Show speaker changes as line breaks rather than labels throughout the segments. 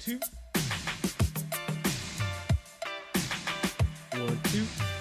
2. 1, 2.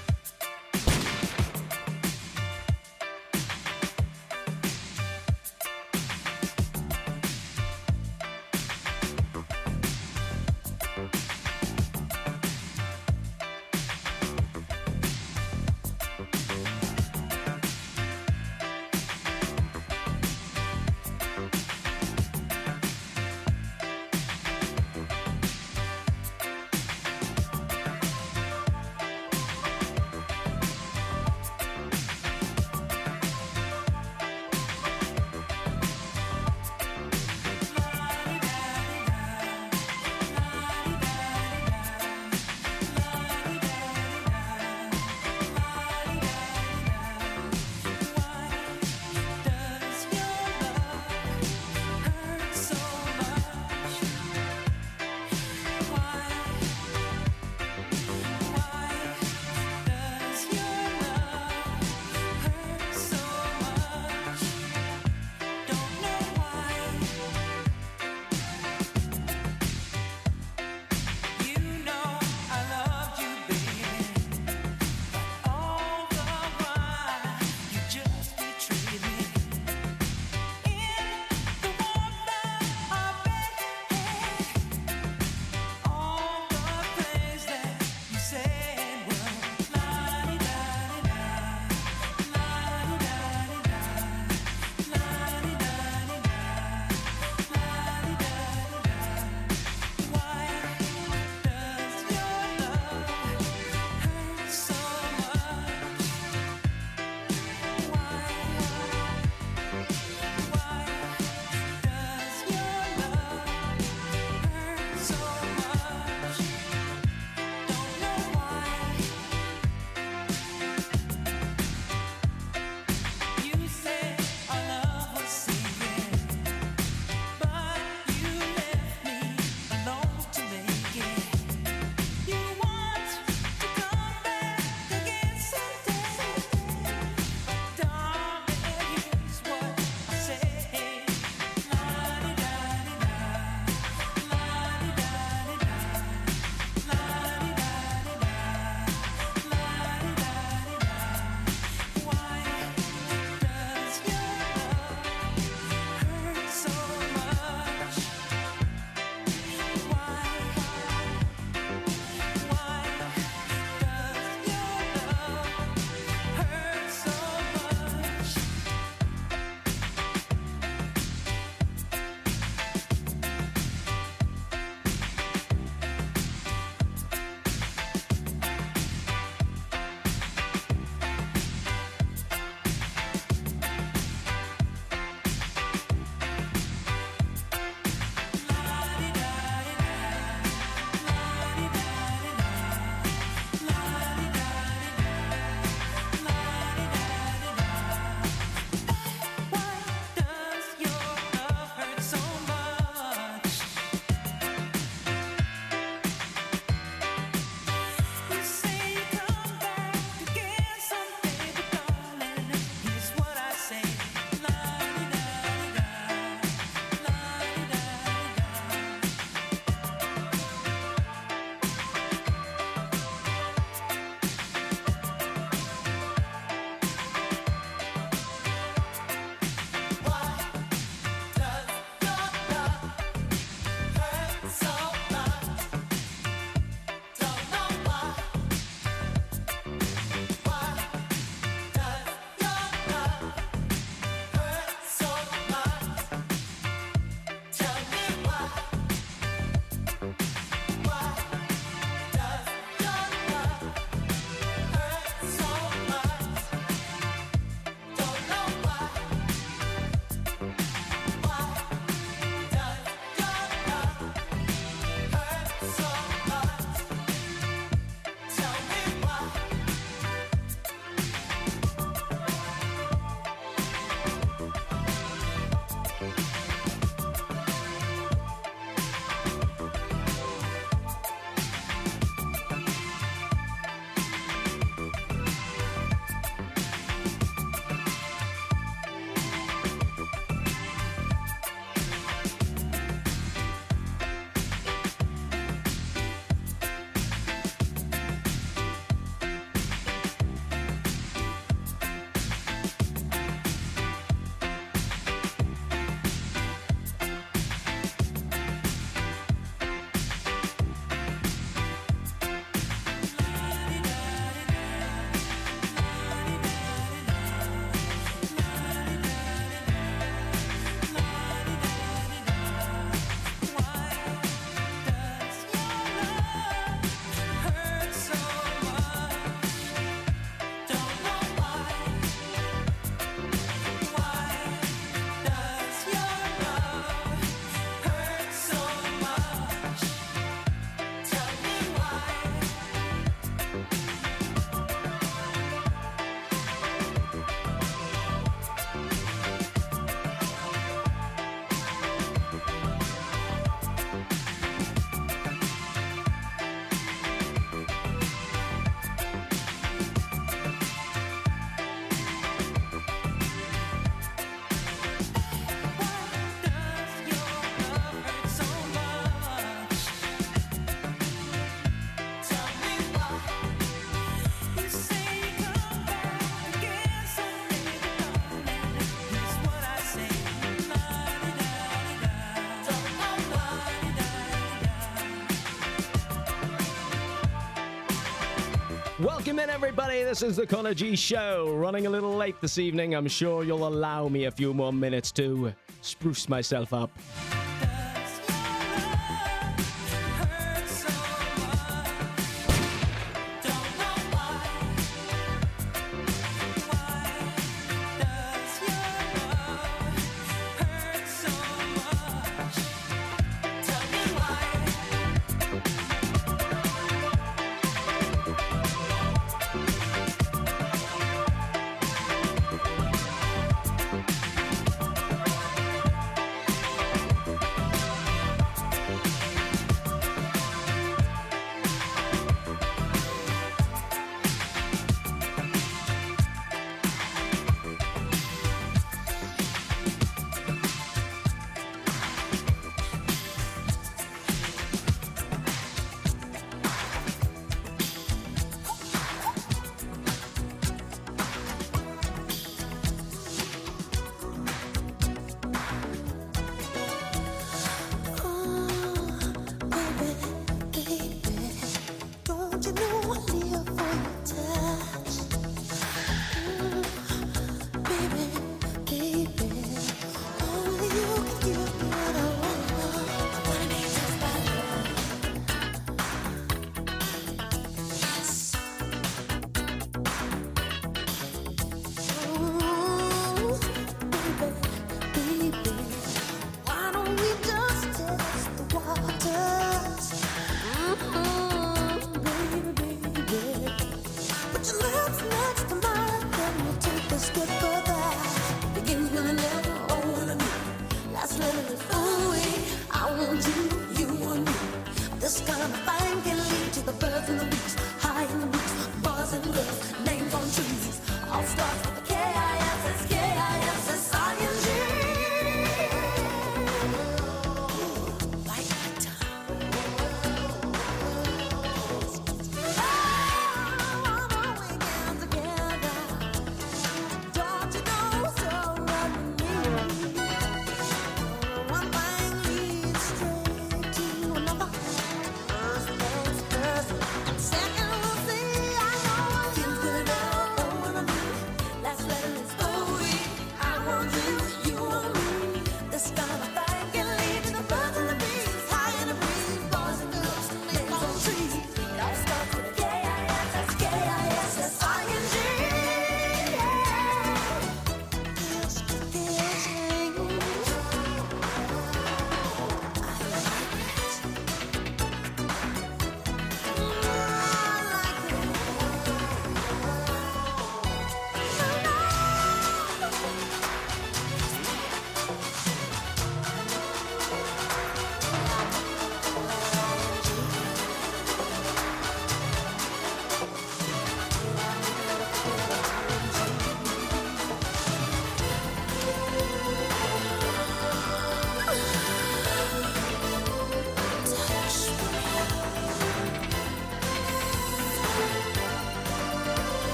Welcome in, everybody. This is the ConorGShow. Running a little late this evening. I'm sure you'll allow me a few more minutes to spruce myself up.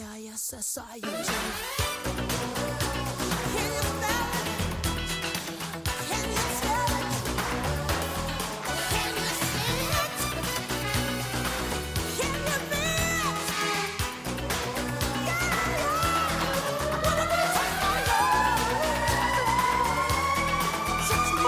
higher society. Can you smell it? Can you tell it? Can you see it? Can you feel it? Yeah, yeah. Wanna be touched by love? Touch me.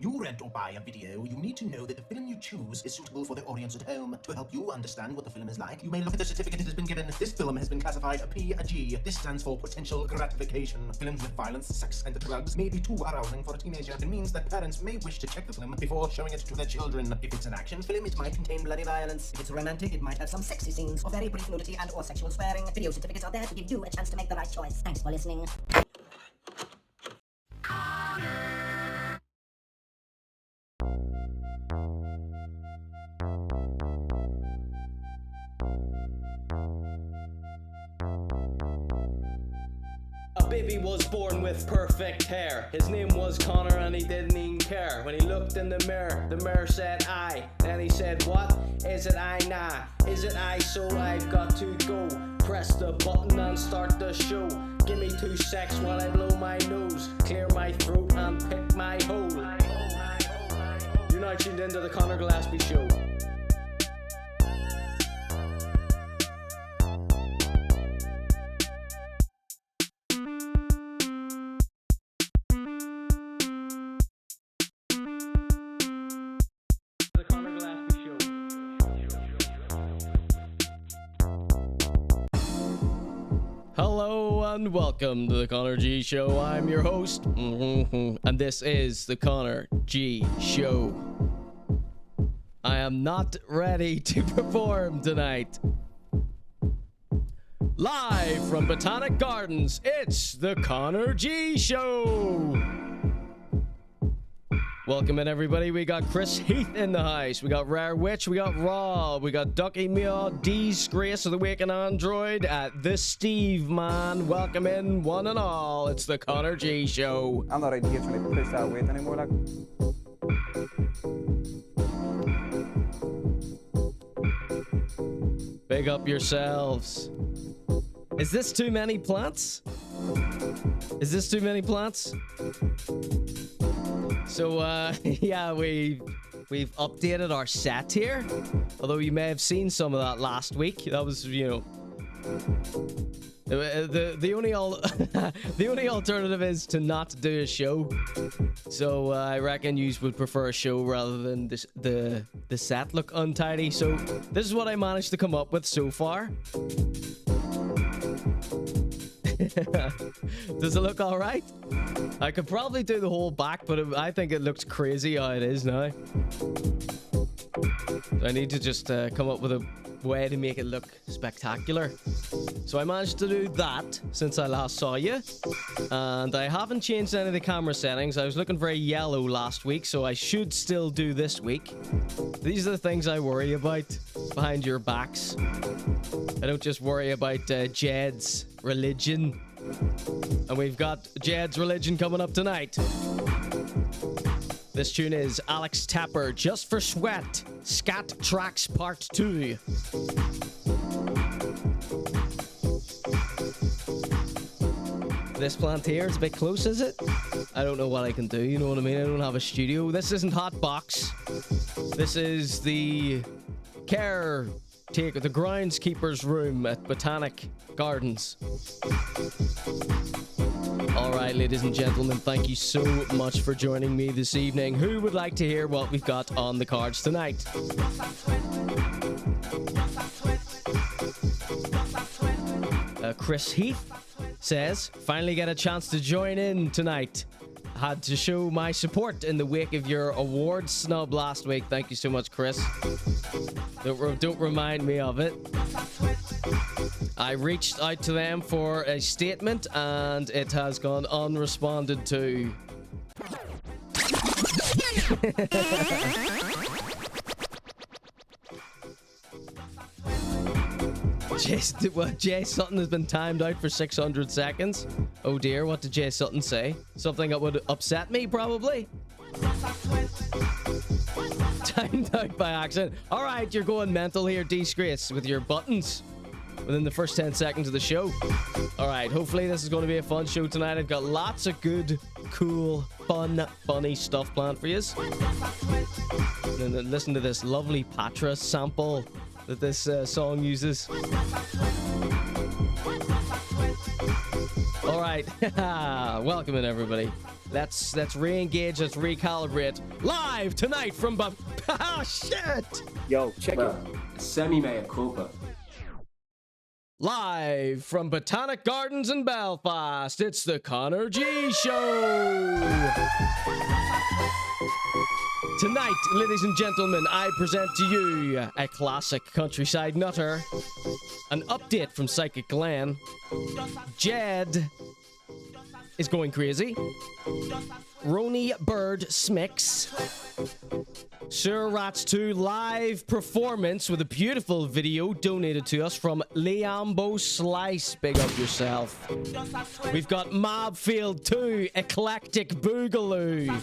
You rent or buy a video, you need to know that the film you choose is suitable for the audience at home. To help you understand what the film is like, you may look at the certificate it has been given. This film has been classified a PG. This stands for potential gratification. Films with violence, sex, and drugs may be too arousing for a teenager. It means that parents may wish to check the film before showing it to their children. If it's an action film, it might contain bloody violence.
If it's romantic, it might have some sexy scenes or very brief nudity and or sexual swearing. Video certificates are there to give you a chance to make the right choice. Thanks for listening.
A baby was born with perfect hair. His name was Conor and he didn't even care. When he looked in the mirror said I. Then he said, what? Is it I? Nah. Is it I? So I've got to go. Press the button and start the show. Give me 2 secs while I blow my nose, clear my throat and pick my hole. You're now tuned into the Conor Gillespie Show.
Hello and welcome to the Conor G Show. I'm your host, and this is the Conor G Show. I am not ready to perform tonight. Live from Botanic Gardens, it's the Conor G Show. Welcome in, everybody. We got Chris Heath in the house. We got Rare Witch. We got Raw. We got Ducky Meow, Disgrace of the Waking Android, the Steve Man. Welcome in, one and all. It's the Conor G Show.
I'm not out here trying to push that weight anymore. Like.
Big up yourselves. Is this too many plants? Is this too many plants? So, yeah, we've updated our set here. Although you may have seen some of that last week. That was, you know, the only the only alternative is to not do a show. So I reckon you would prefer a show rather than the set look untidy. So this is what I managed to come up with so far. Does it look all right? I could probably do the whole back, but I think it looks crazy how it is now. So I need to just come up with a way to make it look spectacular. So I managed to do that since I last saw you, and I haven't changed any of the camera settings. I was looking very yellow last week, so I should still do this week. These are the things I worry about behind your backs. I don't just worry about Jed's religion. And we've got Jed's religion coming up tonight. This tune is Alex Tapper, Just for Sweat, Scat Tracks Part 2. This plant here is a bit close, is it? I don't know what I can do, you know what I mean? I don't have a studio. This isn't Hot Box. This is the caretaker, the groundskeeper's room at Botanic Gardens. All right, ladies and gentlemen, thank you so much for joining me this evening. Who would like to hear what we've got on the cards tonight? Chris Heath says, finally get a chance to join in tonight. Had to show my support in the wake of your award snub last week. Thank you so much, Chris. Don't remind me of it. I reached out to them for a statement and it has gone unresponded to. Jay Sutton has been timed out for 600 seconds. Oh dear, what did Jay Sutton say? Something that would upset me, probably? Timed out by accident. Alright, you're going mental here, Disgrace, with your buttons within the first 10 seconds of the show. Alright, hopefully this is going to be a fun show tonight. I've got lots of good, cool, fun, funny stuff planned for you. And then listen to this lovely Patra sample that this song uses. All right, welcome in everybody. Let's re-engage, let's recalibrate live tonight from shit.
Yo, check it. Semi-mea culpa.
Live from Botanic Gardens in Belfast, it's the Conor G Show. Tonight, ladies and gentlemen, I present to you a classic countryside nutter, an update from Psychic Glen, Jed is going crazy, Roney-Burd-Smick's Sir Rats 2 live performance with a beautiful video donated to us from Leambo Slice. Big up yourself. We've got Mabfield 2 Eclectic Boogaloo.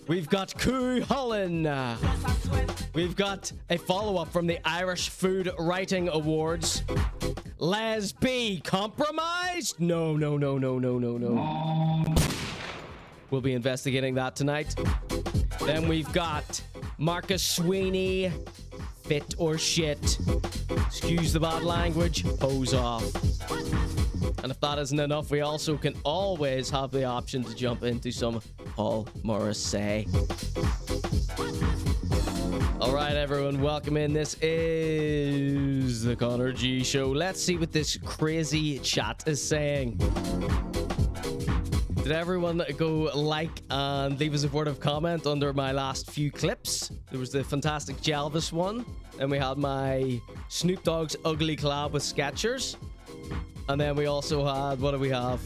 We've got Hullen. We've got a follow-up from the Irish Food Writing Awards. Les B compromised? No. We'll be investigating that tonight. Then we've got Marcus Sweeney, fit or shit. Excuse the bad language, pose off. And if that isn't enough, we also can always have the option to jump into some Paul Morrissey. All right, everyone, welcome in. This is the Conor G Show. Let's see what this crazy chat is saying. Did everyone go like and leave a supportive comment under my last few clips? There was the fantastic Jalvis one, and we had my Snoop Dogg's Ugly Collab with Skechers. And then we also had, what do we have?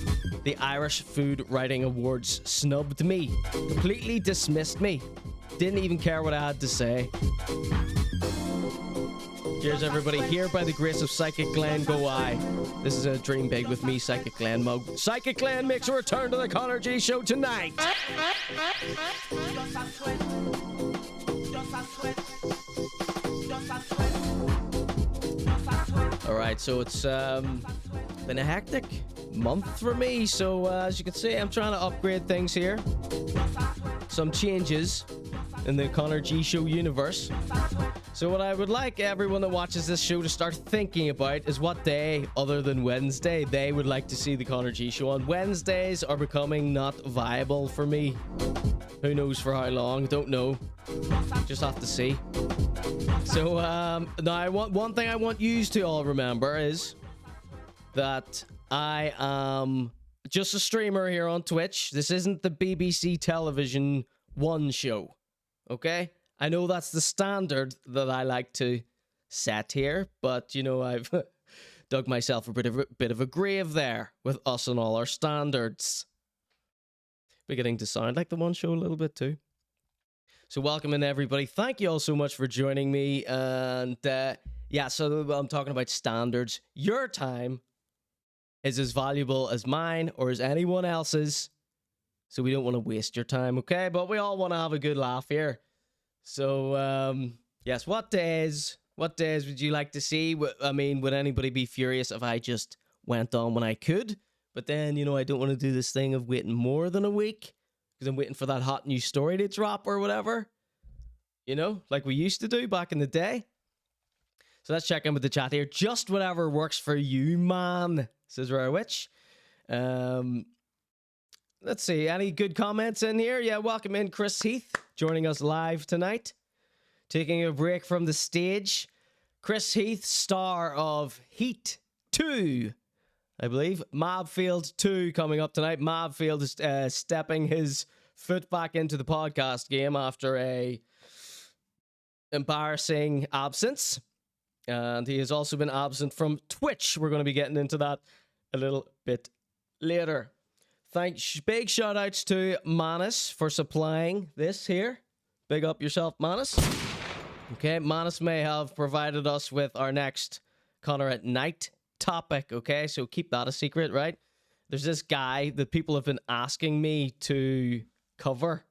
The Irish Food Writing Awards snubbed me. Completely dismissed me. Didn't even care what I had to say. Cheers, everybody. Here by the grace of Psychic Glen, go I. This is a Dream Big with me, Psychic Glen mug. Psychic Glen makes a return to the Conor G Show tonight. Alright, so it's been a hectic month for me. So as you can see, I'm trying to upgrade things here. Some changes in the Conor G Show universe. So what I would like everyone that watches this show to start thinking about is what day other than Wednesday they would like to see the Conor G Show on. Wednesdays are becoming not viable for me. Who knows for how long? Don't know. Just have to see. So now one thing I want you to all remember is that I am just a streamer here on Twitch. This isn't the BBC Television 1 show. Okay? I know that's the standard that I like to set here, but you know, I've dug myself a bit of a grave there with us and all our standards. Beginning to sound like the One show a little bit too. So welcome in, everybody. Thank you all so much for joining me. And yeah, so I'm talking about standards. Your time is as valuable as mine or as anyone else's. So we don't want to waste your time, okay? But we all want to have a good laugh here. So, yes, what days would you like to see? I mean, would anybody be furious if I just went on when I could, But then, I don't want to do this thing of waiting more than a week because I'm waiting for that hot new story to drop or whatever. Like we used to do back in the day. So let's check in with the chat here. Just whatever works for you, man, says Rare Witch. Let's see. Any good comments in here? Yeah, welcome in Chris Heath, joining us live tonight. Taking a break from the stage. Chris Heath, star of Heat 2, I believe. Mabfield 2 coming up tonight. Mabfield is stepping his foot back into the podcast game after a embarrassing absence. And he has also been absent from Twitch. We're going to be getting into that a little bit later. Big shout outs to Manus for supplying this here. Big up yourself, Manus. Okay, Manus may have provided us with our next Conor at Night topic, okay? So keep that a secret, right? There's this guy that people have been asking me to cover.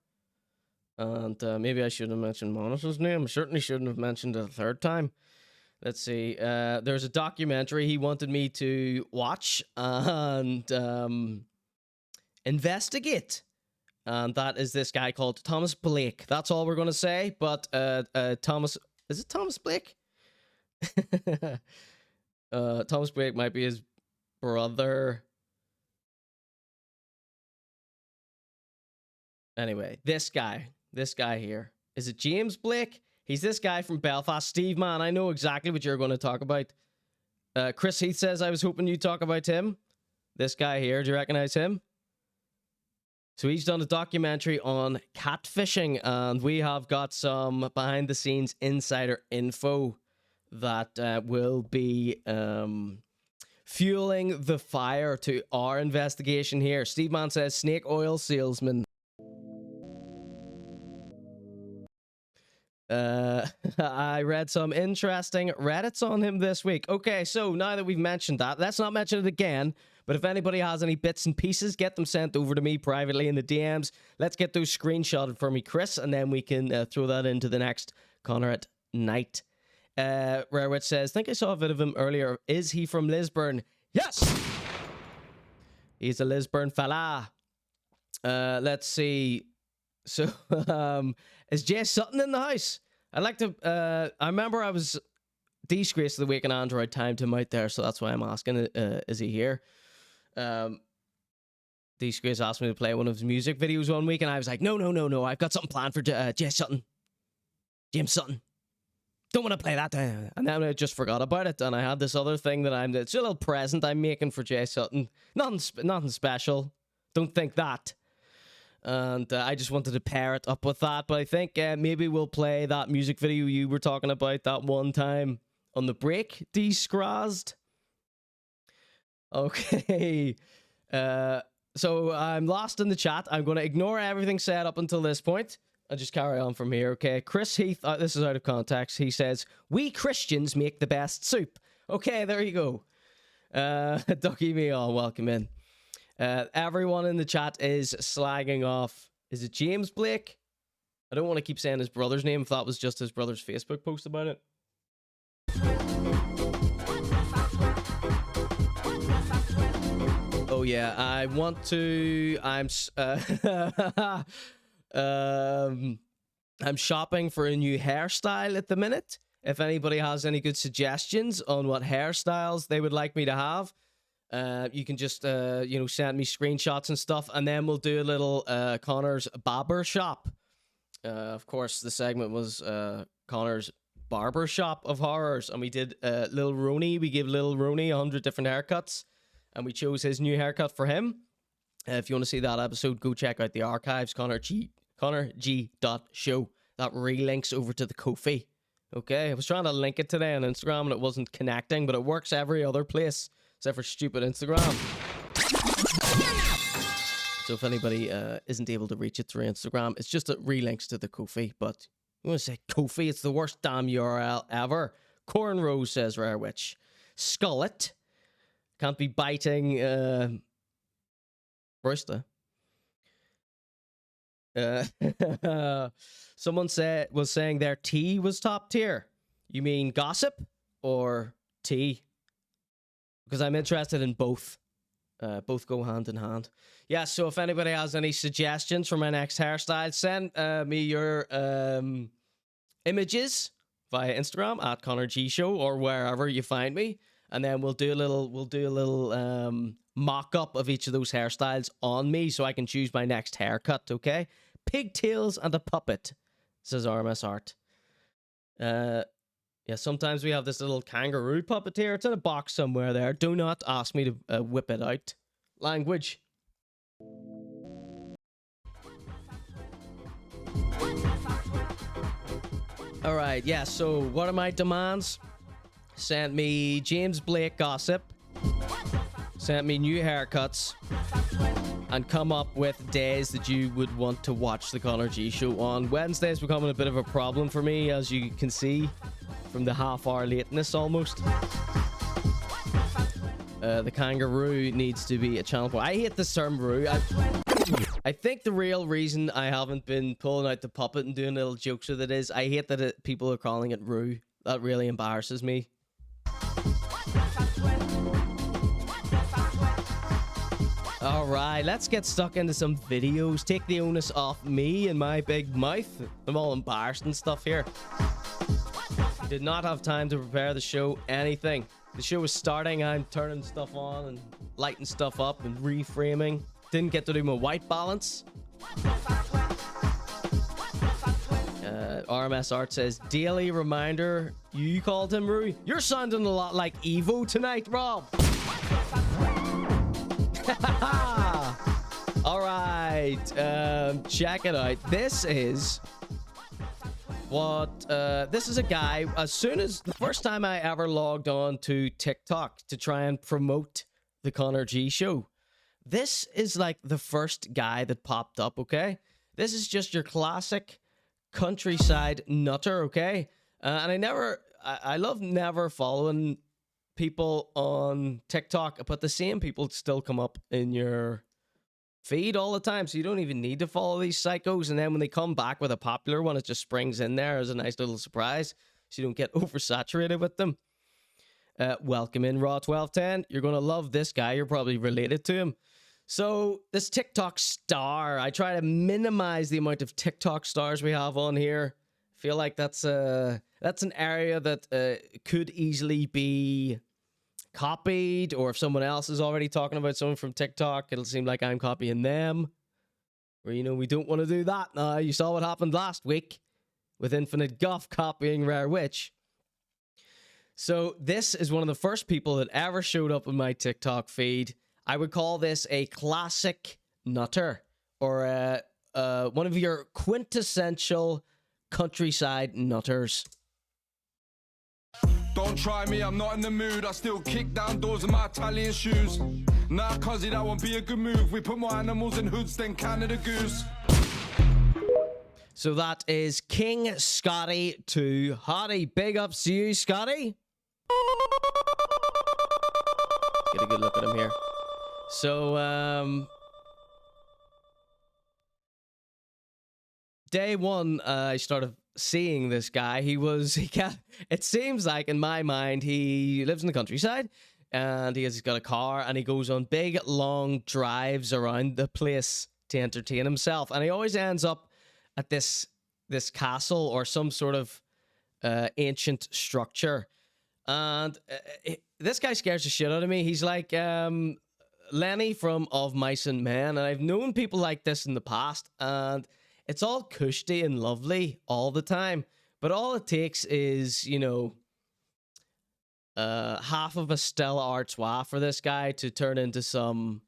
And maybe I shouldn't have mentioned Manus's name. I certainly shouldn't have mentioned it a third time. Let's see. There's a documentary he wanted me to watch and investigate. And that is this guy called Thomas Blake. That's all we're going to say. But Thomas... Is it Thomas Blake? Thomas Blake might be his brother. Anyway, this guy here. Is it James Blake? He's this guy from Belfast. Steve, man, I know exactly what you're going to talk about. Chris Heath says, I was hoping you'd talk about him. This guy here, do you recognize him? So he's done a documentary on catfishing, and we have got some behind-the-scenes insider info that will be fueling the fire to our investigation here. Steve Man says, snake oil salesman. I read some interesting Reddits on him this week. Okay, so now that we've mentioned that, let's not mention it again. But if anybody has any bits and pieces, get them sent over to me privately in the DMs. Let's get those screenshotted for me, Chris, and then we can throw that into the next Conor at Night. Rarewitch says, think I saw a bit of him earlier. Is he from Lisburn? Yes! He's a Lisburn fella. Let's see. So, is Jay Suttin in the house? I'd like to... I remember I was disgraced of the week in Android, timed him out there, so that's why I'm asking, is he here? Disgrace asked me to play one of his music videos one week, and I was like, no, I've got something planned for Jay Suttin. James Suttin. Don't want to play that. And then I just forgot about it, and I had this other thing that it's a little present I'm making for Jay Suttin. Nothing special. Don't think that. And I just wanted to pair it up with that, but I think maybe we'll play that music video you were talking about that one time on the break, D-Scrazed. Okay. So I'm lost in the chat. I'm going to ignore everything said up until this point and just carry on from here, okay? Chris Heath, this is out of context. He says, we Christians make the best soup. Okay, there you go. Ducky me all, welcome in. Everyone in the chat is slagging off. Is it James Blake? I don't want to keep saying his brother's name if that was just his brother's Facebook post about it. Oh yeah, I want to... I'm shopping for a new hairstyle at the minute. If anybody has any good suggestions on what hairstyles they would like me to have, you can just, send me screenshots and stuff, and then we'll do a little Conor's Barber Shop. Of course, the segment was Conor's Barber Shop of Horrors, and we did Lil Roney. We gave Lil Roney 100 different haircuts, and we chose his new haircut for him. If you want to see that episode, go check out the archives, ConorG.show. That relinks over to the Ko-fi. Okay, I was trying to link it today on Instagram, and it wasn't connecting, but it works every other place, except for stupid Instagram. So if anybody isn't able to reach it through Instagram, it's just it relinks to the Ko-fi. But you want to say Ko-fi? It's the worst damn URL ever. Cornrow says Rare Witch. Skullet. Can't be biting Brewster. Someone was saying their tea was top tier. You mean gossip or tea? Because I'm interested in both. Both go hand in hand. Yeah, so if anybody has any suggestions for my next hairstyle, send me your images via Instagram at ConorGShow or wherever you find me, and then we'll do a little mock-up of each of those hairstyles on me so I can choose my next haircut, okay? Pigtails and a puppet, says RMS Art. Yeah, sometimes we have this little kangaroo puppet here. It's in a box somewhere there. Do not ask me to whip it out. Language. Alright, yeah, so what are my demands? Sent me James Blake gossip. Sent me new haircuts. And come up with days that you would want to watch the Conor G Show on. Wednesday's becoming a bit of a problem for me, as you can see from the half-hour lateness almost. The kangaroo needs to be a channel point. I hate this term roo. I think the real reason I haven't been pulling out the puppet and doing little jokes with it is I hate that people are calling it roo. That really embarrasses me. Alright, let's get stuck into some videos. Take the onus off me and my big mouth. I'm all embarrassed and stuff here. Did not have time to prepare the show, anything. The show was starting, I'm turning stuff on and lighting stuff up and reframing. Didn't get to do my white balance. RMS Art says, daily reminder, you called him Rui. You're sounding a lot like Evo tonight, Rob. All right, check it out. This is a guy. As soon as the first time I ever logged on to TikTok to try and promote the Conor G Show, this is like the first guy that popped up. Okay, this is just your classic countryside nutter. Okay, and I love never following people on TikTok, but the same people still come up in your feed all the time, so you don't even need to follow these psychos. And then when they come back with a popular one, it just springs in there as a nice little surprise, so you don't get oversaturated with them. Welcome in, Raw1210. You're gonna love this guy. You're probably related to him. So this TikTok star, I try to minimize the amount of TikTok stars we have on here. I feel like that's an area that could easily be copied, or if someone else is already talking about someone from TikTok, it'll seem like I'm copying them. Or, you know, we don't want to do that. You saw what happened last week with Infinite Guff copying Rare Witch. So this is one of the first people that ever showed up in my TikTok feed. I would call this a classic nutter, or one of your quintessential countryside nutters.
Don't try me, I'm not in the mood. I still kick down doors in my Italian shoes. Nah, cuzzy, that won't be a good move. We put more animals in hoods than Canada Goose.
So that is King Scotty to Hottie. Big ups to you, Scotty. Get a good look at him here. So, day one, I started seeing this guy. It seems like, in my mind, he lives in the countryside and he's got a car and he goes on big long drives around the place to entertain himself, and he always ends up at this castle or some sort of ancient structure. And this guy scares the shit out of me. He's like Lenny from Of Mice and Men, and I've known people like this in the past, and it's all cushy and lovely all the time. But all it takes is, you know, half of a Stella Artois for this guy to turn into some,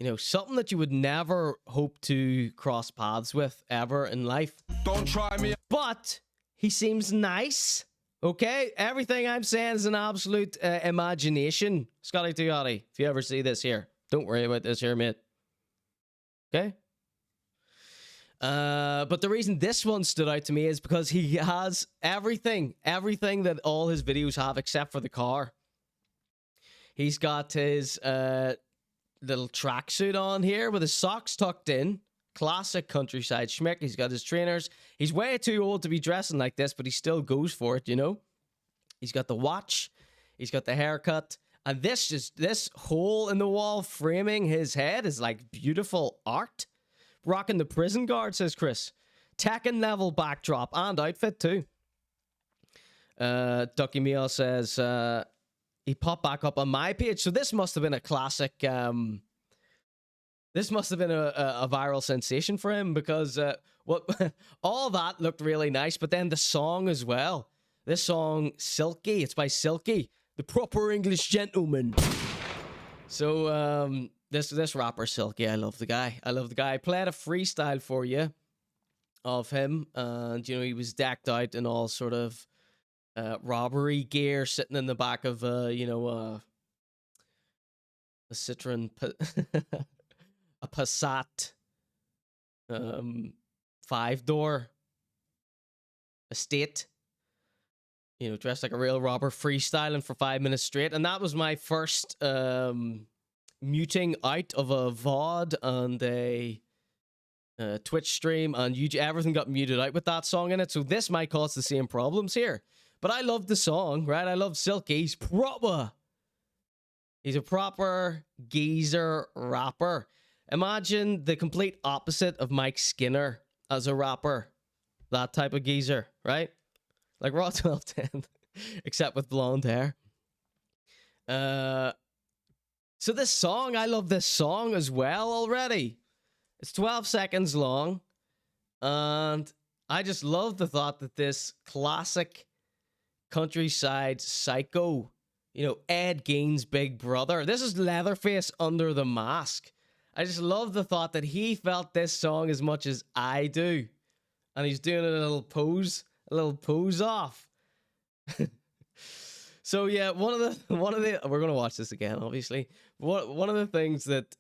you know, something that you would never hope to cross paths with ever in life.
Don't try me.
But he seems nice. Okay? Everything I'm saying is an absolute imagination. Scotty Tugati, if you ever see this here, don't worry about this here, mate. Okay? But the reason this one stood out to me is because he has everything that all his videos have except for the car. He's got his little tracksuit on here with his socks tucked in. Classic countryside schmick. He's got his trainers. He's way too old to be dressing like this, but he still goes for it, you know? He's got the watch. He's got the haircut. And this hole in the wall framing his head is like beautiful art. Rocking the prison guard, says Chris. Tekken level backdrop and outfit too. Ducky Meal says he popped back up on my page. So this must have been a classic. This must have been a viral sensation for him because what all that looked really nice, but then the song as well. This song, Silky, it's by Silky, the proper English gentleman. So this rapper Silky, I love the guy. I played a freestyle for you of him, and you know he was decked out in all sort of robbery gear, sitting in the back of a Citroen, a Passat, 5-door estate. You know, dressed like a real robber, freestyling for 5 minutes straight. And that was my first muting out of a VOD and a Twitch stream, and YouTube, everything got muted out with that song in it. So this might cause the same problems here. But I love the song, right? I love Silky. He's proper. He's a proper geezer rapper. Imagine the complete opposite of Mike Skinner as a rapper. That type of geezer, right? Like Raw 1210, except with blonde hair. So this song, I love this song as well already. It's 12 seconds long. And I just love the thought that this classic countryside psycho, you know, Ed Gein's big brother. This is Leatherface under the mask. I just love the thought that he felt this song as much as I do. And he's doing a little pose off. So yeah, one of the we're gonna watch this again, obviously. One of the things that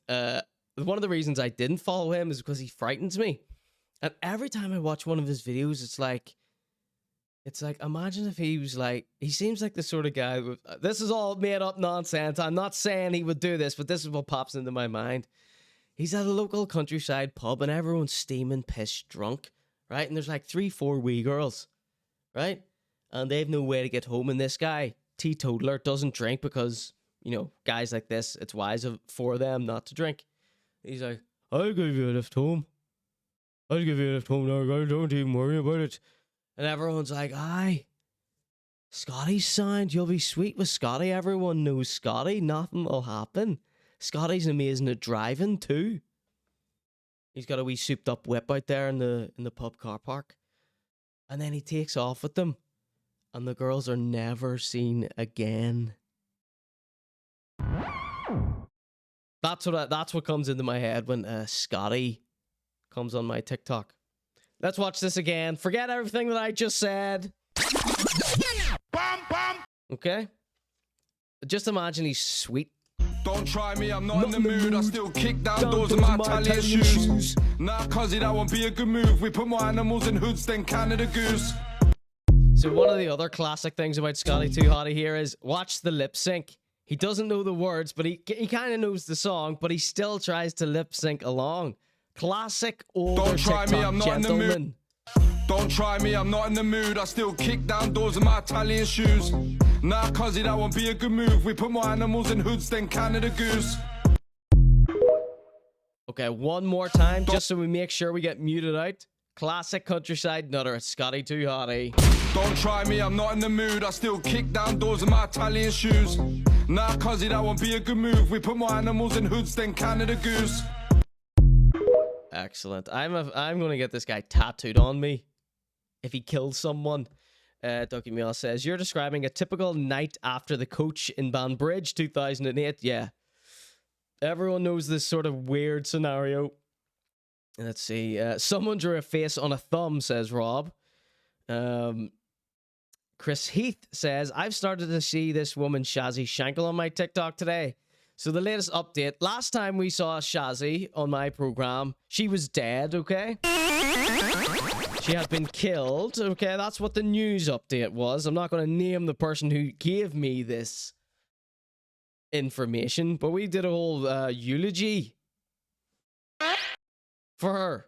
one of the reasons I didn't follow him is because he frightens me. And every time I watch one of his videos, it's like imagine if he was like, he seems like the sort of guy with, this is all made up nonsense. I'm not saying he would do this, but this is what pops into my mind. He's at a local countryside pub and everyone's steaming piss drunk, right? And there's like 3-4 wee girls, right? And they've no way to get home. And this guy, teetotaler, doesn't drink because, you know, guys like this, it's wise for them not to drink. He's like, I'll give you a lift home. Now, girl. Don't even worry about it. And everyone's like, aye, Scotty's signed. You'll be sweet with Scotty. Everyone knows Scotty. Nothing will happen. Scotty's amazing at driving too. He's got a wee souped up whip out there in the pub car park. And then he takes off with them. And the girls are never seen again. That's what comes into my head when Scotty comes on my TikTok. Let's watch this again. Forget everything that I just said. Okay? Just imagine he's sweet.
Don't try me, I'm not in the mood. I still kick down doors in my Italian shoes. Nah, cuzzy, that won't be a good move. We put more animals in hoods than Canada Goose.
So one of the other classic things about Scotty Too Hotty here is watch the lip sync. He doesn't know the words, but he kind of knows the song, but he still tries to lip sync along. Classic older
Don't try
TikTok
me, I'm not
gentleman.
in the mood. Don't try me, I'm not in the mood. I still kick down doors in my Italian shoes. Nah, cuzzy, that won't be a good move. We put more animals in hoods than Canada Goose.
Okay, one more time, just so we make sure we get muted out. Classic countryside nutter, Scotty Too Hotty.
Don't try me, I'm not in the mood. I still kick down doors in my Italian shoes. Nah, cuzzy, that won't be a good move. We put more animals in hoods than Canada Goose.
Excellent. I'm going to get this guy tattooed on me if he kills someone. Ducky Meal says, you're describing a typical night after the coach in Banbridge 2008. Yeah. Everyone knows this sort of weird scenario. Let's see. Someone drew a face on a thumb, says Rob. Chris Heath says, I've started to see this woman Shazzy Shankle on my TikTok today. So the latest update. Last time we saw Shazzy on my program, she was dead, okay? She had been killed, okay? That's what the news update was. I'm not going to name the person who gave me this information, but we did a whole eulogy for her.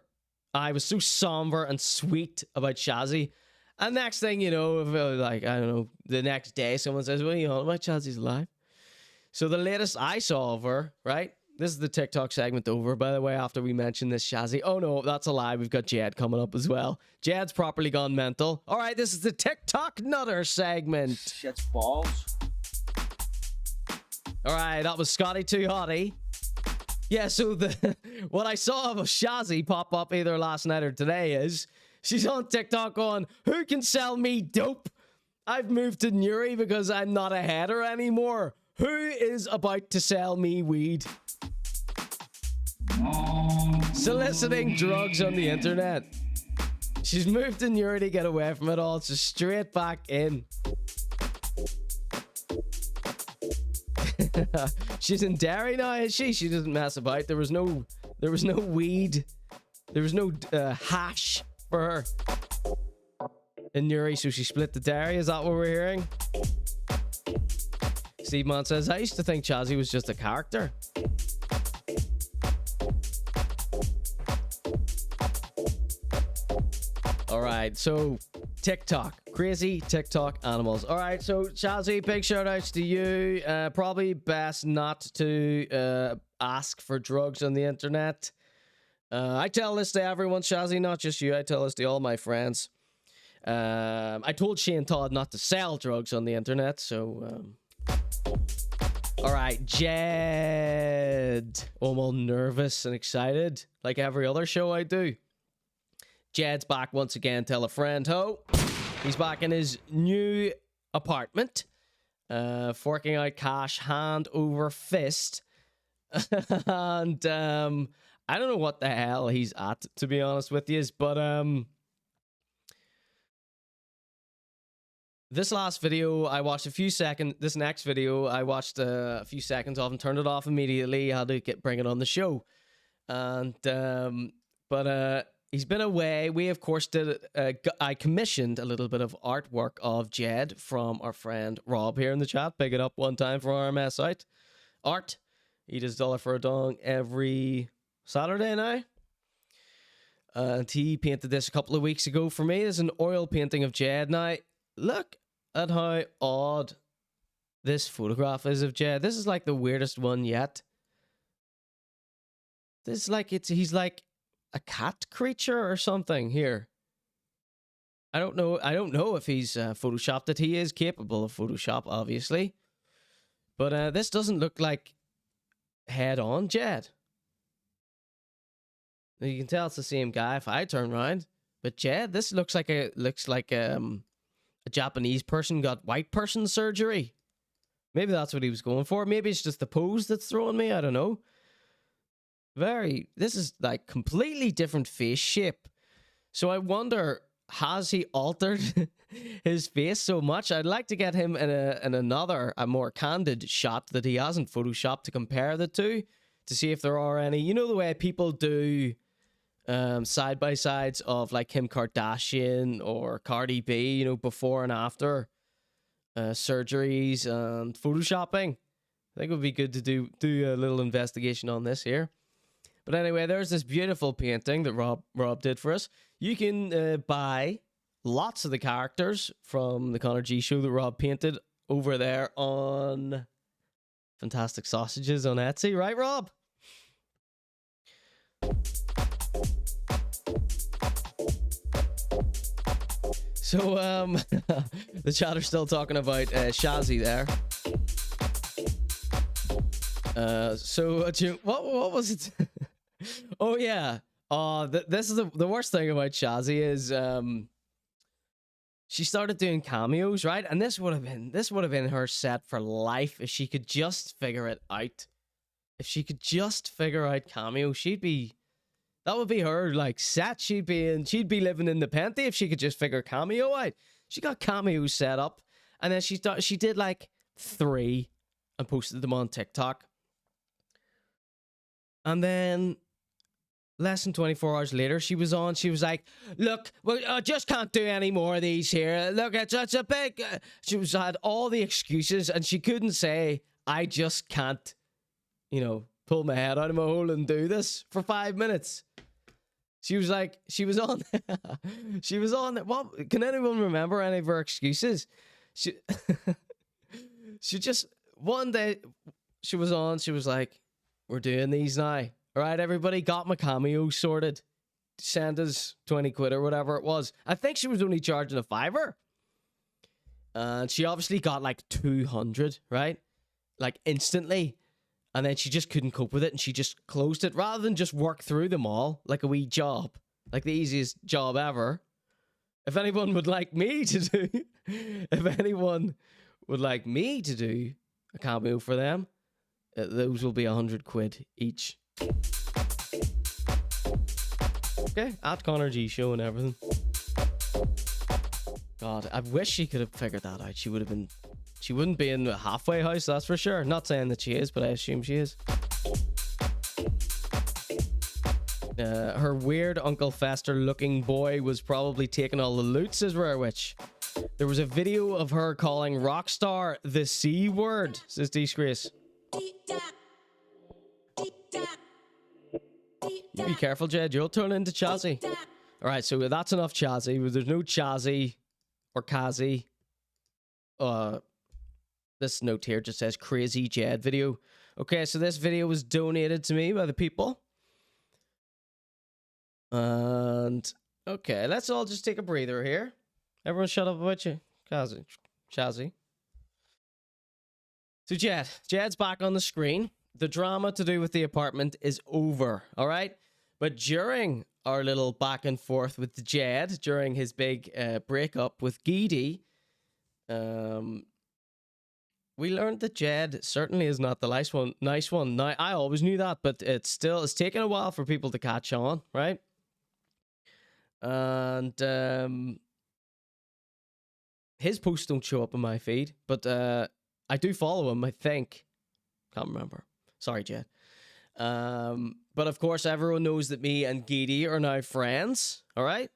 I was so somber and sweet about Shazzy. And next thing you know, like, I don't know, the next day someone says, well, you know, my Shazzy's alive. So the latest I saw of her, right? This is the TikTok segment over, by the way, after we mentioned this Shazzy. Oh no, that's a lie. We've got Jed coming up as well. Jed's properly gone mental. All right, this is the TikTok Nutter segment.
Shit's balls.
All right, that was Scotty Too Hottie. Yeah, so what I saw of a Shazzy pop up either last night or today is she's on TikTok going, who can sell me dope? I've moved to Newry because I'm not a header anymore. Who is about to sell me weed? Soliciting drugs on the internet. She's moved to Newry to get away from it all, so straight back in. She's in Derry now, is she? She doesn't mess about. There was no weed. There was no hash for her in Newry, so she split the Derry. Is that what we're hearing? Steve Mann says, I used to think Chazzy was just a character. Alright, so TikTok. Crazy TikTok animals. Alright, so Chazzy, big shout outs to you. Probably best not to ask for drugs on the internet. I tell this to everyone, Shazzy, not just you. I tell this to all my friends. I told Shane Todd not to sell drugs on the internet, so... Alright, Jed. Oh, I'm all nervous and excited, like every other show I do. Jed's back once again, tell a friend ho. He's back in his new apartment, forking out cash hand over fist. And I don't know what the hell he's at, to be honest with you, but this last video I watched a few seconds. This next video I watched a few seconds of and turned it off immediately. I had to bring it on the show, and he's been away. We of course did. I commissioned a little bit of artwork of Jed from our friend Rob here in the chat. Pick it up one time for RMS out. Art. He does $1 for a dong every Saturday now. And he painted this a couple of weeks ago for me. It's an oil painting of Jed. Now, look at how odd this photograph is of Jed. This is like the weirdest one yet. This is like he's like a cat creature or something here. I don't know if he's photoshopped it. He is capable of Photoshop, obviously. But this doesn't look like head-on Jed. You can tell it's the same guy if I turn around. But Jed, this looks like a Japanese person got white person surgery. Maybe that's what he was going for. Maybe it's just the pose that's throwing me. I don't know. This is like completely different face shape. So I wonder, has he altered his face so much? I'd like to get him in a more candid shot that he hasn't photoshopped to compare the two, to see if there are any, you know, the way people do side by sides of like Kim Kardashian or Cardi B, you know, before and after surgeries and photoshopping. I think it would be good to do a little investigation on this here. But anyway, there's this beautiful painting that Rob did for us. You can buy lots of the characters from the ConorGShow that Rob painted over there on Fantastic Sausages on Etsy, right, Rob? So, the chat are still talking about Shazzy there. What was it? Oh yeah. This is the worst thing about Shazzy is she started doing cameos, right? And this would have been her set for life if she could just figure it out. If she could just figure out cameo, that would be her like set. She'd be living in the Penty if she could just figure cameo out. She got cameos set up, and then she did like 3 and posted them on TikTok. And then less than 24 hours later, she was like, look, I just can't do any more of these here. Look, it's a big... She had all the excuses, and she couldn't say, I just can't, pull my head out of my hole and do this for 5 minutes. She was on... she was on... What? Can anyone remember any of her excuses? She just... One day... she was on, she was like, we're doing these now. All right, everybody, got my cameo sorted. Send us 20 quid or whatever it was. I think she was only charging a $5. And she obviously got like 200, right? Like instantly. And then she just couldn't cope with it and she just closed it rather than just work through them all like a wee job. Like the easiest job ever. If anyone would like me to do, a cameo for them, those will be 100 quid each. Okay, at ConorGShow and everything. God, I wish she could have figured that out. She wouldn't be in a halfway house, that's for sure. Not saying that she is, but I assume she is. Her weird Uncle Fester looking boy was probably taking all the loot, says Rare Witch. There was a video of her calling Rockstar the C word, says Disgrace. You be careful, Jed. You'll turn into Chazzy. Alright, so that's enough Chazzy. There's no Chazzy or Kazi. This note here just says Crazy Jed video. Okay, so this video was donated to me by the people. And okay, let's all just take a breather here. Everyone shut up about you. Kazi. Chazzy. So Jed's back on the screen. The drama to do with the apartment is over, all right? But during our little back and forth with Jed, during his big breakup with Geedy, we learned that Jed certainly is not the nice one. Now, I always knew that, but it's taken a while for people to catch on, right? And his posts don't show up in my feed, but I do follow him, I think. Can't remember. Sorry, Jed. But of course, everyone knows that me and Geedy are now friends. All right?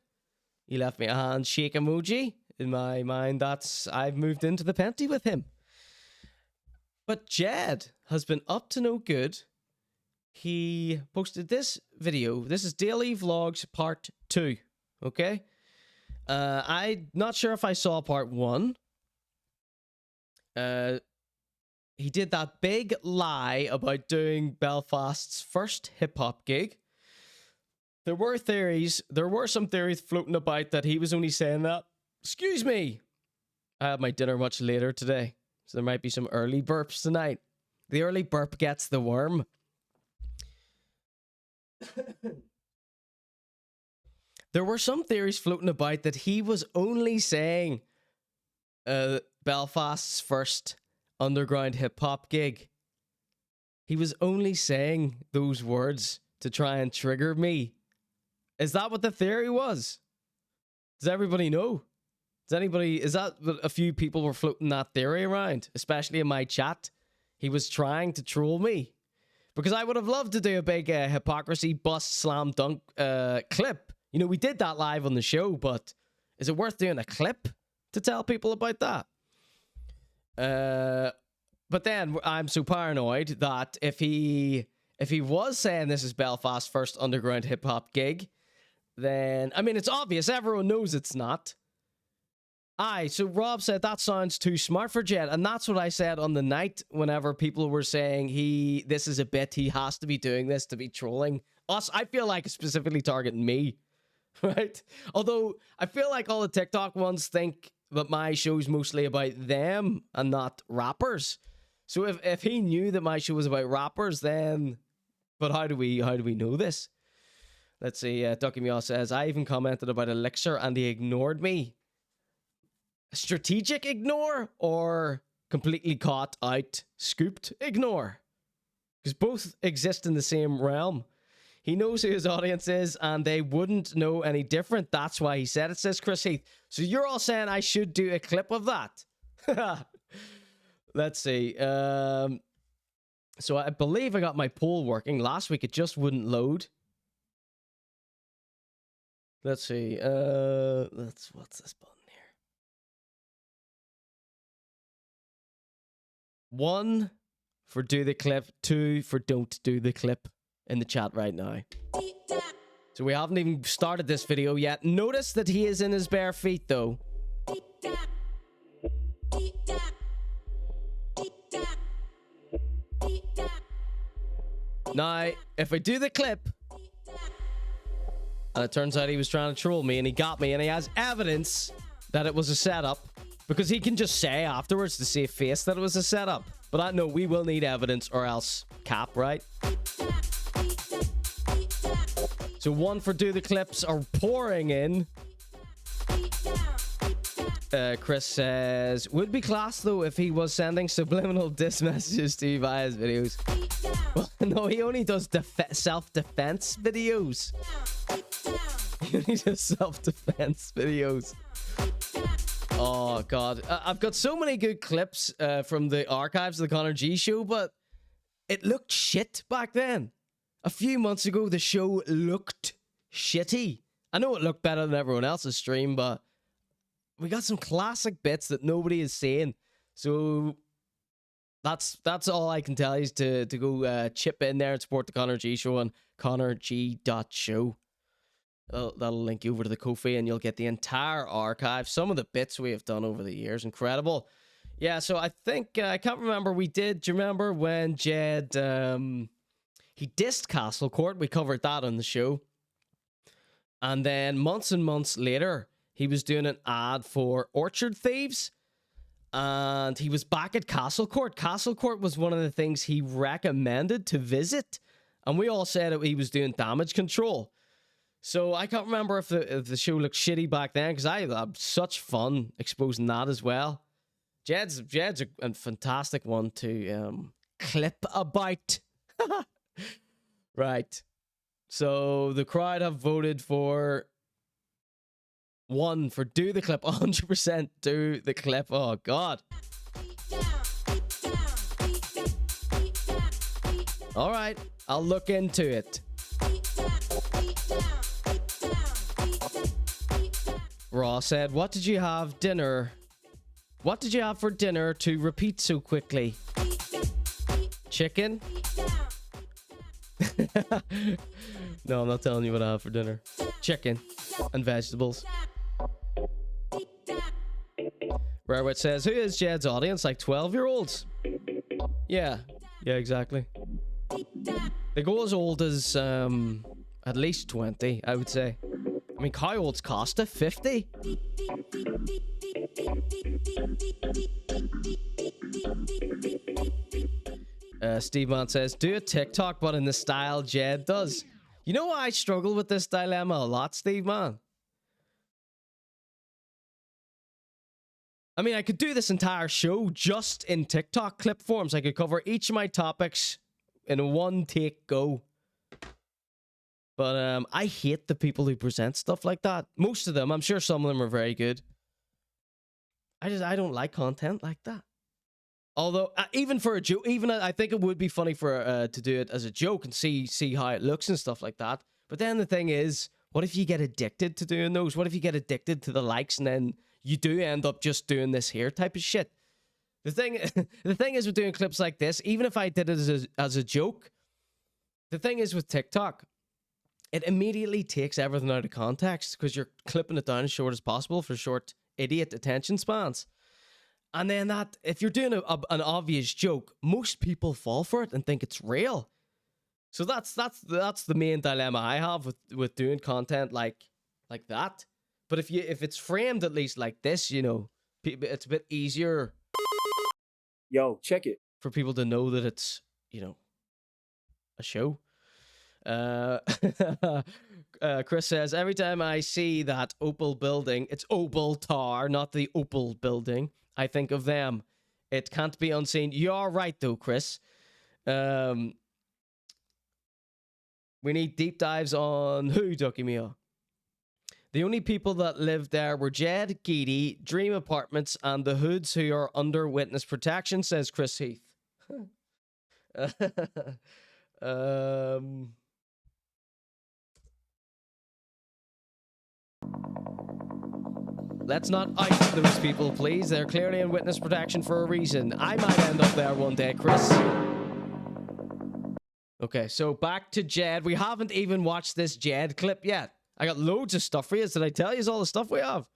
He left me a handshake emoji. In my mind, I've moved into the penty with him. But Jed has been up to no good. He posted this video. This is Daily Vlogs Part 2. Okay? I'm not sure if I saw Part 1. He did that big lie about doing Belfast's first hip-hop gig. There were some theories floating about that he was only saying that. Excuse me! I had my dinner much later today, so there might be some early burps tonight. The early burp gets the worm. There were some theories floating about that he was only saying Belfast's first underground hip-hop gig. He was only saying those words to try and trigger me. Is that what the theory was? Does everybody know? Is that a few people were floating that theory around? Especially in my chat. He was trying to troll me. Because I would have loved to do a big hypocrisy bust slam dunk clip. You know, we did that live on the show, but is it worth doing a clip to tell people about that? But then I'm so paranoid that if he was saying this is Belfast's first underground hip hop gig, then I mean it's obvious, everyone knows it's not. So Rob said that sounds too smart for Jed, and that's what I said on the night whenever people were saying this is a bit, he has to be doing this to be trolling us. I feel like specifically targeting me, right? Although I feel like all the TikTok ones think that my show's mostly about them and not rappers. So if he knew that my show was about rappers, then... But how do we know this? Let's see, Ducky Meow says, I even commented about Elixir and he ignored me. Strategic ignore or completely caught out, scooped ignore? Because both exist in the same realm. He knows who his audience is, and they wouldn't know any different. That's why he said it, says Chris Heath. So you're all saying I should do a clip of that? Let's see. So I believe I got my poll working. Last week it just wouldn't load. Let's see. What's this button here? 1 for do the clip, 2 for don't do the clip. In the chat right now. So we haven't even started this video yet. Notice that he is in his bare feet though. Now, if I do the clip, and it turns out he was trying to troll me, and he got me, and he has evidence that it was a setup, because he can just say afterwards to save face that it was a setup. But I know we will need evidence or else cap, right? So one for do the clips are pouring in. Chris says, would be class though if he was sending subliminal diss messages to you via his videos. Well, no, he only does self-defense videos. He only does self-defense videos. Oh god, I've got so many good clips from the archives of the Conor G show, but it looked shit back then. A few months ago, the show looked shitty. I know it looked better than everyone else's stream, but we got some classic bits that nobody is saying. So that's all I can tell you is to go chip in there and support the Conor G show on ConorG.show. That'll link you over to the Ko-fi and you'll get the entire archive. Some of the bits we have done over the years. Incredible. Yeah, so I think, I can't remember, do you remember when Jed, he dissed Castle Court? We covered that on the show. And then months and months later, he was doing an ad for Orchard Thieves. And he was back at Castle Court. Castle Court was one of the things he recommended to visit. And we all said that he was doing damage control. So I can't remember if the show looked shitty back then, because I had such fun exposing that as well. Jed's a fantastic one to clip about. Right. So the crowd have voted for 1 for do the clip, 100% do the clip. Oh god. All right, I'll look into it. Raw said, what did you have dinner? What did you have for dinner to repeat so quickly? Chicken? No, I'm not telling you what I have for dinner. Chicken and vegetables. Rarewit says, who is Jed's audience? Like 12-year-olds? Yeah, exactly. They go as old as at least 20, I would say. I mean, how old's Costa? 50? Steve Mont says, do a TikTok, but in the style Jed does. You know why I struggle with this dilemma a lot, Steve Man? I mean, I could do this entire show just in TikTok clip forms. I could cover each of my topics in a one-take go. But I hate the people who present stuff like that. Most of them. I'm sure some of them are very good. I don't like content like that. Although, even for a joke, I think it would be funny for to do it as a joke and see how it looks and stuff like that. But then the thing is, what if you get addicted to doing those? What if you get addicted to the likes and then you do end up just doing this here type of shit? The thing is with doing clips like this, even if I did it as a joke, the thing is with TikTok, it immediately takes everything out of context because you're clipping it down as short as possible for short idiot attention spans. And then that, if you're doing an obvious joke, most people fall for it and think it's real. So that's the main dilemma I have with doing content like that. But if it's framed at least like this, you know, it's a bit easier.
Yo, check it.
For people to know that it's, you know, a show. Chris says, every time I see that Opal building, it's Opal Tower, not the Opal building, I think of them. It can't be unseen. You're right though, Chris. We need deep dives on who, Ducky Mia? The only people that lived there were Jed, Geedy, Dream Apartments, and the hoods who are under witness protection, says Chris Heath. Let's not out those people, please. They're clearly in witness protection for a reason. I might end up there one day, Chris. Okay, so back to Jed. We haven't even watched this Jed clip yet. I got loads of stuff for you. Did I tell you all the stuff we have?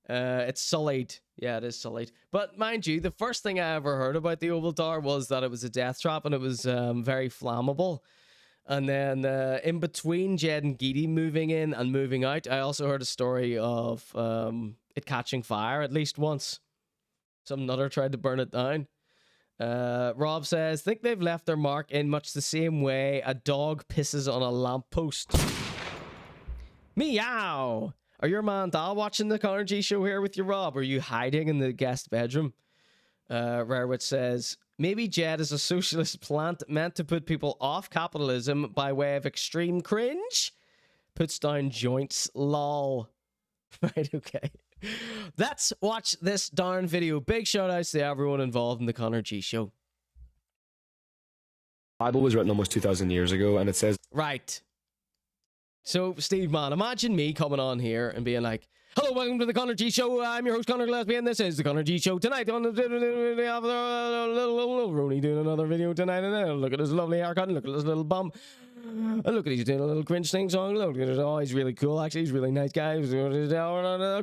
It's sullied. Yeah, it is sullied. But mind you, the first thing I ever heard about the Oval Tower was that it was a death trap and it was very flammable. And then in between Jed and Geedy moving in and moving out, I also heard a story of it catching fire at least once. Some nutter tried to burn it down. Rob says, think they've left their mark in much the same way a dog pisses on a lamppost. Meow! Are your man Dal watching the Conor G show here with you, Rob? Or are you hiding in the guest bedroom? Rarewitz says, maybe Jed is a socialist plant meant to put people off capitalism by way of extreme cringe. Puts down joints, lol. Right, okay. Let's watch this darn video. Big shout outs to everyone involved in the Conor G show.
Bible was written almost 2,000 years ago, and it says...
Right. So, Steve, man, imagine me coming on here and being like, hello, welcome to the Conor G show. I'm your host, Conor Gillespie, and this is the Conor G show. Tonight, on the little Roney doing another video tonight, and look at his lovely haircut, and look at his little bum. And look at he's doing a little cringe sing song. Look at it. Oh, he's really cool, actually. He's a really nice guy. He's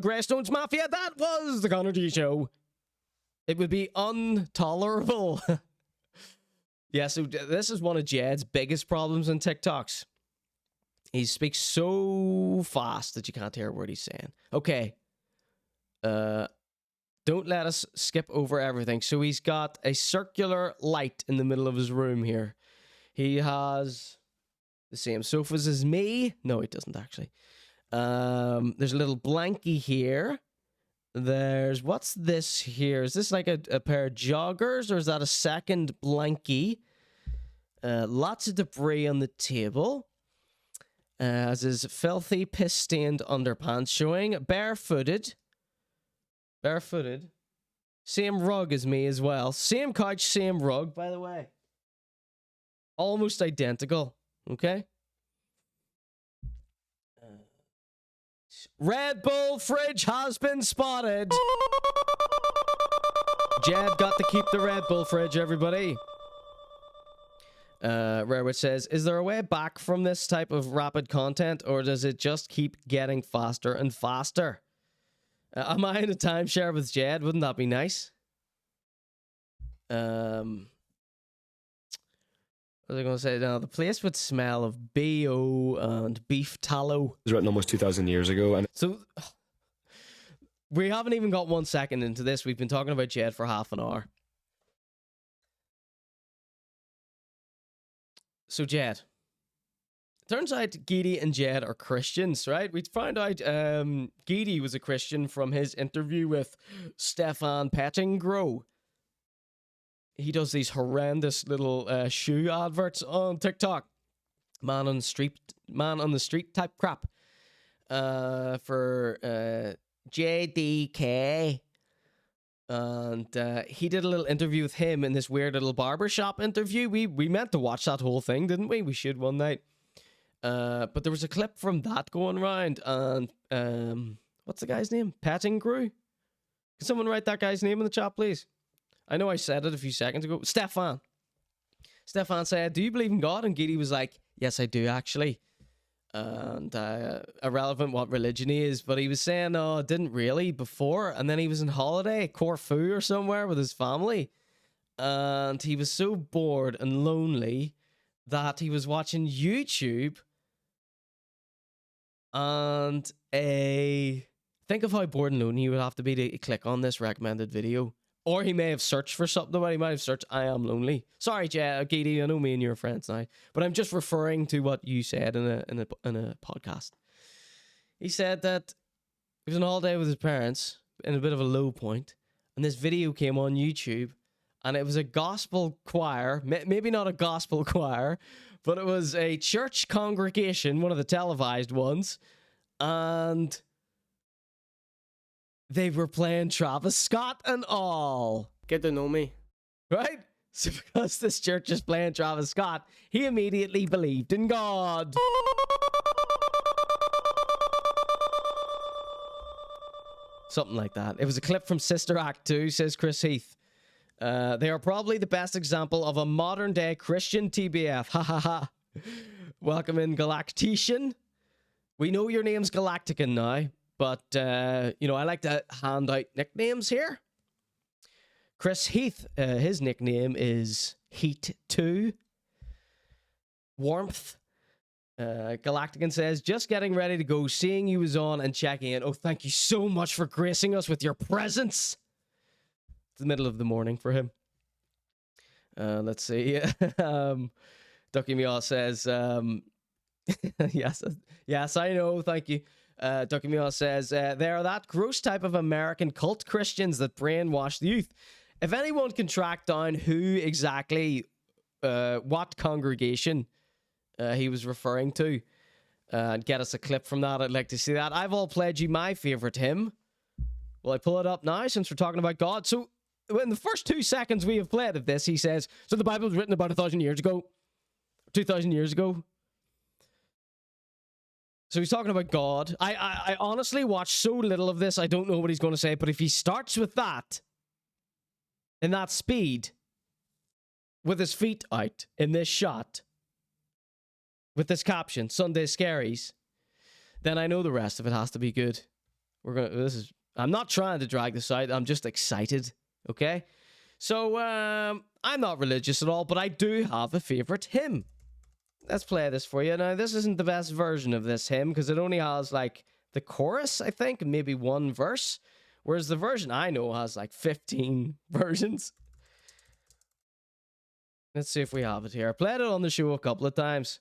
Greystones Mafia. That was the Conor G show. It would be intolerable. Yeah, so this is one of Jed's biggest problems in TikToks. He speaks so fast that you can't hear what he's saying. Okay. Don't let us skip over everything. So he's got a circular light in the middle of his room here. He has the same sofas as me. No, he doesn't actually. There's a little blankie here. There's, what's this here? Is this like a pair of joggers, or is that a second blankie? Lots of debris on the table. As his filthy, piss-stained underpants showing. Barefooted. Same rug as me as well. Same couch, same rug, by the way. Almost identical. Okay? Red Bull fridge has been spotted. Jed got to keep the Red Bull fridge, everybody. Rarewitz says, is there a way back from this type of rapid content, or does it just keep getting faster and faster? Am I in a timeshare with Jed? Wouldn't that be nice? What was I going to say now? The place would smell of BO and beef tallow.
It was written almost 2,000 years ago. And
so, we haven't even got 1 second into this. We've been talking about Jed for half an hour. So, Jed. Turns out Geedy and Jed are Christians, right? We found out Geedy was a Christian from his interview with Stefan Pettingro. He does these horrendous little shoe adverts on TikTok. Man on the street type crap. For JDK. And he did a little interview with him in this weird little barbershop interview. We meant to watch that whole thing, didn't we? We should one night. But there was a clip from that going around, and what's the guy's name? Pettingro? Can someone write that guy's name in the chat, please? I know I said it a few seconds ago. Stefan said, do you believe in God? And Geedy was like, yes, I do, actually. And irrelevant what religion he is, but he was saying, no, I didn't really before. And then he was on holiday at Corfu or somewhere with his family. And he was so bored and lonely that he was watching YouTube. And think of how bored and lonely you would have to be to click on this recommended video. Or he may have searched for something, but he might have searched, I am lonely. Sorry, Geedy, I know me and you are friends now. But I'm just referring to what you said in a podcast. He said that he was on holiday with his parents in a bit of a low point, and this video came on YouTube, and it was a gospel choir, maybe not a gospel choir, but it was a church congregation, one of the televised ones, and they were playing Travis Scott and all. Get to know me. Right? So because this church is playing Travis Scott, he immediately believed in God. Something like that. It was a clip from Sister Act 2, says Chris Heath. They are probably the best example of a modern day Christian TBF. Ha ha ha. Welcome in, Galactician. We know your name's Galactican now, But, you know, I like to hand out nicknames here. Chris Heath, his nickname is Heat2. Warmth. Galactican says, just getting ready to go, seeing you was on and checking in. Oh, thank you so much for gracing us with your presence. It's the middle of the morning for him. Let's see. Ducky Meow says, yes, I know, thank you. Ducky Meow says, they are that gross type of American cult Christians that brainwash the youth. If anyone can track down who exactly, what congregation he was referring to, and get us a clip from that, I'd like to see that. I've all played you my favorite hymn. Will I pull it up now since we're talking about God? So, in the first 2 seconds we have played of this, he says, so the Bible was written about 1,000 years ago. 2,000 years ago. So he's talking about God. I honestly watched so little of this, I don't know what he's going to say, but if he starts with that, in that speed, with his feet out, in this shot, with this caption, Sunday Scaries, then I know the rest of it has to be good. I'm not trying to drag this out, I'm just excited, okay? So, I'm not religious at all, but I do have a favorite hymn. Let's play this for you. Now, this isn't the best version of this hymn, because it only has, like, the chorus, I think, and maybe one verse, whereas the version I know has, like, 15 versions. Let's see if we have it here. I played it on the show a couple of times.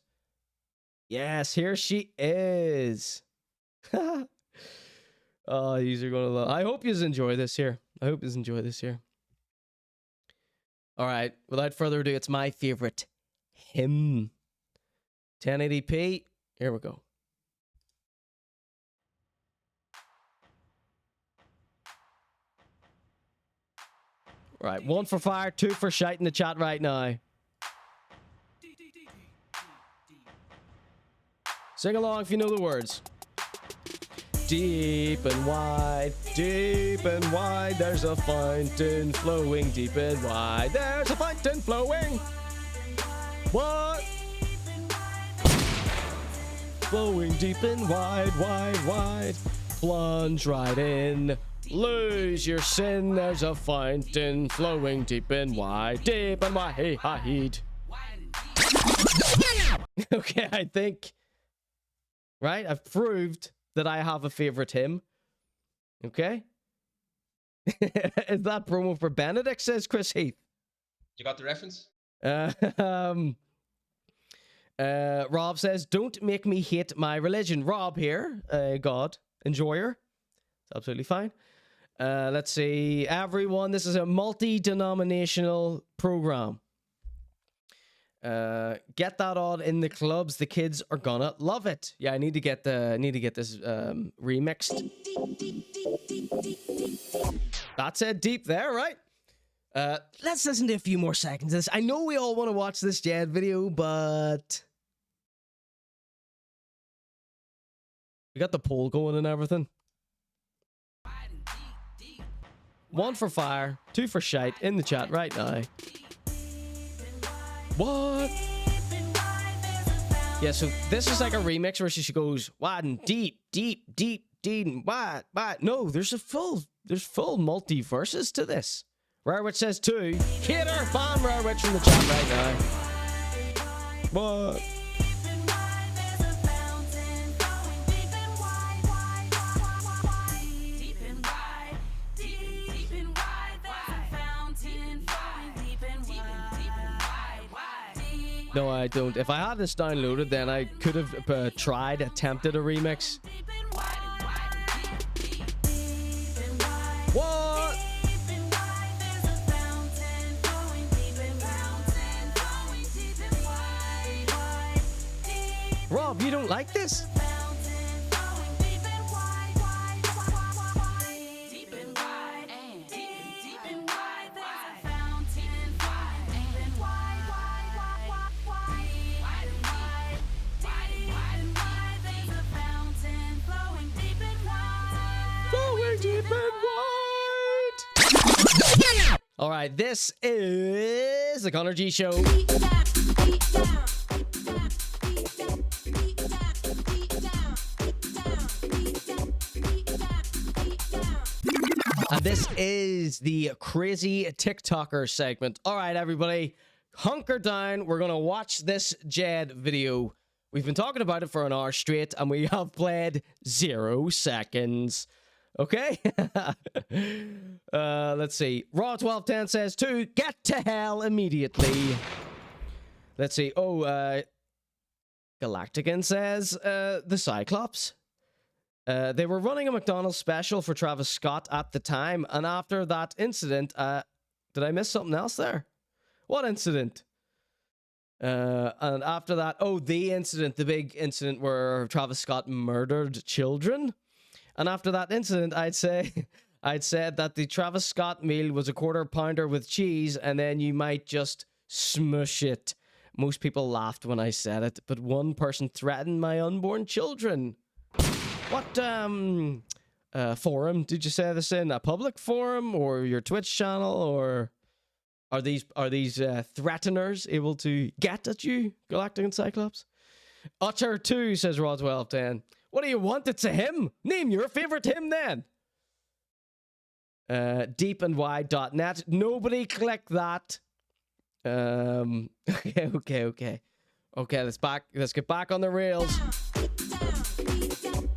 Yes, here she is. Oh, these are going to love. I hope you enjoy this here. All right, without further ado, it's my favorite hymn. 1080p. Here we go. Right, 1 for fire, 2 for shite in the chat right now. Sing along if you know the words. Deep and wide, there's a fountain flowing deep and wide. There's a fountain flowing. What? Flowing deep and wide, wide, wide. Plunge right in. Lose your sin. There's a fountain flowing deep and wide. Deep and wide. Hey, hide. Okay, I think. Right? I've proved that I have a favorite hymn. Okay? Is that promo for Benedict, says Chris Heath.
You got the reference?
Rob says, don't make me hate my religion. Rob here, God, enjoyer. It's absolutely fine. Let's see. Everyone, this is a multi-denominational program. Get that on in the clubs. The kids are gonna love it. Yeah, I need to get this remixed. That's it, deep there, right? Let's listen to a few more seconds of this. I know we all want to watch this Jed video, but we got the poll going and everything. 1 for fire, 2 for shite in the chat right now. What? Yeah, so this is like a remix where she goes wide and deep, deep, deep, deep, and wide, wide. No, there's full multi-verses to this. Rarewitch says 2. Hater, ban Rarewitch from the chat right now. What? No, I don't. If I had this downloaded, then I could have attempted a remix. What? Rob, you don't like this? All right, this is the Conor G Show. And this is the crazy TikToker segment. All right, everybody, hunker down. We're going to watch this Jed video. We've been talking about it for an hour straight, and we have played 0 seconds. Okay? Let's see. Raw1210 says, to get to hell immediately. Let's see. Oh, Galactican says, the Cyclops. They were running a McDonald's special for Travis Scott at the time, and after that incident, did I miss something else there? What incident? And after that, oh, the incident, the big incident where Travis Scott murdered children. And after that incident, I'd said that the Travis Scott meal was a quarter pounder with cheese, and then you might just smush it. Most people laughed when I said it, but one person threatened my unborn children. What forum did you say this in? A public forum or your Twitch channel, or are these threateners able to get at you, Galactic and Cyclops? Utter 2 says Rod1210. What do you want? It's a hymn. Name your favorite hymn then. Deepandwide.net. Nobody click that. Okay. Let's get back on the rails.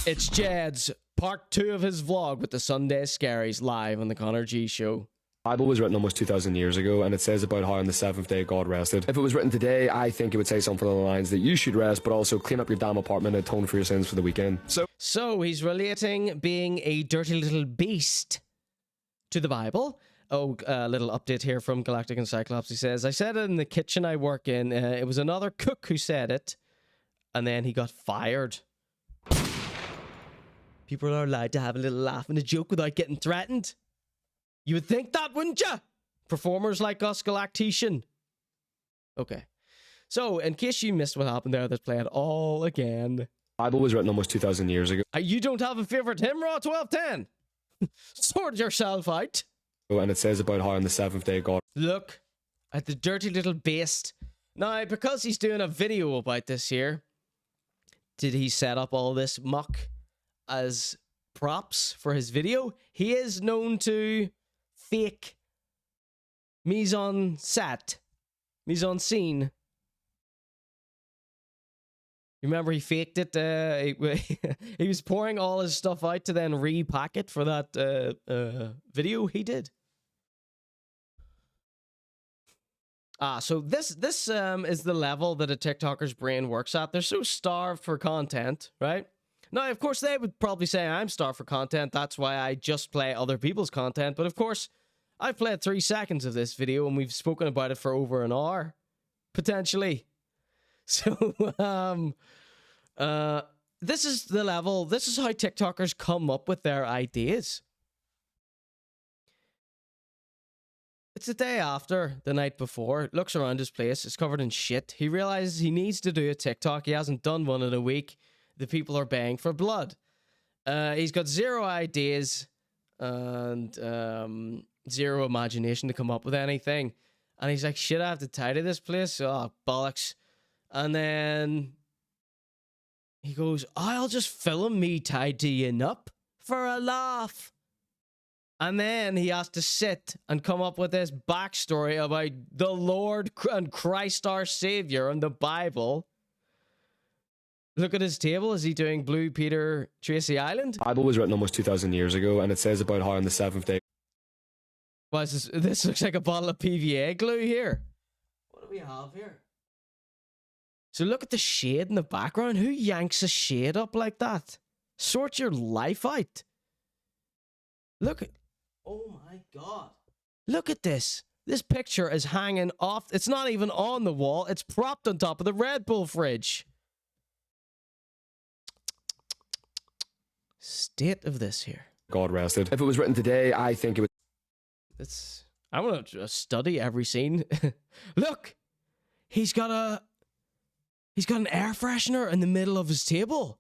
It's Jed's part 2 of his vlog with the Sunday Scaries live on the ConorGShow.
The Bible was written almost 2,000 years ago, and it says about how on the 7th day God rested. If it was written today, I think it would say something along the lines that you should rest, but also clean up your damn apartment and atone for your sins for the weekend.
So he's relating being a dirty little beast to the Bible. Oh, a little update here from Galactic and Cyclops. He says, I said it in the kitchen I work in. It was another cook who said it, and then he got fired. People are allowed to have a little laugh and a joke without getting threatened. You would think that, wouldn't you? Performers like us, Galactician. Okay. So, in case you missed what happened there, let's play it all again.
The Bible was written almost 2,000 years ago.
You don't have a favorite hymn, Raw1210? Sort yourself out.
And it says about how on the 7th day God...
Look at the dirty little beast. Now, because he's doing a video about this here, did he set up all this muck as props for his video? He is known to fake mise en scene. Remember, he faked it. He was pouring all his stuff out to then repack it for that video he did. So this is the level that a TikToker's brain works at. They're so starved for content, right? Now, of course, they would probably say I'm starved for content. That's why I just play other people's content. But of course, I've played 3 seconds of this video and we've spoken about it for over an hour, potentially. So, this is the level. This is how TikTokers come up with their ideas. It's the day after, the night before. Looks around his place. It's covered in shit. He realizes he needs to do a TikTok. He hasn't done one in a week. The people are baying for blood. He's got 0 ideas and 0 imagination to come up with anything. And he's like, shit, I have to tidy this place. Oh, bollocks. And then he goes, I'll just film me tidying up for a laugh. And then he has to sit and come up with this backstory about the Lord and Christ our Savior and the Bible. Look at his table. Is he doing Blue Peter Tracy Island?
The Bible was written almost 2,000 years ago, and it says about how on the 7th day...
What is this? This looks like a bottle of PVA glue here. What do we have here? So look at the shade in the background. Who yanks a shade up like that? Sort your life out. Look at... Oh my God. Look at this. This picture is hanging off. It's not even on the wall. It's propped on top of the Red Bull fridge. State of this here.
God rested. If it was written today, I think it would...
I want to study every scene. Look! He's got an air freshener in the middle of his table.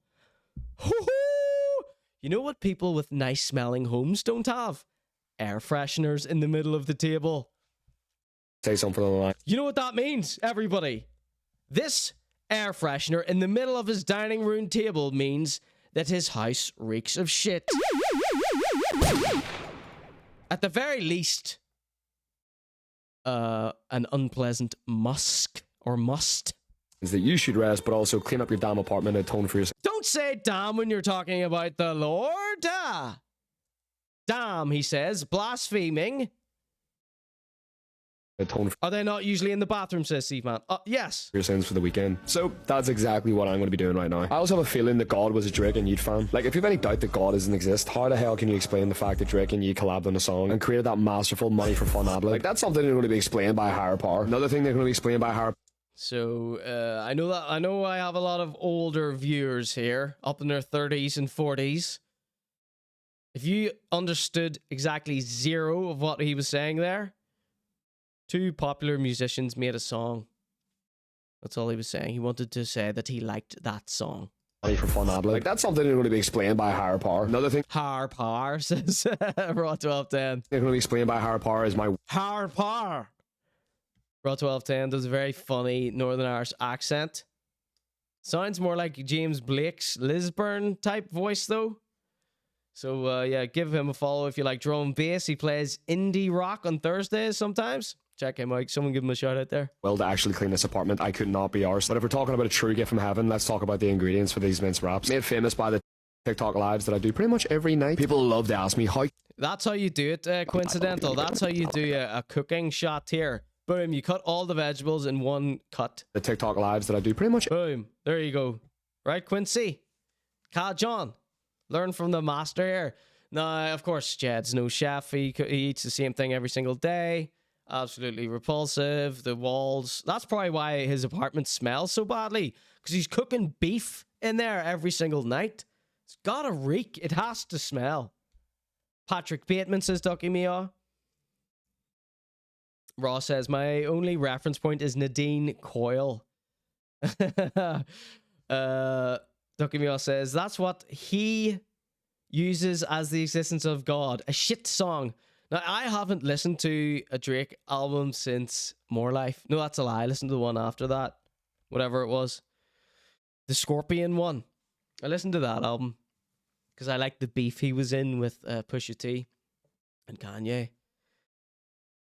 Hoo-hoo! You know what people with nice smelling homes don't have? Air fresheners in the middle of the table.
Say something along the line.
You know what that means, everybody? This air freshener in the middle of his dining room table means that his house reeks of shit. At the very least, an unpleasant must.
Is that you should rest, but also clean up your damn apartment and atone for your
Don't say damn when you're talking about the Lord. Damn, he says, blaspheming.
atone for
Are they not usually in the bathroom, says Steve Man? Yes.
your sins for the weekend. So that's exactly what I'm going to be doing right now. I also have a feeling that God was a Drake and Yeet fan. Like, if you have any doubt that God doesn't exist, how the hell can you explain the fact that Drake and Yeet collabed on a song and created that masterful money for fun ad? Like, that's something that's going to be explained by a higher power. Another thing they're going to be explained by a higher.
So, I know I have a lot of older viewers here, up in their 30s and 40s. If you understood exactly zero of what he was saying there, two popular musicians made a song. That's all he was saying. He wanted to say that he liked that song.
Money for fun ad. Like, that's something that's going to be explained by a higher power. Another thing.
Higher power, says Raw 1210.
They're going to be explained by a higher power is my.
Higher power. Raw 1210 does a very funny Northern Irish accent. Sounds more like James Blake's Lisburn type voice, though. So, yeah, give him a follow if you like drum and bass. He plays indie rock on Thursdays sometimes. Check him out. Someone give him a shout out there.
Well, to actually clean this apartment, I could not be arsed. But if we're talking about a true gift from heaven, let's talk about the ingredients for these mince wraps. Made famous by the TikTok lives that I do pretty much every night. People love to ask me how.
That's how you do it, coincidental. That's how you do a cooking shot here. Boom, you cut all the vegetables in one cut.
The TikTok lives that I do pretty much.
Boom, there you go. Right, Quincy? Cal John, learn from the master here. Now, of course, Jed's no chef. He eats the same thing every single day. Absolutely repulsive. The walls. That's probably why his apartment smells so badly. Because he's cooking beef in there every single night. It's gotta reek. It has to smell. Patrick Bateman says, Ducky Mia. Ross says, my only reference point is Nadine Coyle. Ducky Mia says, that's what he uses as the existence of God. A shit song. Now, I haven't listened to a Drake album since More Life. No, that's a lie. I listened to the one after that. Whatever it was. The Scorpion one. I listened to that album. Because I liked the beef he was in with Pusha T and Kanye.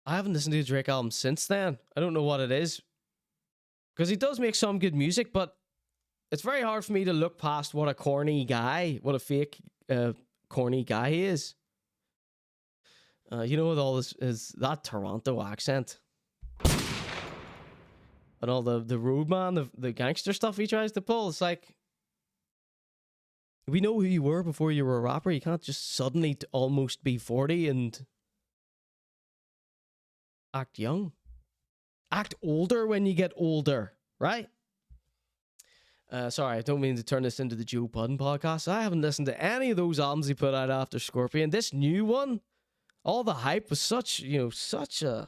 I haven't listened to a Drake album since then. I don't know what it is. Because he does make some good music, but it's very hard for me to look past what a corny guy, what a fake corny guy he is. You know, with all this is that Toronto accent. And all the roadman, the gangster stuff he tries to pull. It's like, we know who you were before you were a rapper. You can't just suddenly almost be 40 and act young. Act older when you get older, right? Sorry, I don't mean to turn this into the Joe Budden podcast. I haven't listened to any of those albums he put out after Scorpion. This new one, all the hype was such a...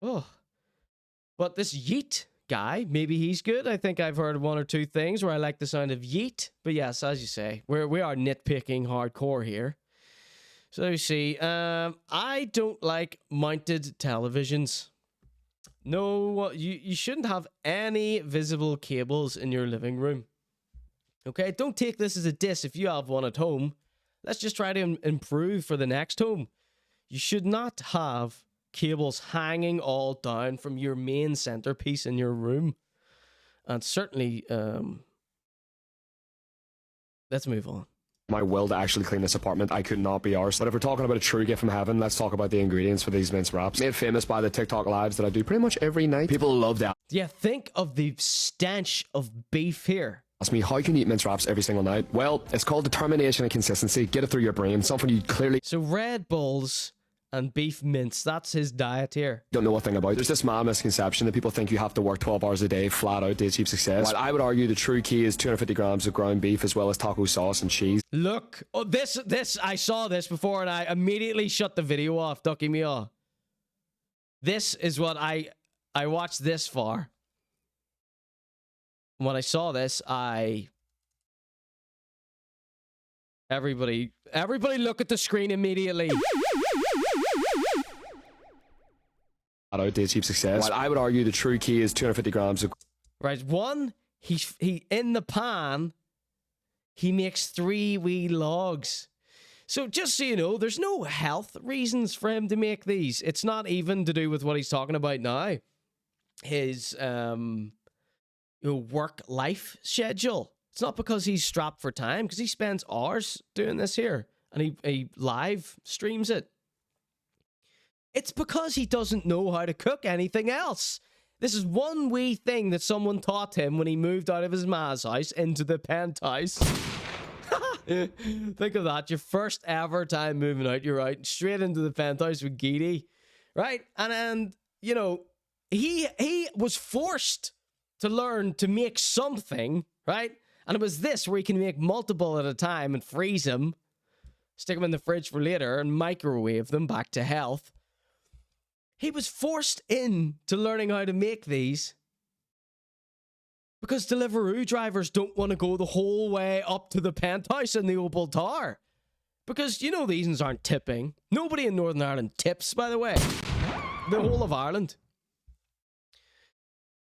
Oh. But this Yeet guy, maybe he's good. I think I've heard one or two things where I like the sound of Yeet. But yes, as you say, we are nitpicking hardcore here. So you see, I don't like mounted televisions. No, you shouldn't have any visible cables in your living room. Okay, don't take this as a diss if you have one at home. Let's just try to improve for the next home. You should not have cables hanging all down from your main centerpiece in your room. And certainly, let's move on.
My will to actually clean this apartment, I could not be arsed. But if we're talking about a true gift from heaven, let's talk about the ingredients for these mince wraps. Made famous by the TikTok lives that I do pretty much every night. People love that.
Yeah, think of the stench of beef here.
Ask me, how can you eat mince wraps every single night? Well, it's called determination and consistency. Get it through your brain. Something you clearly...
So Red Bulls and beef mince, that's his diet here.
Don't know a thing about. There's this mad misconception that people think you have to work 12 hours a day flat out to achieve success. While I would argue the true key is 250 grams of ground beef as well as taco sauce and cheese.
Look, oh, this, I saw this before and I immediately shut the video off, Ducky Mia. This is what I watched this for. When I saw this, Everybody look at the screen immediately.
Out to achieve success. While I would argue the true key is 250 grams of...
Right, one, he in the pan, he makes 3 wee logs. So just so you know, there's no health reasons for him to make these. It's not even to do with what he's talking about now. His work-life schedule. It's not because he's strapped for time, because he spends hours doing this here, and he live streams it. It's because he doesn't know how to cook anything else. This is one wee thing that someone taught him when he moved out of his ma's house into the penthouse. Think of that. Your first ever time moving out. You're out straight into the penthouse with Geedy. Right? And you know, he was forced to learn to make something, right? And it was this where he can make multiple at a time and freeze them, stick them in the fridge for later, and microwave them back to health. He was forced into learning how to make these because Deliveroo drivers don't want to go the whole way up to the penthouse in the Opal Tower. Because, you know, these ones aren't tipping. Nobody in Northern Ireland tips, by the way. The whole of Ireland.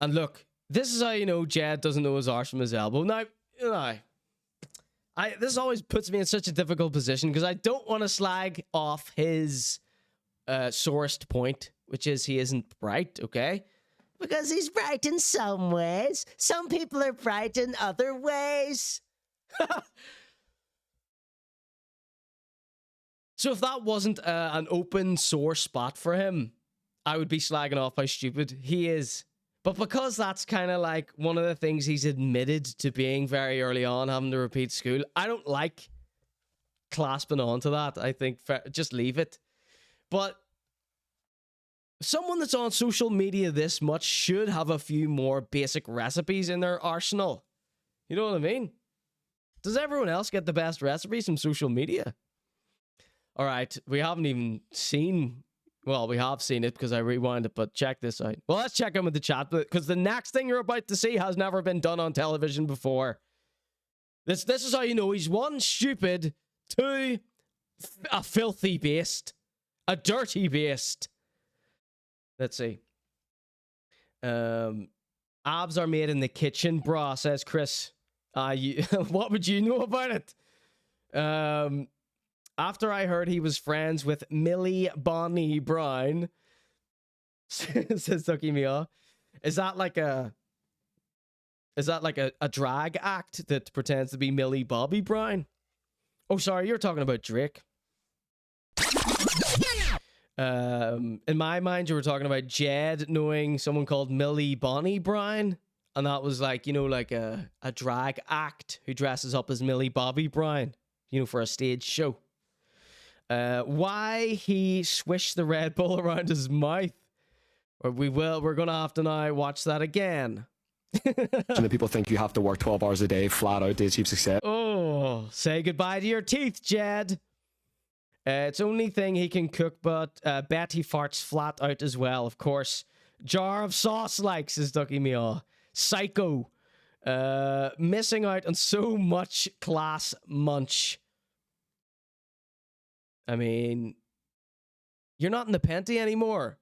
And look, this is how you know Jed doesn't know his arse from his elbow. Now, this always puts me in such a difficult position because I don't want to slag off his sorest point, which is he isn't bright, okay? Because he's bright in some ways. Some people are bright in other ways. So if that wasn't an open sore spot for him, I would be slagging off how stupid he is. But because that's kind of like one of the things he's admitted to being very early on, having to repeat school, I don't like clasping onto that. I think just leave it. But someone that's on social media this much should have a few more basic recipes in their arsenal. You know what I mean? Does everyone else get the best recipes from social media? All right, we haven't even seen... Well, we have seen it because I rewind it, but check this out. Well, let's check in with the chat, because the next thing you're about to see has never been done on television before. This is how you know he's one, stupid, two, a filthy beast, a dirty beast. Let's see. Abs are made in the kitchen, brah, says Chris. What would you know about it? After I heard he was friends with Millie Bonnie Brown, says Ducky Mia, is that like a drag act that pretends to be Millie Bobby Brown? Oh, sorry, you're talking about Drake. In my mind, you were talking about Jed knowing someone called Millie Bonnie Brown, and that was like, you know, like a drag act who dresses up as Millie Bobby Brown, you know, for a stage show. Why he swished the Red Bull around his mouth? Or we're gonna have to now watch that again.
And people think you have to work 12 hours a day flat out to achieve success.
Oh, say goodbye to your teeth, Jed. It's only thing he can cook, but bet he farts flat out as well, of course. Jar of sauce like, says Ducky Meow. Psycho. Missing out on so much class munch. I mean, you're not in the Penty anymore.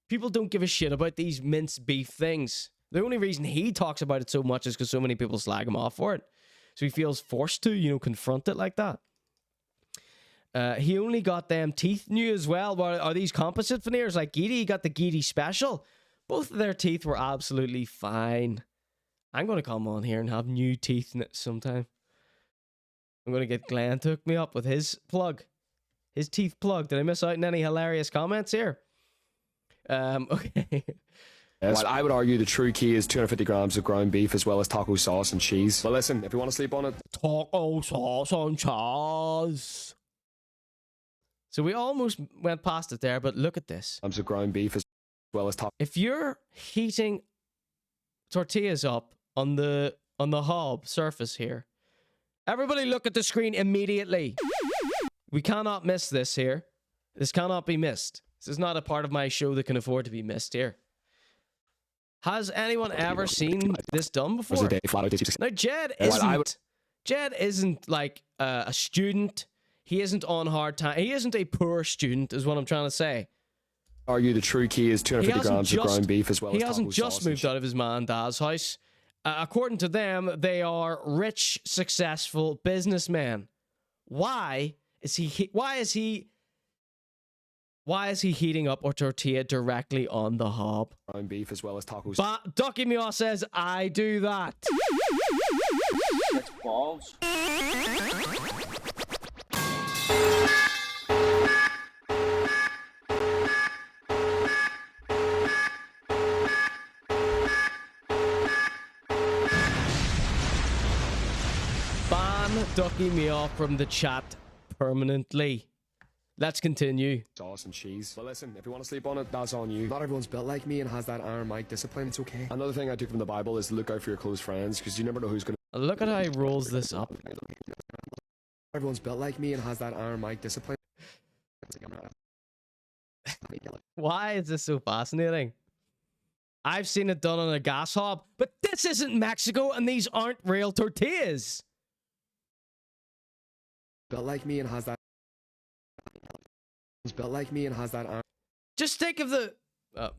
People don't give a shit about these minced beef things. The only reason he talks about it so much is because so many people slag him off for it. So he feels forced to, you know, confront it like that. He only got them teeth new as well. Are these composite veneers like Geedy? He got the Geedy special. Both of their teeth were absolutely fine. I'm going to come on here and have new teeth sometime. I'm going to get Glenn to hook me up with his plug. His teeth plug. Did I miss out on any hilarious comments here? Okay.
Well, I would argue the true key is 250 grams of ground beef as well as taco sauce and cheese. But listen, if you want to sleep on it...
Taco sauce and cheese. So we almost went past it there, but look at this.
Grams of ground beef as well as taco...
If you're heating tortillas up on the hob surface here, everybody look at the screen immediately. We cannot miss this here. This cannot be missed. This is not a part of my show that can afford to be missed here. Has anyone ever seen this done before? Now, Jed isn't like a student. He isn't on hard time. He isn't a poor student, is what I'm trying to say.
Argue the true key is 250 grams of ground beef as well as
He
taco
hasn't just
sauce
moved out of his man and dad's house. According to them, they are rich, successful businessmen. Why Why is he heating up a tortilla directly on the hob?
Ground beef as well as tacos.
But Ducky Meow says I do that.
That's balls.
Ban Ducky Meow from the chat permanently. Let's continue.
Sauce and cheese. But listen, if you want to sleep on it, that's on you. Not everyone's built like me and has that iron mic discipline. It's okay. Another thing I took from the Bible is look out for your close friends, because you never know who's going to...
Look at how he rolls this up.
Everyone's built like me and has that iron mic discipline.
Why is this so fascinating? I've seen it done on a gas hob, but this isn't Mexico and these aren't real tortillas.
Built like me and has that... built like me and has that iron...
Just think of the...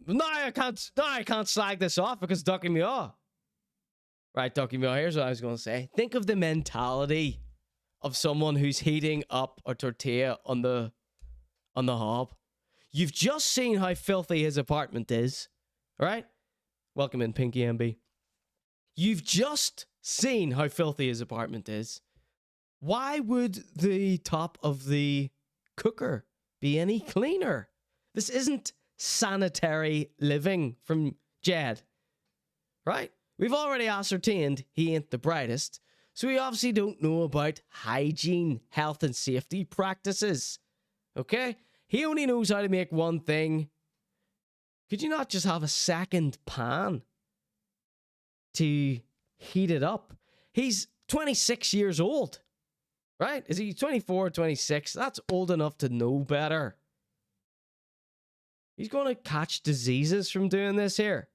no, I can't slag this off because Ducky Meow. Right, Ducky Meow, here's what I was going to say. Think of the mentality of someone who's heating up a tortilla on the hob. You've just seen how filthy his apartment is, right? Welcome in, Pinky MB. You've just seen how filthy his apartment is. Why would the top of the cooker be any cleaner? This isn't sanitary living from Jed, right? We've already ascertained he ain't the brightest, so we obviously don't know about hygiene, health, and safety practices. Okay? He only knows how to make one thing. Could you not just have a second pan to heat it up? He's 26 years old, right? Is he 24, 26? That's old enough to know better. He's going to catch diseases from doing this here.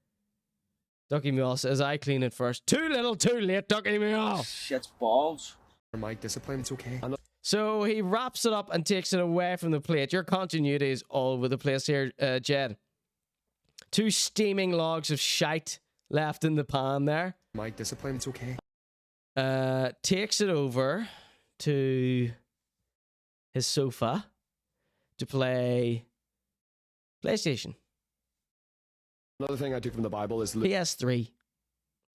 Ducky Meow says, I clean it first. Too little, too late, Ducky Meow.
Shit's balls.
Mic discipline, it's okay.
So he wraps it up and takes it away from the plate. Your continuity is all over the place here, Jed. 2 steaming logs of shite left in the pan there.
Mic discipline, it's okay.
Takes it over to his sofa to play PlayStation.
Another thing I took from the Bible is...
PS3.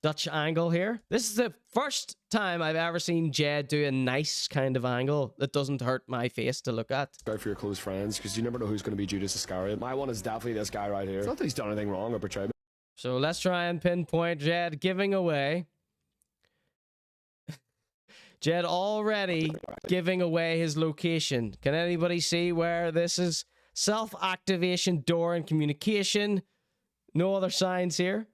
Dutch angle here. This is the first time I've ever seen Jed do a nice kind of angle that doesn't hurt my face to look at.
Go for your close friends, because you never know who's going to be Judas Iscariot. My one is definitely this guy right here. It's not that he's done anything wrong or betrayed me.
So let's try and pinpoint Jed giving away. Jed already giving away his location. Can anybody see where this is? Self-activation door and communication. No other signs here.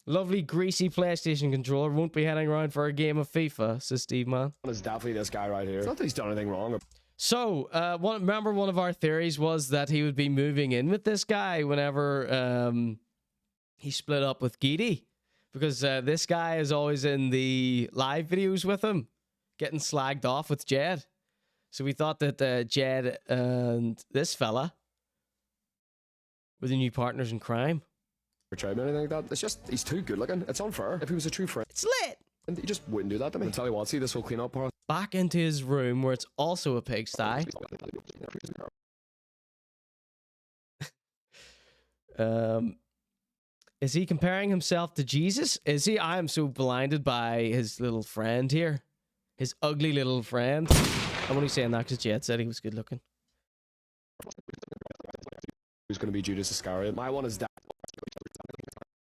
Lovely greasy PlayStation controller. Won't be heading around for a game of FIFA, says Steve Man.
It's definitely this guy right here. It's not that he's done anything wrong.
So, remember one of our theories was that he would be moving in with this guy whenever he split up with Geedy. Because this guy is always in the live videos with him, getting slagged off with Jed. So we thought that Jed and this fella were the new partners in crime.
Betrayed me or anything like that. It's just, he's too good looking. It's unfair. If he was a true friend,
It's lit.
he just wouldn't do that to me. I'll tell you what, see this whole clean up part.
Back into his room where it's also a pigsty. Is he comparing himself to Jesus? Is he? I am so blinded by his little friend here. His ugly little friend. I'm only saying that because Jed said he was good looking.
Who's going to be Judas Iscariot? My one is that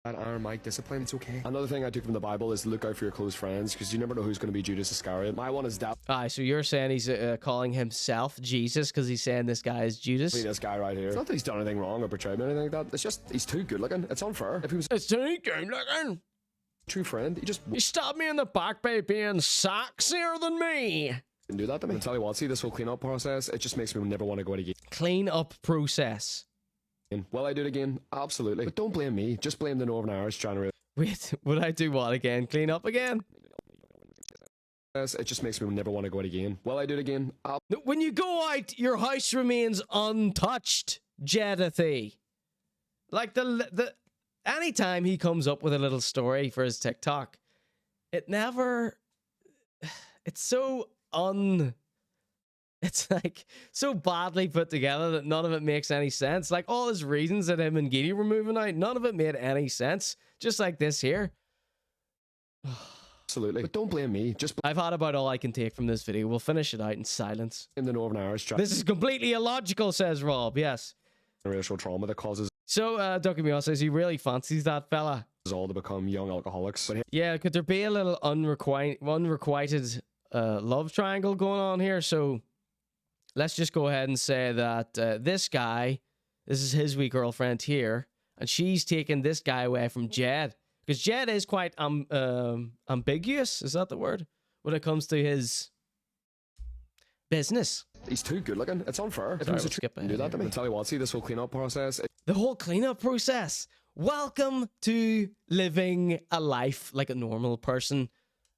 iron mic discipline, it's okay. Another thing I took from the Bible is look out for your close friends, because you never know who's going to be Judas Iscariot. My one is that.
Aye, so you're saying he's calling himself Jesus because he's saying this guy is Judas?
This guy right here. It's not that he's done anything wrong or betrayed me or anything like that. It's just, he's too good looking. It's unfair. If he was
It's too good looking.
true friend, he just
You stabbed me in the back by being sexier than me.
didn't do that to me. I'll tell you what, see this whole clean up process, it just makes me never want to go out again.
Clean up process.
Will I do it again? Absolutely. But don't blame me. Just blame the Northern Irish trying to...
Wait, would I do what again? Clean up again?
It just makes me never want to go out again. Will I do it again?
No, when you go out, your house remains untouched, Jedithy. Like the anytime he comes up with a little story for his TikTok, it never... It's so It's like so badly put together that none of it makes any sense. Like all his reasons that him and Giddy were moving out, none of it made any sense. Just like this here.
Absolutely. But don't blame me. Just
I've had about all I can take from this video. We'll finish it out in silence.
blame the Northern Irish
This is completely illogical, says Rob. Yes.
racial trauma that causes
So, Ducky Meow says he really fancies that fella.
us all to become young alcoholics. But
Yeah, could there be a little unrequited love triangle going on here? So, let's just go ahead and say that this is his wee girlfriend here, and she's taking this guy away from Jed. Because Jed is quite ambiguous, is that the word? When it comes to his business.
he's too good looking. It's unfair. If he
Sorry,
was a
we'll skip
do
ahead
that to
here.
me. Tell you what, see this whole cleanup process.
The whole cleanup process. Welcome to living a life like a normal person.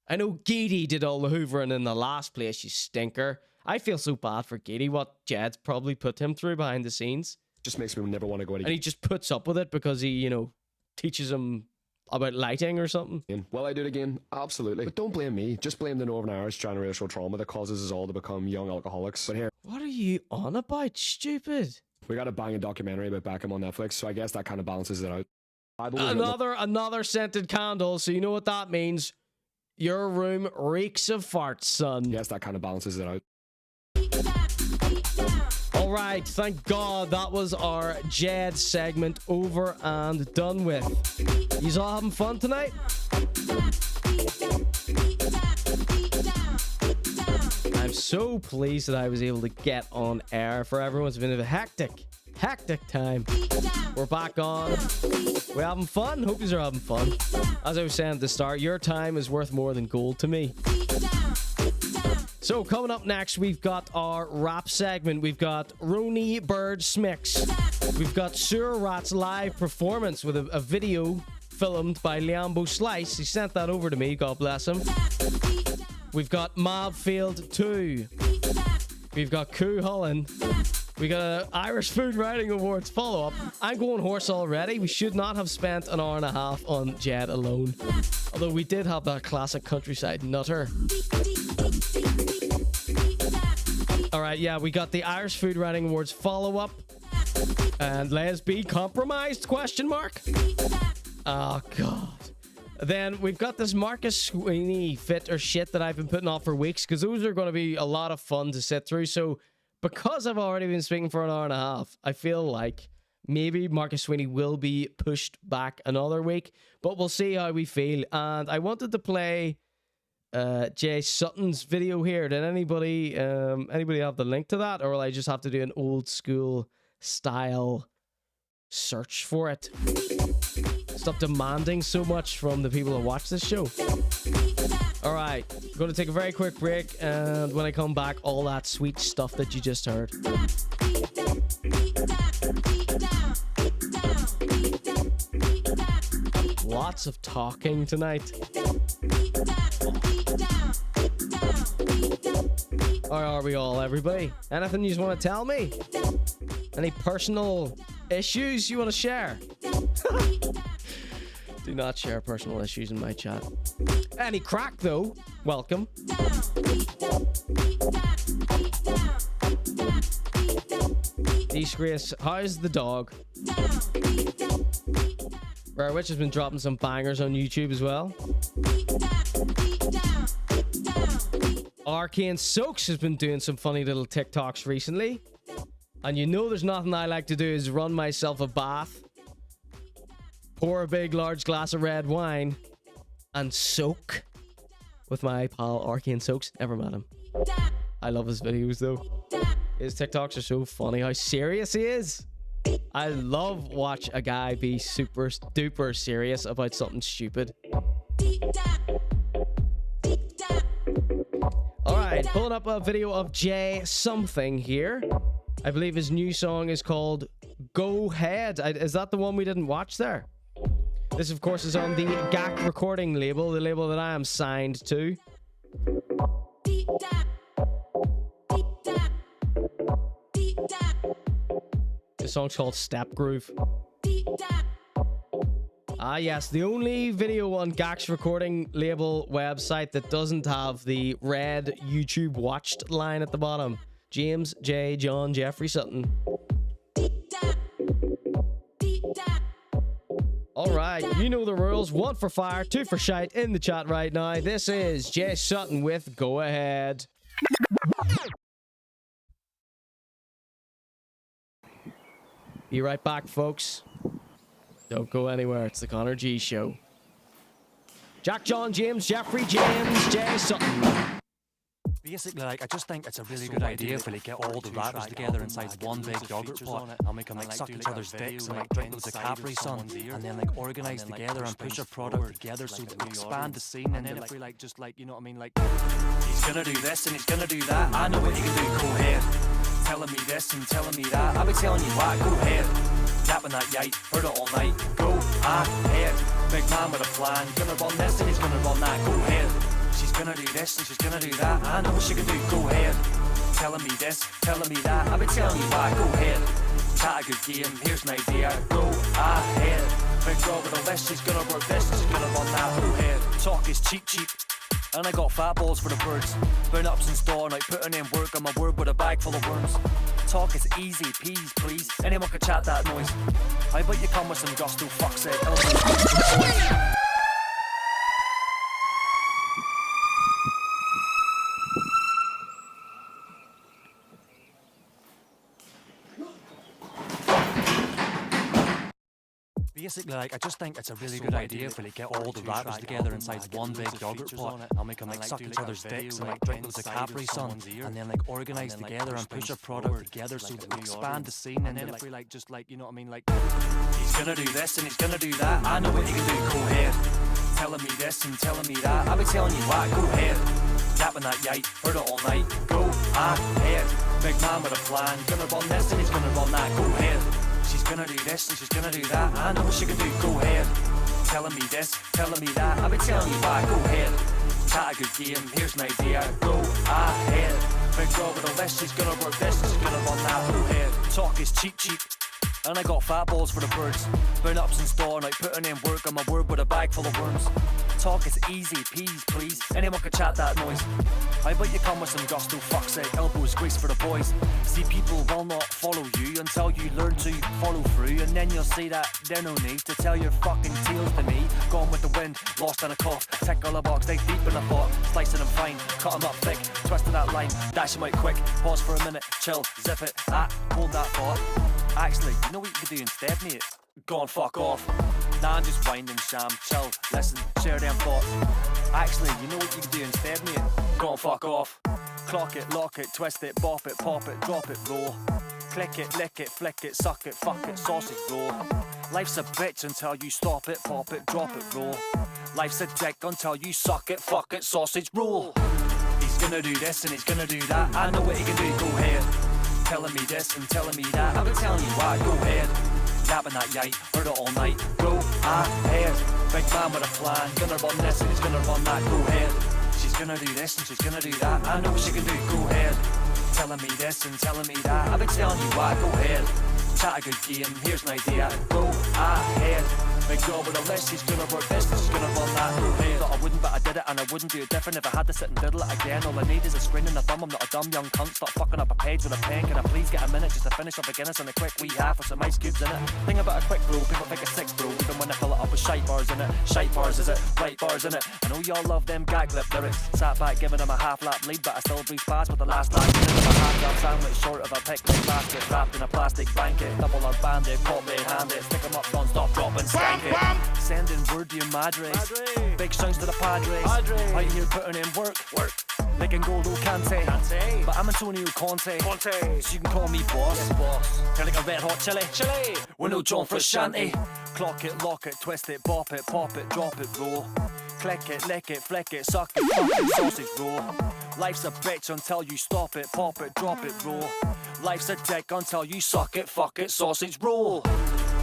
I know Giddy did all the hoovering in the last place, you stinker. I feel so bad for Giddy, what Jed's probably put him through behind the scenes.
Just makes me never want to go out
And he just puts up with it because he, teaches him about lighting or something.
again. Will I do it again? Absolutely. But don't blame me. Just blame the Northern Irish generational trauma that causes us all to become young alcoholics. But here,
What are you on about, stupid?
we got a banging documentary about Beckham on Netflix, so I guess that kind of balances it out. I believe
Another scented candle, so you know what that means. Your room reeks of farts, son.
Yes, that kind of balances it out.
All right, thank God that was our Jed segment over and done with. Yous all having fun tonight? I'm so pleased that I was able to get on air for everyone. It's been a hectic time. We're back on. We're having fun. Hope you're having fun. As I was saying at the start, your time is worth more than gold to me. So coming up next, we've got our rap segment. We've got Roney-Burd-Smick. We've got Sewer Rat's live performance with a video filmed by Liambo Slice. He sent that over to me, God bless him. We've got Mabfield 2. We've got Hullen. We got an Irish Food Writing Awards follow-up. I'm going horse already. We should not have spent an hour and a half on Jed alone. Although we did have that classic countryside nutter. Alright, yeah, we got the Irish Food Writing Awards follow-up. And let's be compromised, question mark? Oh, God. Then we've got this Marcus Sweeney fit or shit that I've been putting off for weeks, because those are going to be a lot of fun to sit through. So, because I've already been speaking for an hour and a half, I feel like maybe Marcus Sweeney will be pushed back another week, but we'll see how we feel. And I wanted to play Jay Sutton's video here. Did anybody have the link to that, or will I just have to do an old school style search for it? Stop demanding so much from the people who watch this show. All right, I'm going to take a very quick break, and when I come back, all that sweet stuff that you just heard. Lots of talking tonight. Or are we all, everybody? Anything you want to tell me? Any personal issues you want to share? Do not share personal issues in my chat. Any crack, though, welcome. Disgrace, how's the dog? Rare Witch has been dropping some bangers on YouTube as well. Arcane Soaks has been doing some funny little TikToks recently. And you know there's nothing I like to do is run myself a bath, pour a big large glass of red wine, and soak with my pal Arcane Soaks. Never met him. I love his videos though. His TikToks are so funny how serious he is. I love watch a guy be super duper serious about something stupid. Alright, pulling up a video of Jay something here. I believe his new song is called Go Head. Is that the one we didn't watch there? This, of course, is on the GAC recording label, the label that I am signed to. This song's called Step Groove. Ah, yes, the only video on GAC's recording label website that doesn't have the red YouTube watched line at the bottom. James J. John Jeffrey Sutton. Alright, you know the rules. 1 for fire, 2 for shite in the chat right now. This is Jay Sutton with Go Ahead. Be right back, folks. Don't go anywhere. It's the Conor G Show. Jack, John, James, Jeffrey, James, Jay Sutton.
Basically, like, I just think it's a really good idea if we like, get all the rappers together inside one big yogurt pot and make them like suck each other's dicks and like drink loads of Capri Sun and then like organise together and push a product together so that we expand the scene. And then if we like just like, you know what I mean, like, he's gonna do this and he's gonna do that, I know what he can do, go ahead. Telling me this and telling me that, I'll be telling you what, go ahead. Yapping that yite, heard it all night, go ahead. Big man with a plan, gonna run this and he's gonna run that, go ahead. She's gonna do this and she's gonna do that, I know what she can do, go ahead. Telling me this, telling me that, I'll be telling you why, go ahead. Chat a good game, here's an idea, go ahead. Big girl with a list, she's gonna work this and she's gonna run that, go ahead. Talk is cheap, cheap, and I got fat balls for the birds. Burn ups in store, night putting in work on my word with a bag full of worms. Talk is easy, peas, please, anyone can chat that noise. I bet you come with some gusto, fuck's sake, Basically, like, I just think it's a really good idea if we like, get all the rappers together inside one big yogurt pot and make them like suck each other's dicks and like drink loads of Capri Sun and then like organise together and push a product together so that we expand the scene. And then if we like just like, you know what I mean, like, he's gonna do this and he's gonna do that, I know what he can do, go ahead. Telling me this and telling me that, I'll be telling you what, go ahead. Yapping that yite, heard it all night, go ahead. Big man with a plan, gonna run this and he's gonna run that, go ahead. She's gonna do this and she's gonna do that, I know what she can do, go ahead. Telling me this, telling me that, I'll be telling you why, go ahead. Chat a good game, here's an idea, go ahead. Big girl with a list, she's gonna work this and she's gonna run that, go ahead. Talk is cheap, cheap, and I got fat balls for the birds. Burn ups in store, night putting in work on my word with a bag full of worms. Talk is easy, peas, please, anyone can chat that noise. I bet you come with some gusto, fuck's sake, elbows, grace for the boys. See, people will not follow you until you learn to follow through, and then you'll see that there's no need to tell your fucking tales to me. Gone with the wind, lost in a cough, tickle a box, dig deep in a thought, slicing them fine, cut them up thick, twisting that line, dash them out quick, pause for a minute, chill, zip it, hold that thought. Actually, you know what you could do instead, mate? Go and fuck off. Nah, I'm just winding sham, chill, listen, share them thoughts. Actually, you know what you can do instead, mate? Go and fuck off. Clock it, lock it, twist it, bop it, pop it, drop it, roll. Click it, lick it, flick it, suck it, fuck it, sausage roll. Life's a bitch until you stop it, pop it, drop it, roll. Life's a dick until you suck it, fuck it, sausage roll. He's gonna do this and he's gonna do that, I know what he can do, go ahead. Telling me this and telling me that, I've been telling you why, go ahead. Yapping that yite, heard it all night, go ahead. Big man with a plan, gonna run this and he's gonna run that, go ahead. She's gonna do this and she's gonna do that, I know what she can do, go ahead. Telling me this and telling me that, I've been telling you why, go ahead. Chat a good game, here's an idea, go ahead. Big girl with a list, she's gonna work this and she's gonna run that, go ahead. Thought I wouldn't but I did it and I wouldn't do it different if I had to sit and diddle it again. All I need is a screen and a thumb, I'm not a dumb young cunt. Stop fucking up a page with a pen, can I please get a minute just to finish off a Guinness and a quick wee half with some ice cubes in it. Think about a quick brew, people think it's 6 brew, even when I fill it up with shite bars in it. Shite bars is it, right bars in it. I know y'all love them gag lip lyrics. Sat back giving them a half lap lead, but I still breathe fast with the last line. Into my half lap sandwich short of a picnic basket, wrapped in a plastic blanket. Double or bandit, caught me handed, stick them up non-stop, drop and stank it. Sending word to your madres, big shouts to the padres. Out here putting in work. Like N'Golo Kante, but I'm Antonio Conte, so you can call me boss. Yes, boss. Feel like a red hot chili. We're no John Frusciante. Clock it, lock it, twist it, bop it, pop it, drop it, roll. Click it, lick it, flick it, suck it, fuck it, sausage roll. Life's a bitch until you stop it, pop it, drop it, roll. Life's a dick until you suck it, fuck it, sausage roll.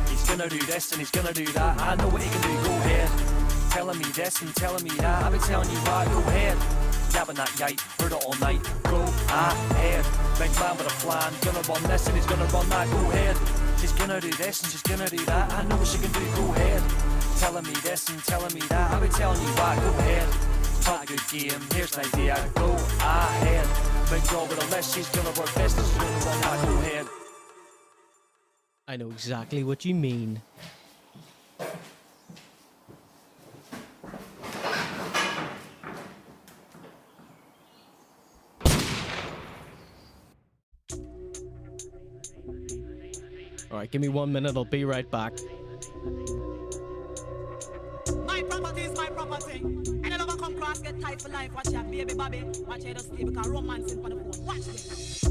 He's gonna do this and he's gonna do that, I know what he can do, go ahead. Telling me this and telling me that, I've been telling you why, go ahead. Yapping that yite, heard it all night, go ahead. Big man with a plan, gonna run this and he's gonna run that, go ahead. She's gonna do this and she's gonna do that, I know what she can do, go ahead. Telling me this and telling me that, I've been telling you why, go ahead. Talk a good game, here's an idea, go ahead. big job, but unless she's gonna work business, she's gonna run back home head.
I know exactly what you mean. Alright, give me 1 minute, I'll be right back.
My property is my property. And I never come cross, get tight for life. Watch your baby Bobby. Watch her just stay because romancing for the phone. Watch this.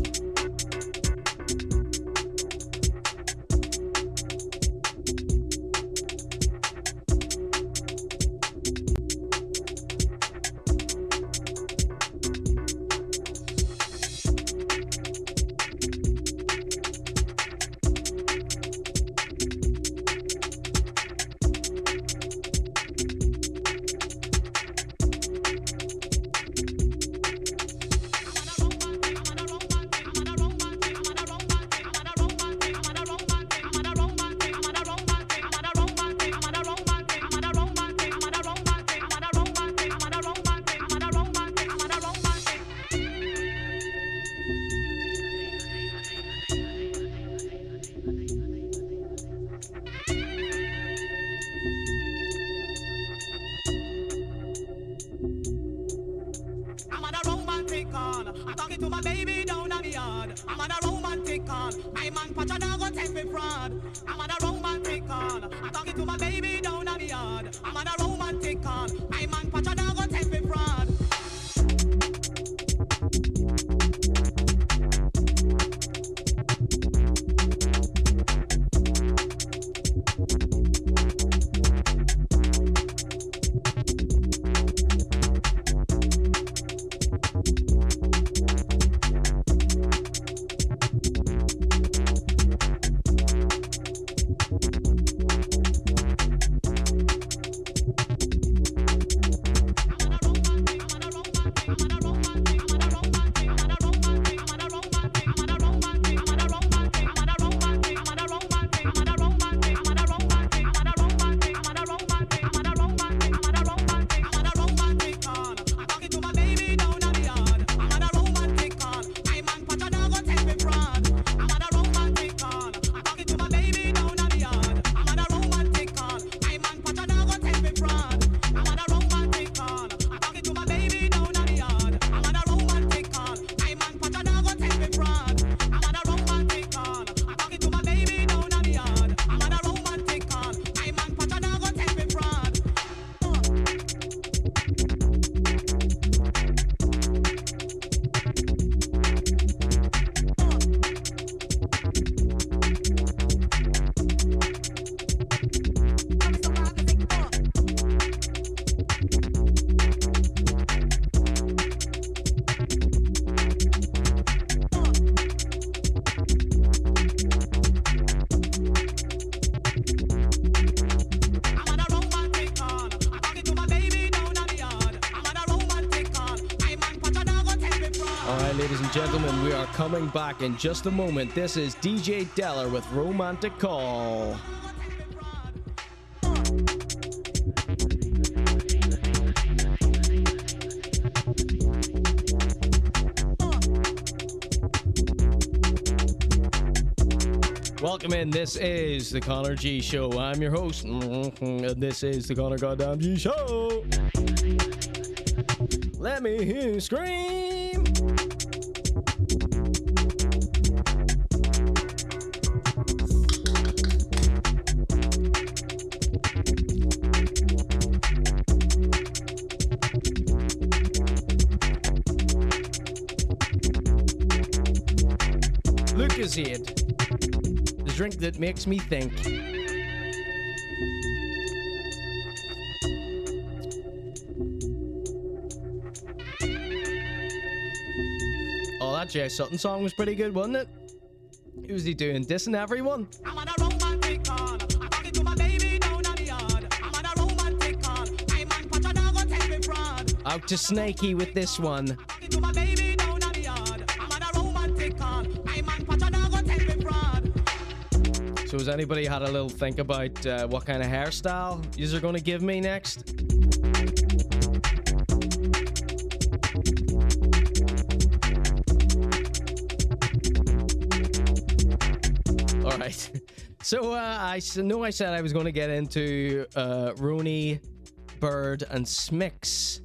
Gentlemen, we are coming back in just a moment. This is DJ Deller with Romantic Call. Welcome in. This is the Conor G Show. I'm your host, and this is the Conor Goddamn G Show. Let me hear you scream. Lucozade, the drink that makes me think. Oh, that Jay Sutton song was pretty good, wasn't it? Who was he doing? Dissing everyone?
I'm on a romantic call. I'm talking to my baby down on the yard. I'm on a romantic call. I'm on Pachadago, take me fraud.
Out to Snakey with this one.
Talking to my baby down on the yard. I'm on a romantic call. I'm on Pachadago, take me fraud.
So has anybody had a little think about what kind of hairstyle you're going to give me next? right. So I know I said I was going to get into Roney-Burd-Smick's.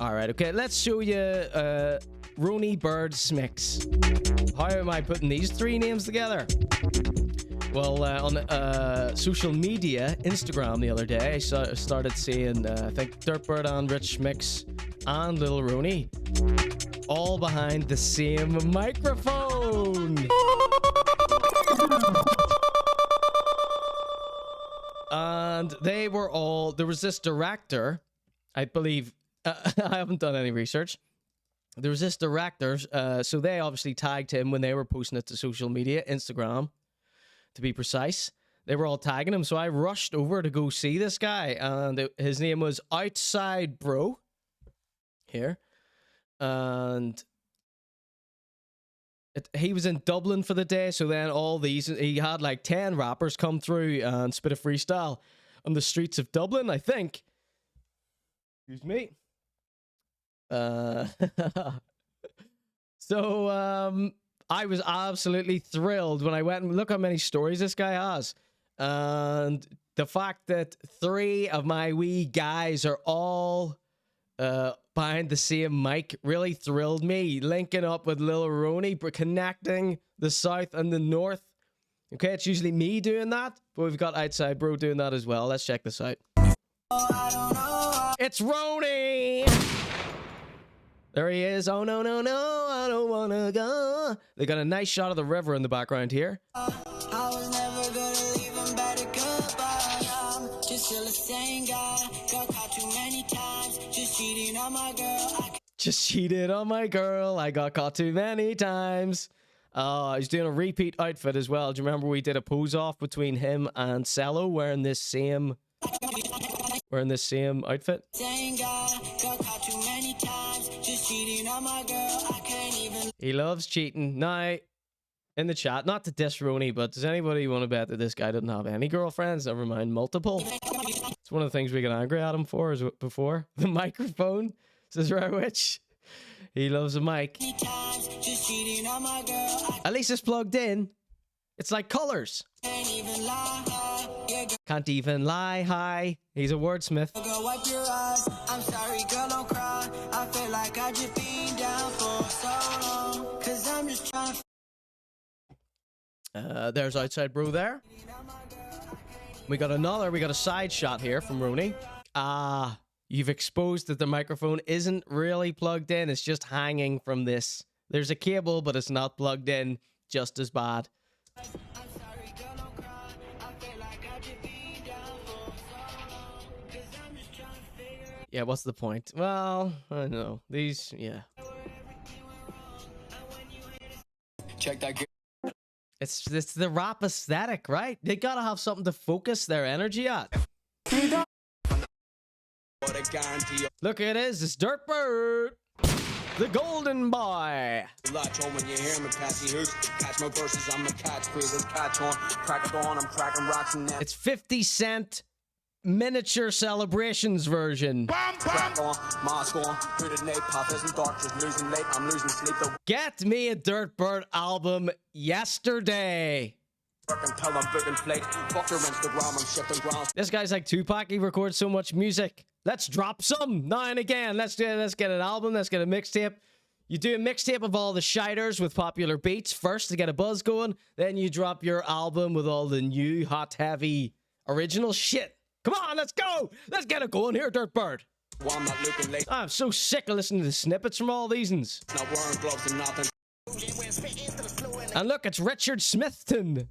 All right, okay, let's show you Roney-Burd-Smick's. How am I putting these three names together? Well, on social media, Instagram the other day, I started seeing, I think, Dirtbird and Rich Smicks and Little Roney all behind the same microphone. And they were all, there was this director, I believe, I haven't done any research. There was this director, so they obviously tagged him when they were posting it to social media, Instagram, to be precise. They were all tagging him, so I rushed over to go see this guy, and his name was Outside Bro. Here. And he was in Dublin for the day, so then all these, he had like 10 rappers come through and spit a freestyle on the streets of Dublin, I think. Excuse me. So I was absolutely thrilled when I went and look how many stories this guy has, and the fact that 3 of my wee guys are all behind the same mic really thrilled me. Linking up with Lil Roney, connecting the south and the north. Okay, it's usually me doing that, but we've got Outside Bro doing that as well. Let's check this out. It's Roney! There he is. Oh, no, no, no, I don't wanna go. They got a nice shot of the river in the background here.
I was never gonna leave him better goodbye. I'm just still the same guy. Got caught too many times. Just cheating on my girl.
Just cheated on my girl. I got caught too many times. He's doing a repeat outfit as well. Do you remember we did a pose off between him and Cello wearing this same outfit?
Same guy. Got caught too many times. Just cheating on my girl. I can't even.
He loves cheating. Now, in the chat, not to diss Roney, but does anybody want to bet that this guy doesn't have any girlfriends? Never mind multiple. It's one of the things we get angry at him for, is before. The microphone, says Rare Witch. He loves a mic. At least it's plugged in. It's like colors. Can't even lie. Hi. He's a wordsmith.
Girl, wipe your eyes. I'm sorry, girl, don't cry. I feel like I just been down for so long. Cause I'm just trying to.
There's Outside Bro there. We got a side shot here from Roney. You've exposed that the microphone isn't really plugged in. It's just hanging from this. There's a cable, but it's not plugged in. Just as bad. Yeah, what's the point? Well, I don't know. These, yeah.
Check that.
It's the rap aesthetic, right? They gotta have something to focus their energy at. Look, it is. It's Dirtbird, the golden boy. It's 50 Cent miniature celebrations version. Get me a Dirtbird album yesterday. This guy's like Tupac. He records so much music. Let's drop some now and again. Let's get an album. Let's get a mixtape. You do a mixtape of all the shiders with popular beats first to get a buzz going. Then you drop your album with all the new, hot, heavy, original shit. Come on, let's go. Let's get it going here, Dirtbird. I'm so sick of listening to snippets from all these ones. And look, it's Richard Smithton.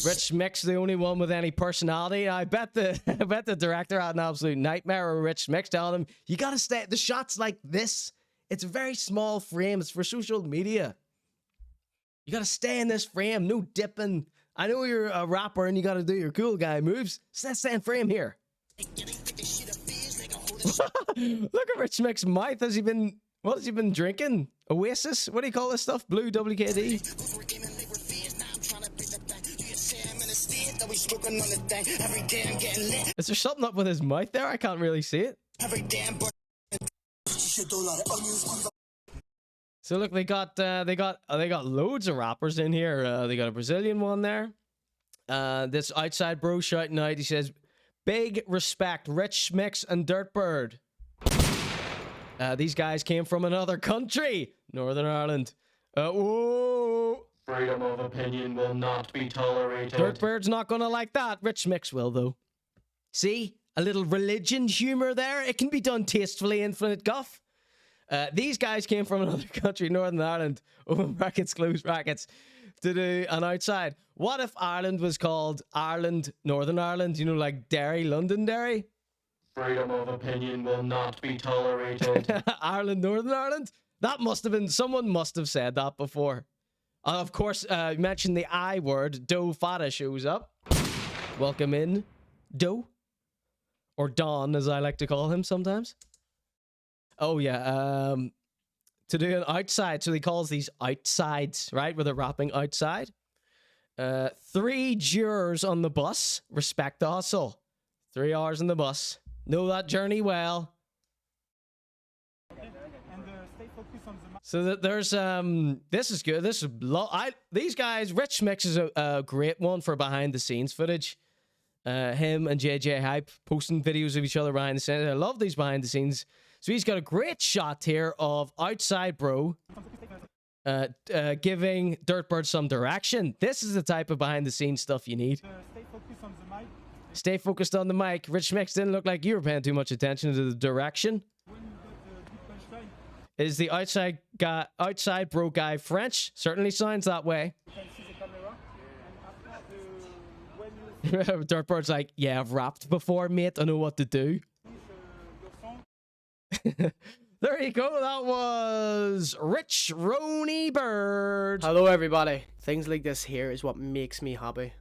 Rich Smick's the only one with any personality. I bet the director had an absolute nightmare of Rich Smick telling him, you gotta stay, the shots like this, it's a very small frame, it's for social media. You gotta stay in this frame, no dipping. I know you're a rapper and you gotta do your cool guy moves, so let's stay in frame here. Look at Rich Smick's mouth. What has he been drinking? Oasis? What do you call this stuff? Blue WKD? Is there something up with his mouth there? I can't really see it. So look, they got loads of rappers in here. They got a Brazilian one there. This outside bro shouting out. He says, "Big respect, Rich Smix and Dirtbird." These guys came from another country, Northern Ireland. Whoa!
Freedom of opinion will not be tolerated.
Dirtbird's not gonna like that. Rich Smix will though. See, a little religion humor there. It can be done tastefully. Infinite Guff. These guys came from another country, Northern Ireland, open brackets, close brackets, to do an outside. What if Ireland was called Ireland, Northern Ireland, you know, like Derry, Londonderry?
Freedom of opinion will not be tolerated.
Ireland, Northern Ireland? That must have been, someone must have said that before. Of course, you mentioned the I word, Doe Fada shows up. Welcome in, Doe. Or Don, as I like to call him sometimes. Oh, yeah. To do an outside. So he calls these outsides, right? Where they're rapping outside. 3 jurors on the bus. Respect the hustle. 3 hours on the bus. Know that journey well. So that there's this is good. This is these guys. Rich Mix is a great one for behind the scenes footage. Him and JJ Hype posting videos of each other behind the scenes. I love these behind the scenes. So he's got a great shot here of outside bro giving Dirtbird some direction. This is the type of behind the scenes stuff you need. Stay focused on the mic. Rich Mix didn't look like you were paying too much attention to the direction. Is the outside bro guy French? Certainly sounds that way. Dirtbird's like, yeah, I've rapped before, mate. I know what to do. There you go. That was Rich Roney-Burd.
Hello, everybody. Things like this here is what makes me happy.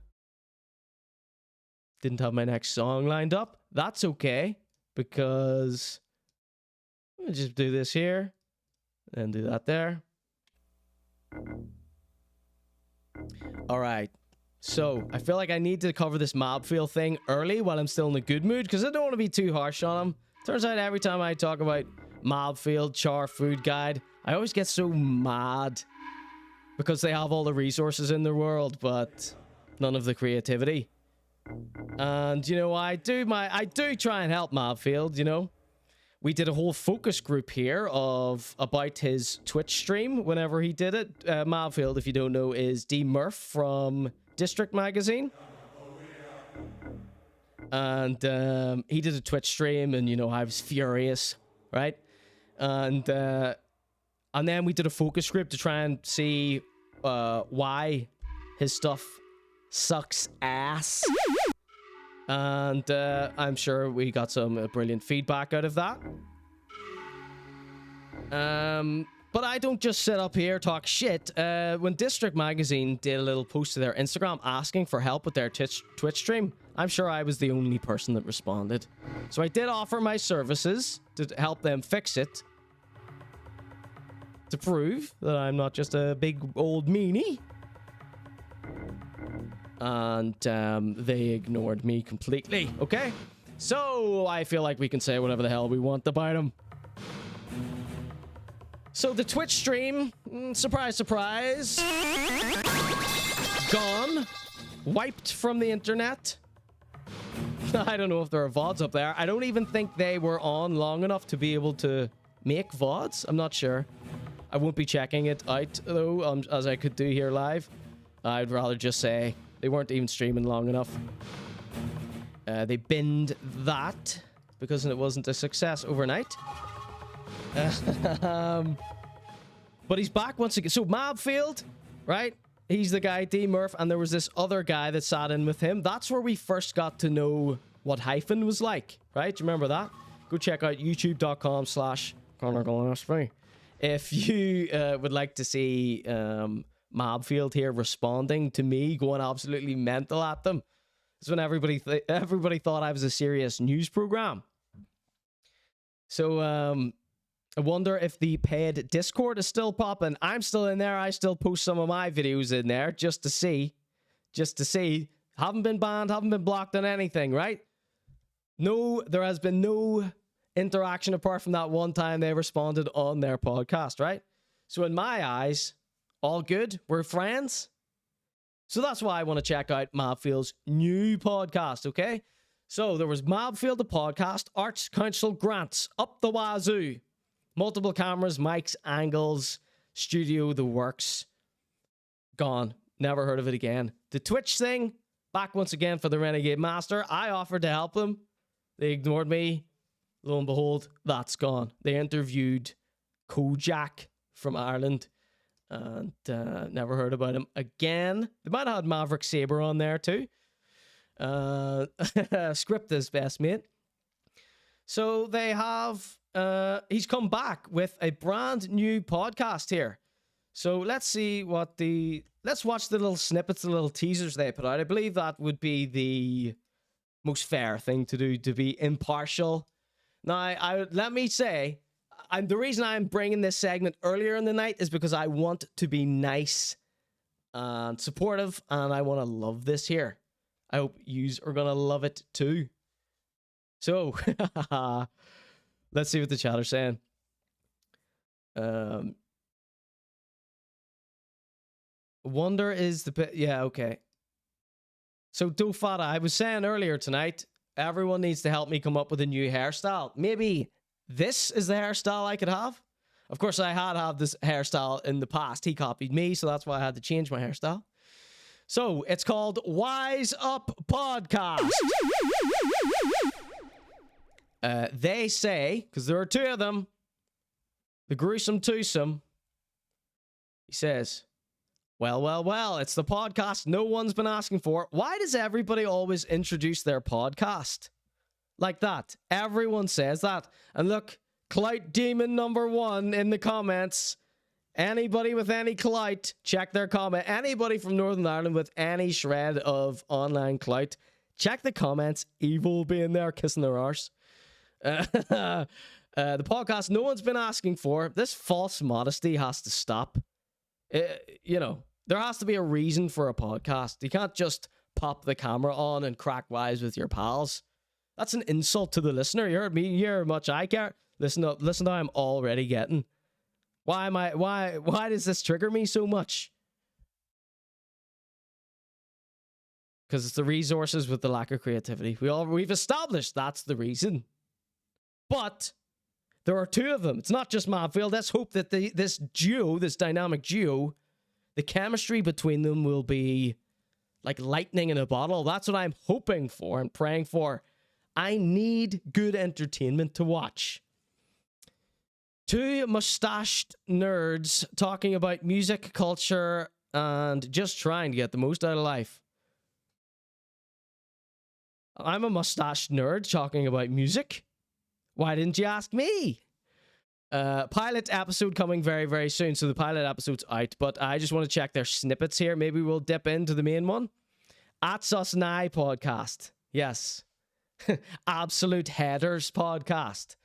Didn't have my next song lined up. That's okay, because I'll just do this here and do that there. All right. So I feel like I need to cover this Mabfield thing early while I'm still in a good mood, because I don't want to be too harsh on him. Turns out every time I talk about Mabfield Char Food Guide, I always get so mad because they have all the resources in the world, but none of the creativity. And you know, I do try and help Mabfield. You know, we did a whole focus group here about his Twitch stream whenever he did it. Mabfield, if you don't know, is D Murph from District Magazine. And he did a Twitch stream, and you know, I was furious, right? And then we did a focus group to try and see why his stuff sucks ass. And I'm sure we got some brilliant feedback out of that. But I don't just sit up here talk shit. When District Magazine did a little post to their Instagram asking for help with their Twitch stream, I'm sure I was the only person that responded. So I did offer my services to help them fix it, to prove that I'm not just a big old meanie. And they ignored me completely. Okay, so I feel like we can say whatever the hell we want about them. So the Twitch stream, surprise, surprise, gone, wiped from the internet. I don't know if there are VODs up there. I don't even think they were on long enough to be able to make VODs. I'm not sure. I won't be checking it out, though, as I could do here live. I'd rather just say they weren't even streaming long enough. They binned that because it wasn't a success overnight. But he's back once again. So Mabfield, right? He's the guy, D Murph, and there was this other guy that sat in with him. That's where we first got to know what Hyphen was like, right? Do you remember that? Go check out youtube.com/ConorGShow if you would like to see Mabfield here responding to me going absolutely mental at them. This is when everybody thought I was a serious news program. So I wonder if the paid Discord is still popping. I'm still in there. I still post some of my videos in there just to see. Haven't been banned, haven't been blocked on anything, right? No, there has been no interaction apart from that one time they responded on their podcast, right? So in my eyes, all good. We're friends. So that's why I want to check out Mabfield's new podcast, okay? So there was Mabfield the podcast, Arts Council grants, up the wazoo. Multiple cameras, mics, angles, studio, the works. Gone. Never heard of it again. The Twitch thing, back once again for the Renegade Master. I offered to help them. They ignored me. Lo and behold, that's gone. They interviewed Kojak from Ireland and never heard about him again. They might have had Maverick Sabre on there too. Script is best mate. So they have, he's come back with a brand new podcast here. So let's see what let's watch the little snippets, the little teasers they put out. I believe that would be the most fair thing to do, to be impartial. Now, let me say, the reason I'm bringing this segment earlier in the night is because I want to be nice and supportive, and I want to love this here. I hope yous are going to love it too. So, let's see what the chat are saying. Wonder is the... Yeah, okay. So, Dofada, I was saying earlier tonight, everyone needs to help me come up with a new hairstyle. Maybe this is the hairstyle I could have. Of course, I had this hairstyle in the past. He copied me, so that's why I had to change my hairstyle. So, it's called Wise Up Podcast. They say, because there are two of them, the gruesome twosome, he says, well, it's the podcast no one's been asking for. Why does everybody always introduce their podcast like that? Everyone says that. And look, Clout Demon #1 in the comments. Anybody with any clout, check their comment. Anybody from Northern Ireland with any shred of online clout, check the comments. Evil will be in there kissing their arse. The podcast no one's been asking for. This false modesty has to stop. There has to be a reason for a podcast. You can't just pop the camera on and crack wise with your pals. That's an insult to the listener. You heard me. You hear how much I care. Listen to how I'm already getting. Why does this trigger me so much? Because it's the resources with the lack of creativity. We've established that's the reason. But there are two of them. It's not just Mabfield. Let's hope that this dynamic duo, the chemistry between them will be like lightning in a bottle. That's what I'm hoping for and praying for. I need good entertainment to watch. Two mustached nerds talking about music, culture, and just trying to get the most out of life. I'm a mustached nerd talking about music. Why didn't you ask me? Pilot episode coming very, very soon. So the pilot episode's out, but I just want to check their snippets here. Maybe we'll dip into the main one. At Sus Nye podcast. Yes. Absolute Headers podcast.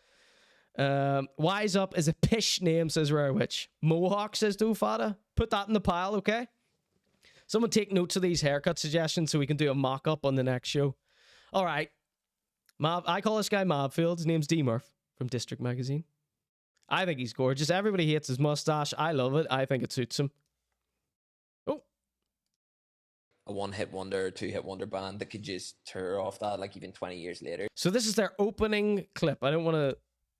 Wise Up is a pish name, says Rare Witch. Mohawk, says Dofada. Put that in the pile, okay? Someone take notes of these haircut suggestions so we can do a mock-up on the next show. All right. I call this guy Mabfield. His name's D-Murph from District Magazine. I think he's gorgeous. Everybody hates his mustache. I love it. I think it suits him. Oh.
A one-hit wonder or two-hit wonder band that could just tour off that like even 20 years later.
So this is their opening clip. I don't want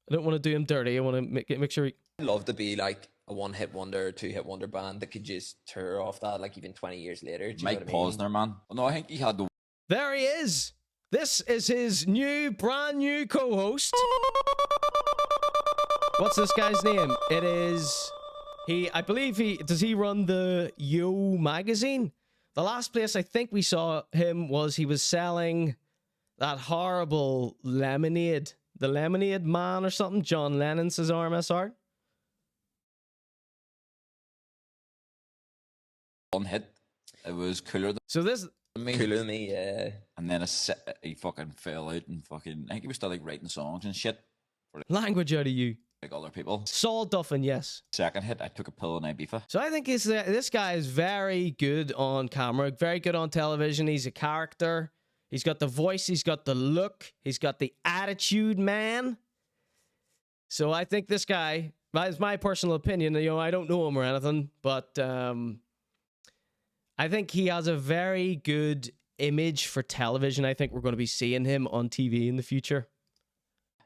to do him dirty. I want to make sure
I'd love to be like a one-hit wonder or two-hit wonder band that could just tour off that like even 20 years later.
Mike Posner, man. Well, no, I think he had the...
There he is. This is his brand new co-host. What's this guy's name? It is... I believe does he run the Yo magazine? The last place I think we saw him he was selling that horrible lemonade. The Lemonade Man or something. John Lennon says RMSR.
One hit. It was cooler than...
So this...
Cooler than me, yeah.
And then he fucking fell out and fucking... I think he was still like writing songs and shit. For, like,
language out of you.
Like other people.
Saul McDuffin, yes.
Second hit, I took a pill in Ibiza.
So I think this guy is very good on camera, very good on television. He's a character. He's got the voice. He's got the look. He's got the attitude, man. So I think this guy That's my personal opinion. You know, I don't know him or anything, but I think he has a very good image for television. I think we're going to be seeing him on TV in the future.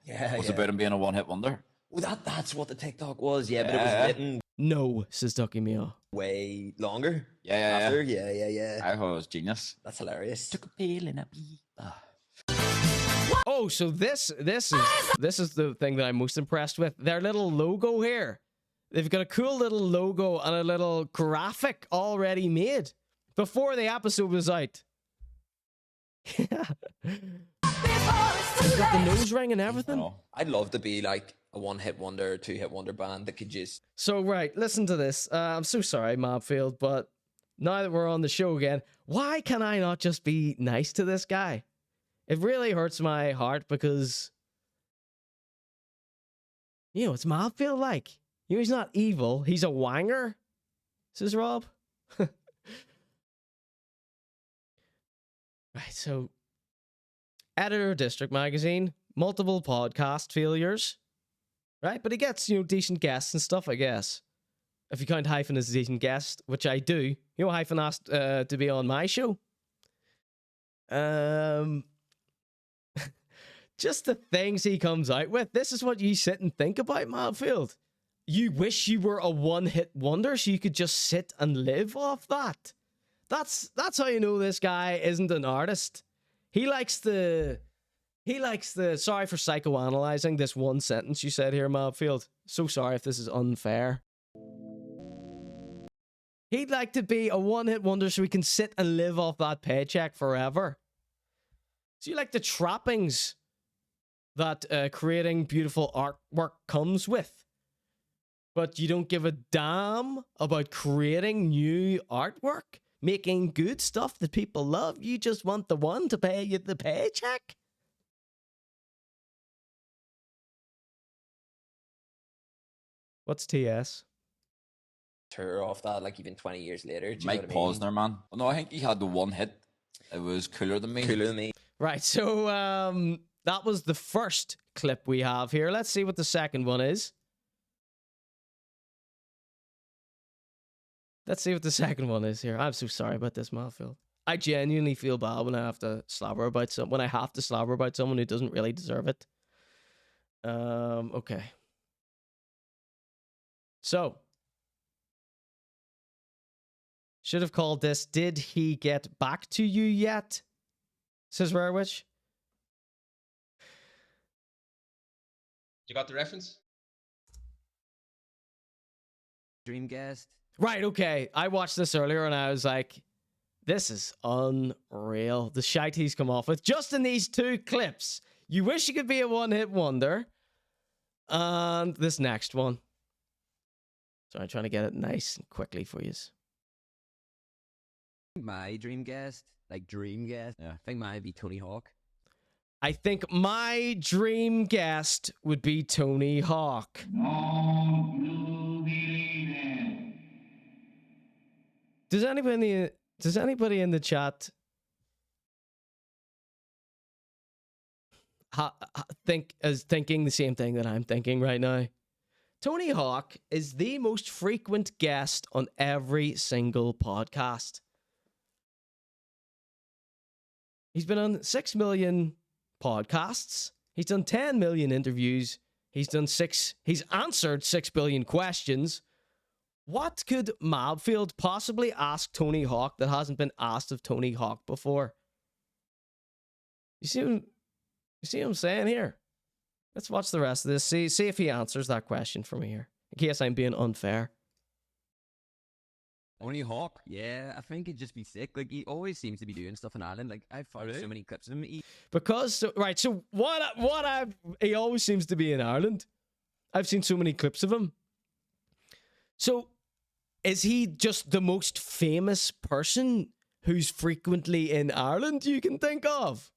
Yeah,
What's
yeah.
about him being a one-hit wonder?
Well, that's what the TikTok was, yeah, but it
Yeah.
was written
No, says Ducky Meow.
way longer.
Yeah.
After, yeah.
I thought it was genius.
That's hilarious.
Took a pill in a bee.
Oh, so this is the thing that I'm most impressed with. Their little logo here. They've got a cool little logo and a little graphic already made before the episode was out. He's got the nose ring and everything.
I'd love to be like a one-hit wonder or two-hit wonder band that could just...
So, right, listen to this. I'm so sorry, Mabfield, but now that we're on the show again, why can I not just be nice to this guy? It really hurts my heart because, you know, it's Mabfield like. You know, he's not evil. He's a wanger, says Rob. Right, so, editor of District Magazine, multiple podcast failures, right? But he gets, you know, decent guests and stuff, I guess. If you count Hyphen as a decent guest, which I do. You know, Hyphen asked to be on my show. Just the things he comes out with. This is what you sit and think about, Mabfield. You wish you were a one-hit wonder so you could just sit and live off that. That's how you know this guy isn't an artist. He likes the sorry for psychoanalyzing this one sentence you said here, Mabfield. So sorry if this is unfair. He'd like to be a one-hit wonder so he can sit and live off that paycheck forever. So you like the trappings that creating beautiful artwork comes with. But you don't give a damn about creating new artwork, making good stuff that people love. You just want the one to pay you the paycheck. What's TS?
Tour off that, like even 20 years later. Do you
Mike
know what I mean?
Posner, man. Well, no, I think he had the one hit. It was Cooler Than Me.
Cooler Than Me.
Right, so that was the first clip we have here. Let's see what the second one is. Let's see what the second one is here. I'm so sorry about this, Mabfield. I genuinely feel bad when I have to slobber about someone who doesn't really deserve it. Okay. So, should have called this, Did He Get Back to You Yet? Says Rarewitch.
You got the reference?
Dream guest.
Right, okay. I watched this earlier and I was like, this is unreal. The shite he's come off with just in these two clips. You wish you could be a one-hit wonder. And this next one. Sorry, I'm trying to get it nice and quickly for you.
My dream guest, like dream guest. Yeah. I think mine would be Tony Hawk.
I think my dream guest would be Tony Hawk. Does anybody in the chat thinking the same thing that I'm thinking right now? Tony Hawk is the most frequent guest on every single podcast. He's been on 6 million podcasts. He's done 10 million interviews. He's answered 6 billion questions. What could Mabfield possibly ask Tony Hawk that hasn't been asked of Tony Hawk before? You see what I'm saying here? Let's watch the rest of this. See if he answers that question for me here. In case I'm being unfair.
Tony Hawk? Yeah, I think it'd just be sick. Like, he always seems to be doing stuff in Ireland. Like, I've found so many clips of him. He always seems to be in Ireland. I've seen so many clips of him. So, is he just the most famous person who's frequently in Ireland you can think of?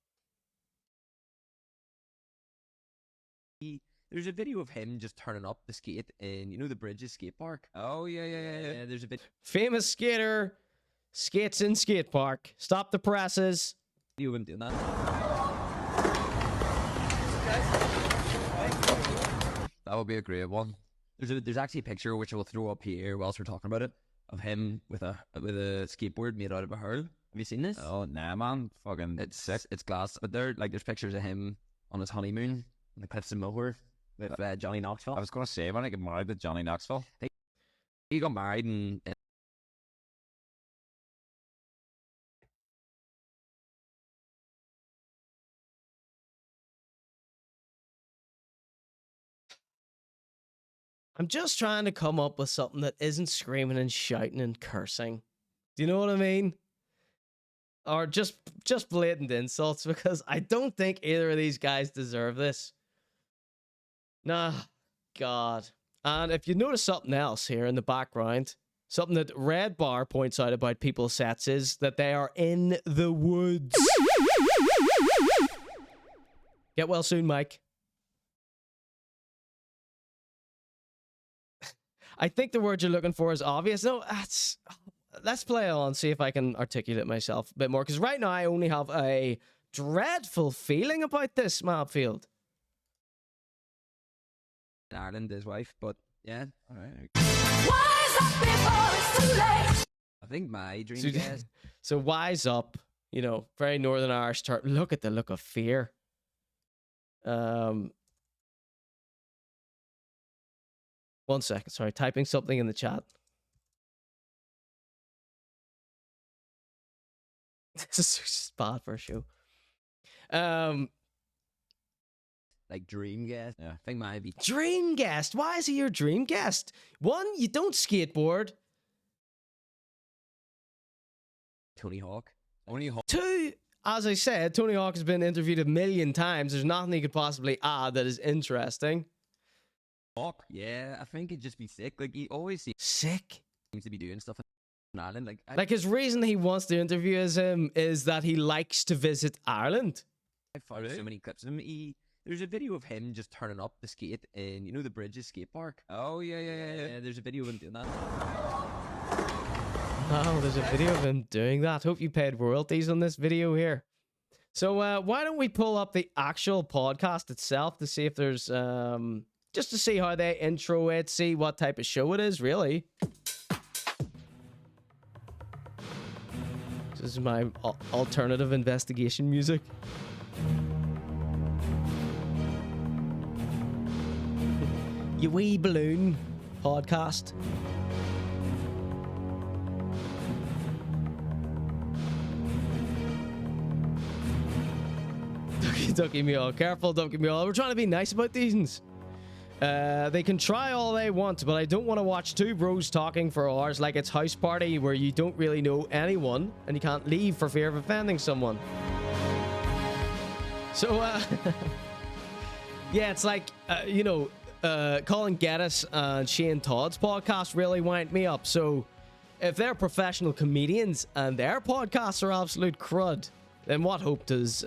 There's a video of him just turning up the skate in, you know, the Bridges skate park. Oh, yeah. There's a bit.
Famous skater, skates in skate park. Stop the presses.
You wouldn't do that. That would be a great one.
There's actually a picture which I will throw up here whilst we're talking about it of him with a skateboard made out of a hurl. Have you seen this?
Oh nah, man, fucking sick.
It's glass, but there's pictures of him on his honeymoon on the cliffs of Moher with Johnny Knoxville.
I was gonna say when I get married to Johnny Knoxville.
He got married and.
I'm just trying to come up with something that isn't screaming and shouting and cursing. Do you know what I mean? Or just blatant insults, because I don't think either of these guys deserve this. Nah, God. And if you notice something else here in the background, something that Red Bar points out about people's sets is that they are in the woods. Get well soon, Mike. I think the word you're looking for is obvious. No, let's play on, see if I can articulate myself a bit more. Because right now I only have a dreadful feeling about this, Mabfield.
Ireland, his wife, but yeah.
All right.
I think my dream guest.
So wise up, you know, very Northern Irish term. Look at the look of fear. One second, sorry, typing something in the chat. This is so bad for a show.
Like dream guest.
Yeah.
I think mine be
Dream guest. Why is he your dream guest? One, you don't skateboard.
Tony Hawk.
Two, as I said, Tony Hawk has been interviewed 1 million times. There's nothing he could possibly add that is interesting.
Hawk. Yeah, I think it'd just be sick. Like he always seems to be doing stuff in Ireland.
Like his reason he wants to interview him is that he likes to visit Ireland.
I found so many clips of him. There's a video of him just turning up the skate in, you know, the Bridges skate park.
Oh yeah.
There's a video of him doing that.
Oh, there's a video of him doing that. Hope you paid royalties on this video here. So why don't we pull up the actual podcast itself to see if there's just to see how they intro it, see what type of show it is, really. This is my alternative investigation music. You wee balloon podcast. Don't give me all. Careful, don't give me all. We're trying to be nice about these. They can try all they want, but I don't want to watch two bros talking for hours like it's House Party where you don't really know anyone and you can't leave for fear of offending someone. So, yeah, it's like, you know, Colin Geddes and Shane Todd's podcast really wind me up. So, if they're professional comedians and their podcasts are absolute crud, then what hope does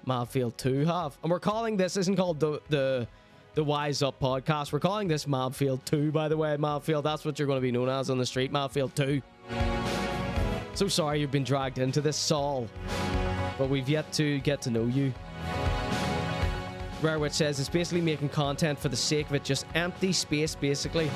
Mabfield 2 have? And we're calling this, isn't called the Wise Up podcast. We're calling this Mabfield 2, by the way. Mabfield, that's what you're going to be known as on the street. Mabfield 2. So sorry you've been dragged into this, Saul. But we've yet to get to know you. Rarewitch says it's basically making content for the sake of it, just empty space, basically.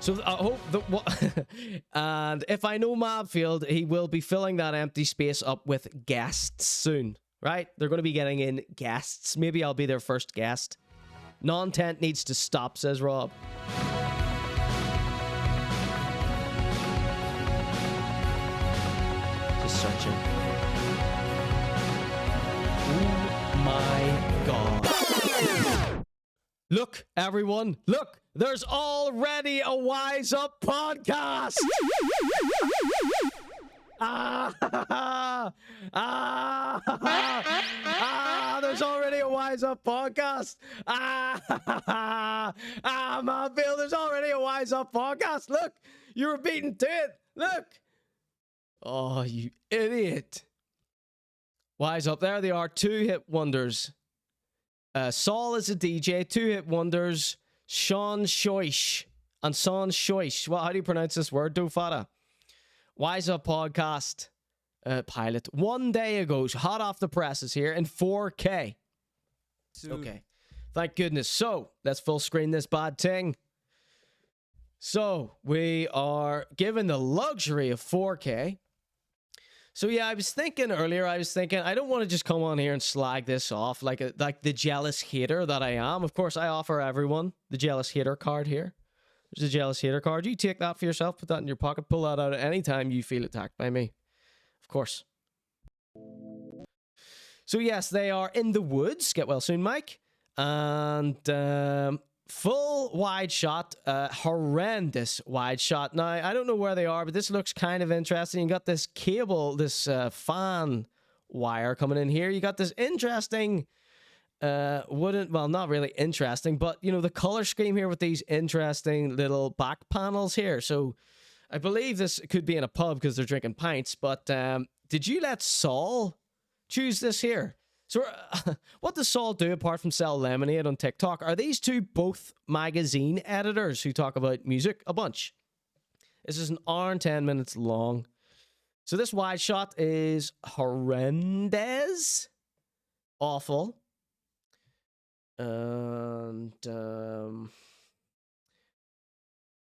So I hope that and if I know Mabfield, he will be filling that empty space up with guests soon, right? They're going to be getting in guests. Maybe I'll be their first guest. Non-tent needs to stop, says Rob. Just searching. Oh my God. Look, everyone, look, there's already a Wise Up podcast. There's already a Wise Up podcast. Mabfield, there's already a Wise Up podcast. Look, you were beaten to it. Look. Oh, you idiot. Wise Up, there they are, 2-hit wonders. Saul is a DJ, 2-hit wonders, Sean Shoish and Son Shoish. Well, how do you pronounce this word, Dofada? Wise Up podcast pilot 1 day ago, hot off the presses here in 4K. Okay. Thank goodness. So, let's full screen this bad thing. So, we are given the luxury of 4K. So, yeah, I was thinking earlier, I don't want to just come on here and slag this off like the jealous hater that I am. Of course, I offer everyone the jealous hater card here. There's a jealous hater card. You take that for yourself, put that in your pocket, pull that out at any time you feel attacked by me. Of course. So, yes, they are in the woods. Get well soon, Mike. And full wide shot, horrendous wide shot. Now, I don't know where they are, but this looks kind of interesting. You got this cable, this fan wire coming in here. You got this interesting well, not really interesting, but, you know, the color scheme here with these interesting little back panels here. So I believe this could be in a pub because they're drinking pints, but did you let Saul choose this here? So what does Saul do apart from sell lemonade on TikTok? Are these two both magazine editors who talk about music a bunch? This is an hour and 10 minutes long. So this wide shot is horrendous. Awful. And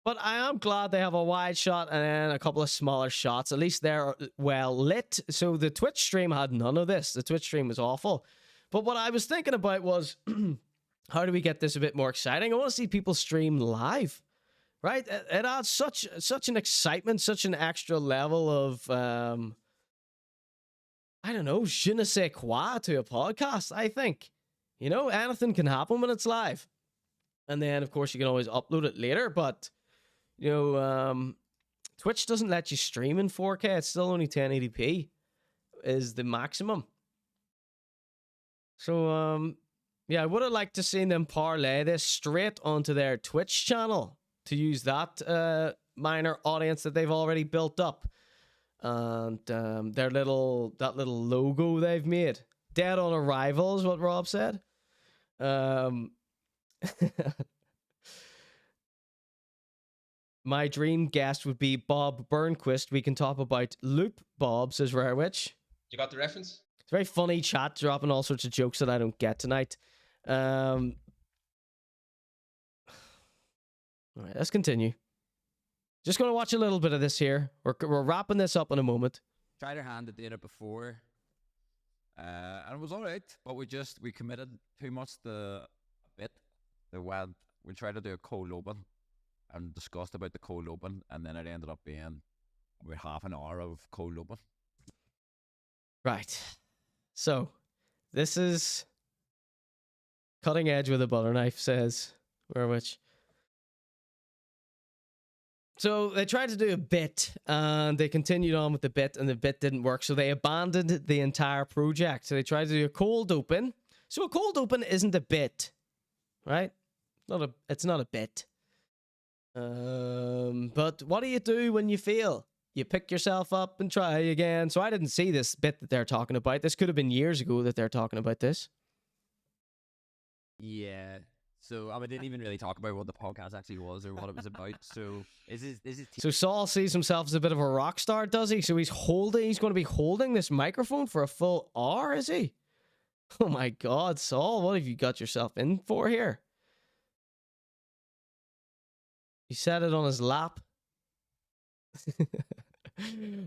but I am glad they have a wide shot and then a couple of smaller shots. At least they're well lit. So the Twitch stream had none of this. The Twitch stream was awful. But what I was thinking about was, how do we get this a bit more exciting? I want to see people stream live, right? It adds such an excitement, such an extra level of, I don't know, je ne sais quoi to a podcast, I think. You know, anything can happen when it's live. And then, of course, you can always upload it later, but... You know, Twitch doesn't let you stream in 4K. It's still only 1080p is the maximum. So, yeah, I would have liked to see them parlay this straight onto their Twitch channel to use that minor audience that they've already built up. And that little logo they've made. Dead on arrival is what Rob said. My dream guest would be Bob Burnquist. We can talk about Loop Bob, says Rarewitch.
You got the reference?
It's very funny chat, dropping all sorts of jokes that I don't get tonight. All right, let's continue. Just going to watch a little bit of this here. We're wrapping this up in a moment.
Tried our hand at doing it before. And it was alright, but we committed too much to a bit. We tried to do a cold open and discussed about the cold open, and then it ended up being about half an hour of cold open.
Right. So, this is cutting edge with a butter knife, says Werwich. So, they tried to do a bit, and they continued on with the bit, and the bit didn't work, so they abandoned the entire project. So, they tried to do a cold open. So, a cold open isn't a bit, right? It's not a bit. But what do you do when you fail? You pick yourself up and try again. So I didn't see this bit that they're talking about. This could have been years ago that they're talking about this.
Yeah. So I didn't even really talk about what the podcast actually was or what it was about. So
So Saul sees himself as a bit of a rock star, does he? So he's going to be holding this microphone for a full hour, is he? Oh my God, Saul, what have you got yourself in for here? He set it on his lap. I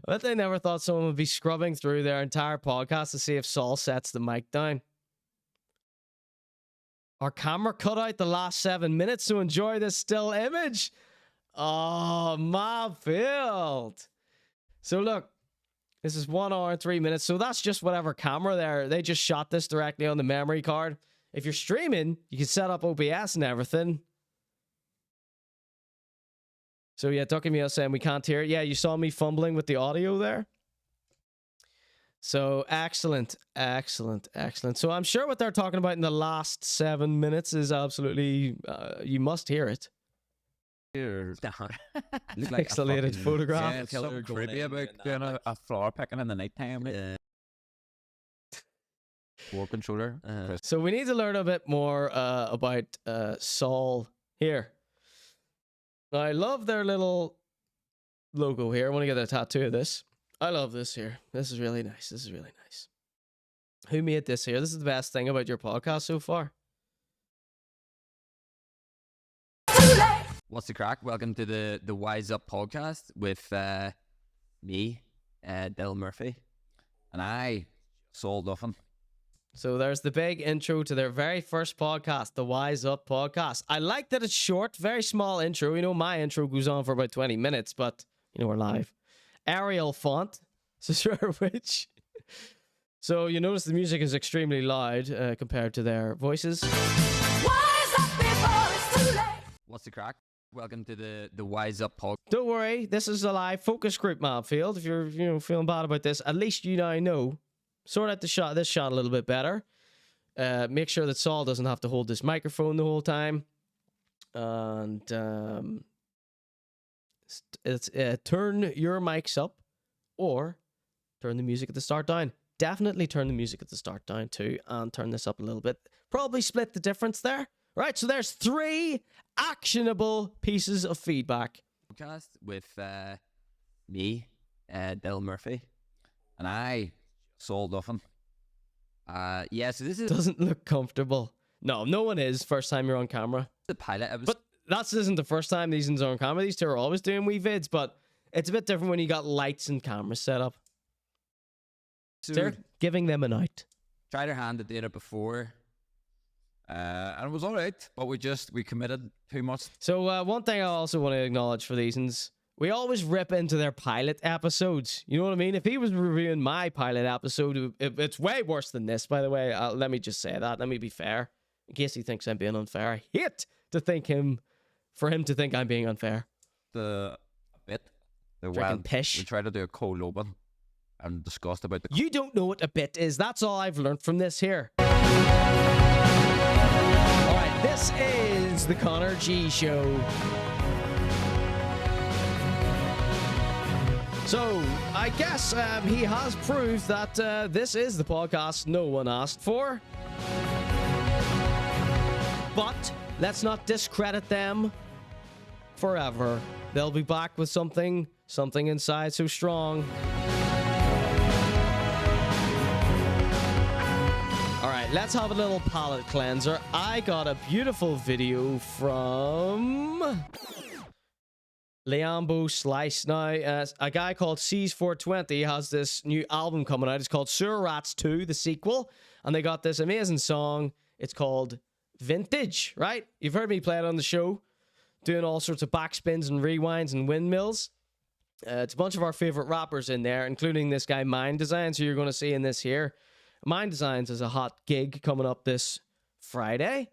bet they never thought someone would be scrubbing through their entire podcast to see if Saul sets the mic down. Our camera cut out the last 7 minutes to enjoy this still image. Oh, Mabfield. So look, this is 1 hour and 3 minutes. So that's just whatever camera there. They just shot this directly on the memory card. If you're streaming, you can set up OBS and everything. So yeah, Ducky Meal saying we can't hear it. Yeah, you saw me fumbling with the audio there. So excellent. So I'm sure what they're talking about in the last 7 minutes is absolutely, you must hear it.
Here.
Like pixelated photograph.
Yeah, it's something creepy about doing a flower picking in the nighttime. War controller.
So we need to learn a bit more about Saul here. I love their little logo here. I want to get a tattoo of this. I love this here. This is really nice. Who made this here? This is the best thing about your podcast so far.
What's the crack? Welcome to the Wise Up podcast with me, Dylan Murphy, and I, Saul McDuffin.
So there's the big intro to their very first podcast, the Wise Up podcast. I like that it's short, very small intro. You know, my intro goes on for about 20 minutes, but you know, we're live. Arial font, which. So you notice the music is extremely loud compared to their voices.
Wise up before it's too late.
What's the crack? Welcome to the Wise Up podcast.
Don't worry, this is a live focus group, Mabfield. If you're feeling bad about this, at least you now know. Sort out this shot a little bit better. Make sure that Saul doesn't have to hold this microphone the whole time. And turn your mics up or turn the music at the start down. Definitely turn the music at the start down too, and turn this up a little bit. Probably split the difference there. Right, so there's 3 actionable pieces of feedback.
Podcast with me, Dylan Murphy, and I, Saul McDuffin. So this is...
Doesn't look comfortable. No one is. First time you're on camera.
The pilot episode.
But that isn't the first time these are on camera. These two are always doing wee vids, but it's a bit different when you got lights and cameras set up. They're giving them a night.
Tried our hand at doing it before. And it was alright, but we committed too much.
So one thing I also want to acknowledge for these is we always rip into their pilot episodes. You know what I mean? If he was reviewing my pilot episode, it's way worse than this, by the way. Let me just say that. Let me be fair. In case he thinks I'm being unfair. I hate to for him to think I'm being unfair.
The
Drinking pish.
We tried to do a cold open and discussed about the...
You don't know what a bit is. That's all I've learned from this here. Alright, this is the Conor G Show. So, I guess he has proved that this is the podcast no one asked for. But let's not discredit them forever. They'll be back with something inside so strong. Alright, let's have a little palate cleanser. I got a beautiful video from Leambo Slice. Now, a guy called Seas420 has this new album coming out. It's called Sewer Rats 2, the sequel. And they got this amazing song. It's called Vintage, right? You've heard me play it on the show, doing all sorts of backspins and rewinds and windmills. It's a bunch of our favorite rappers in there, including this guy Mind Designs, who you're going to see in this here. Mind Designs is a hot gig coming up this Friday.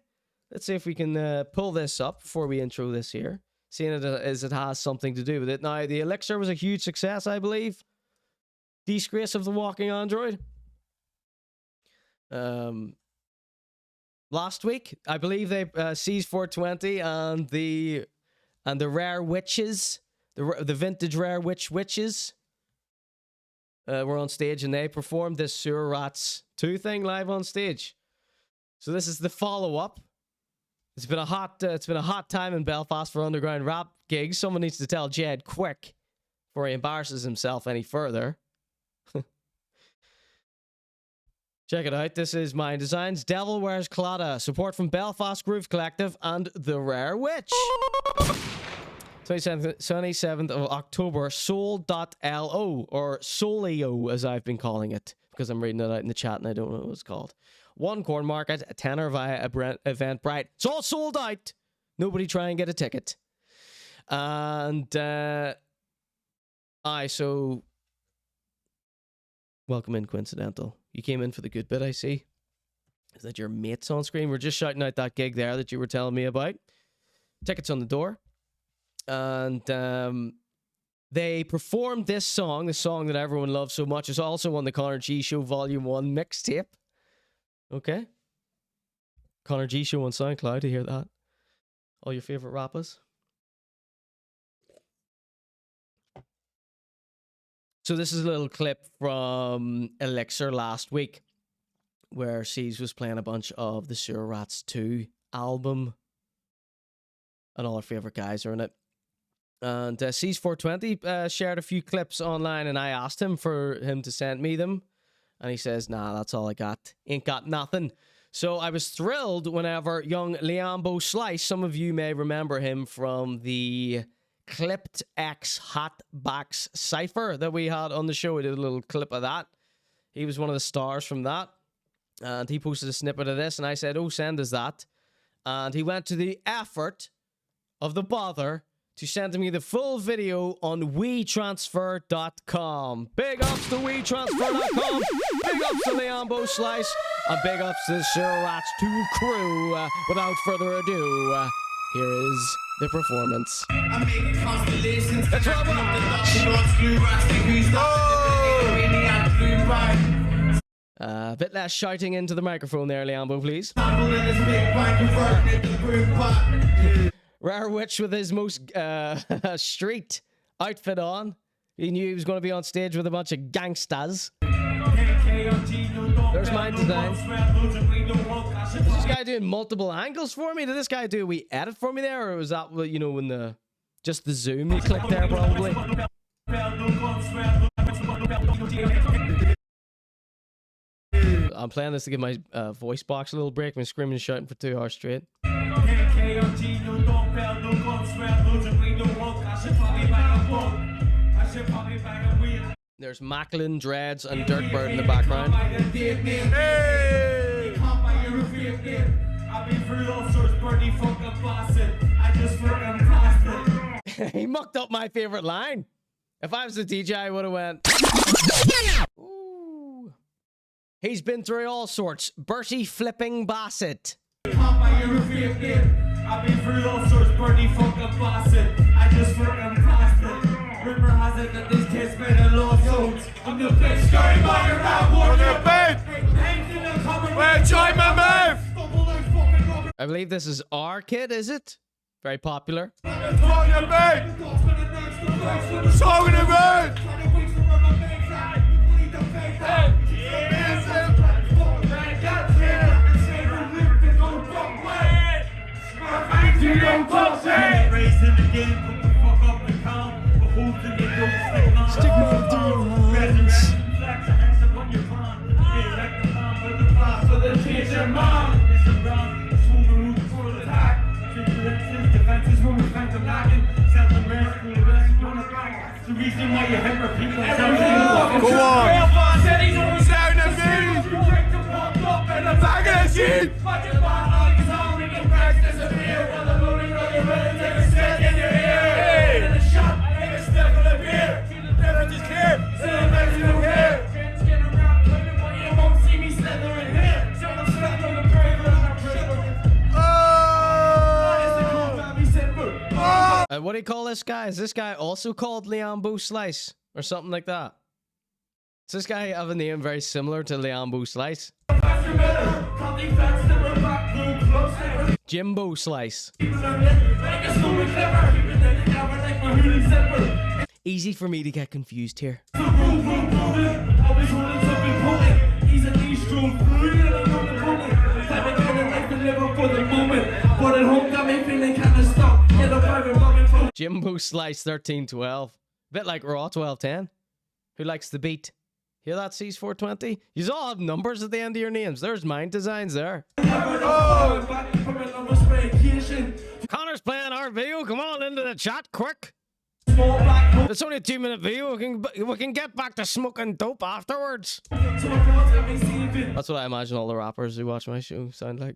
Let's see if we can pull this up before we intro this here, seeing it as it has something to do with it. Now, the Elixir was a huge success, I believe. Disgrace of the Walking Android. Last week, I believe they Seas420 and the Rare Witches, the vintage Rare Witches. Were on stage and they performed this Sewer Rats 2 thing live on stage. So this is the follow-up. It's been a hot time in Belfast for underground rap gigs. Someone needs to tell Jed quick before he embarrasses himself any further. Check it out. This is Mind Designs, Devil Wears Claddagh, support from Belfast Groove Collective and The Rare Witch. 27th of October, soul.lo, or Solio, as I've been calling it, because I'm reading it out in the chat and I don't know what it's called. One Corn Market, a tenner via Eventbrite. It's all sold out. Nobody try and get a ticket. And, so, welcome in, Coincidental. You came in for the good bit, I see. Is that your mates on screen? We're just shouting out that gig there that you were telling me about. Tickets on the door. And they performed this song, the song that everyone loves so much. Is also on the Conor G Show Volume 1 mixtape. Okay. Conor G Show on SoundCloud, to hear that. All your favorite rappers. So this is a little clip from Elixir last week, where Seas was playing a bunch of the Sewer Rats 2 album. And all our favorite guys are in it. And Seas420 shared a few clips online, and I asked him for him to send me them. And he says, nah, that's all I got. Ain't got nothing. So I was thrilled whenever young Liambo Slice, some of you may remember him from the Clipped X Hot Backs Cypher that we had on the show. We did a little clip of that. He was one of the stars from that. And he posted a snippet of this, and I said, oh, send us that. And he went to the effort of the bother to send me the full video on WeTransfer.com. Big ups to WeTransfer.com. Big ups to Liambo Slice. And big ups to the Sriracha 2 crew. Without further ado, here is the performance. Let's roll a bit less shouting into the microphone there, Liambo, please. Rare Witch with his most street outfit on. He knew he was going to be on stage with a bunch of gangsters. There's my design. Is this guy doing multiple angles for me? Did this guy do a wee edit for me there? Or was that, you know, when the just the zoom you clicked there probably? I'm playing this to give my voice box a little break. I've been screaming and shouting for 2 hours straight. There's Macklin, Dreads, and Dirtbird in the background. Hey! He mucked up my favorite line. If I was a DJ, I would have went. Ooh. He's been through all sorts. Bertie flipping Bassett. I've been through all sorts, Bertie fucking Bassett. I just fucking passed it. Rumor has it that this kid's made a lawsuit. I'm the bitch going by around warning babe. Where join my move? I believe this is our kid, is it? Very popular. Talking about. Talking about. Stigma to your hands. Go on. Sound of me. In the back of the seat. What do you call this guy? Is this guy also called Liambo Slice? Or something like that? Does this guy have a name very similar to Liambo Slice? Jimbo Slice. Easy for me to get confused here. Jimbo Slice 1312. Bit like Raw 1210. Who likes the beat? Hear that, Cs420? You all have numbers at the end of your names. There's mine designs there. Connor's playing our video. Come on into the chat quick. It's only a 2-minute video. We can get back to smoking dope afterwards. That's what I imagine all the rappers who watch my show sound like.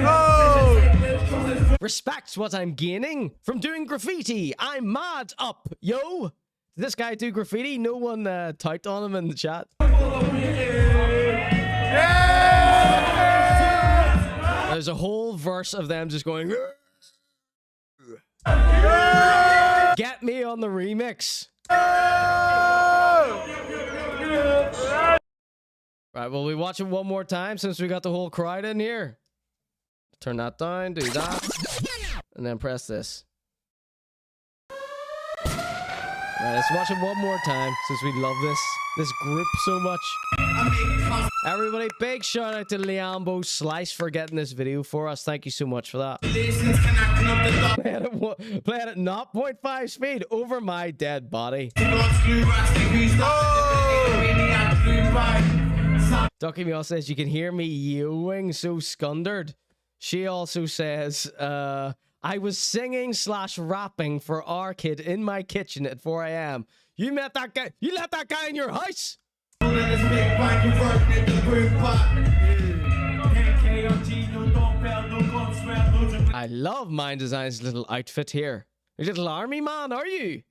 Oh! Respects what I'm gaining from doing graffiti. I'm mad up, yo. Did this guy do graffiti? No one typed on him in the chat. There's a whole verse of them just going. Get me on the remix. Right, well, we watch it one more time since we got the whole crowd in here. Turn that down, do that, and then press this. Right, let's watch it one more time since we love this group so much. Everybody, big shout out to Liambo Slice for getting this video for us. Thank you so much for that. Playing at 0.5 speed over my dead body. Ducky Meow says, you can hear me yowing so scundered. She also says, I was singing / rapping for our kid in my kitchen at 4 a.m. You met that guy? You let that guy in your house? I love Mind Design's little outfit here. A little army man, are you?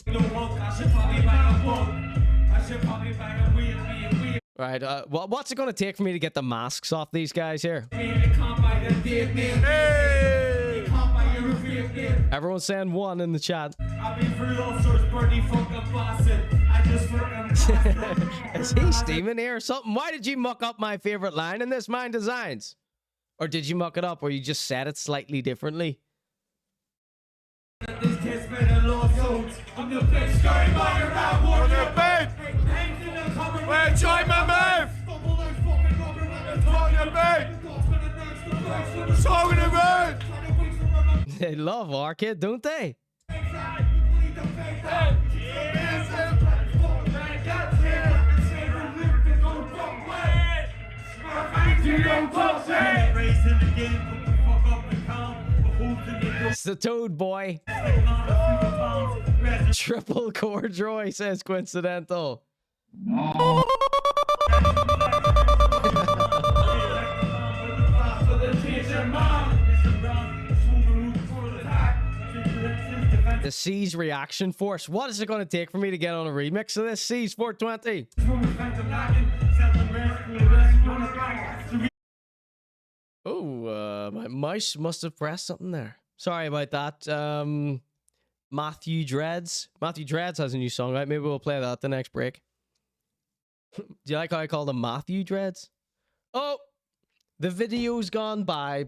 Right, what's it going to take for me to get the masks off these guys here? Everyone's saying 1 in the chat. Is he steaming here or something? Why did you muck up my favorite line in this Mind Designs? Or did you muck it up or you just said it slightly differently?
Join my move!
They love Arcade, don't they? It's the Toad Boy. Triple corduroy, says Coincidental. The C's reaction force. What is it going to take for me to get on a remix of this? C's 420. Oh, my mouse must have pressed something there. Sorry about that. Matty Dreads. Matty Dreads has a new song, right? Maybe we'll play that the next break. Do you like how I call them Matthew Dreads? Oh, the video's gone bye.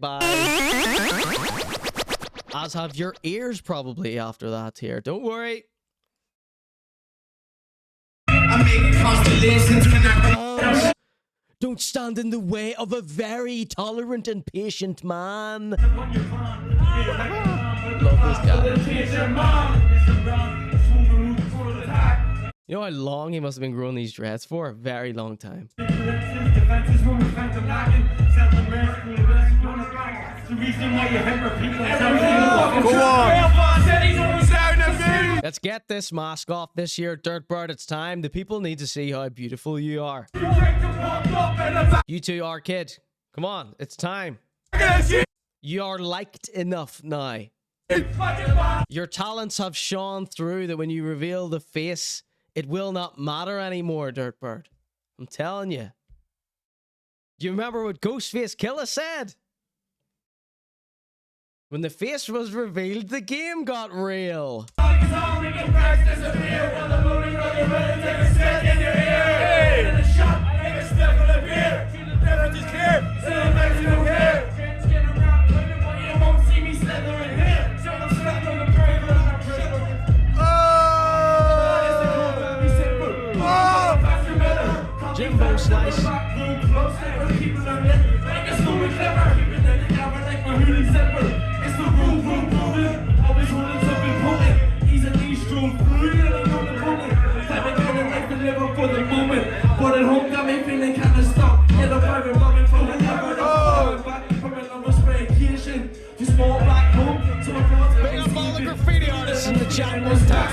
As have your ears probably after that here. Don't worry. Don't stand in the way of a very tolerant and patient man. Love this guy. You know how long he must have been growing these dreads for? A very long time.
Go on!
Let's get this mask off this year, Dirtbird. It's time. The people need to see how beautiful you are. You two are kid. Come on, it's time. You are liked enough now. Your talents have shone through that when you reveal the face, it will not matter anymore, Dirtbird. I'm telling you. Do you remember what Ghostface Killer said? When the face was revealed, the game got real. Jimbo Slice. Big up all the graffiti artists in the chat one time.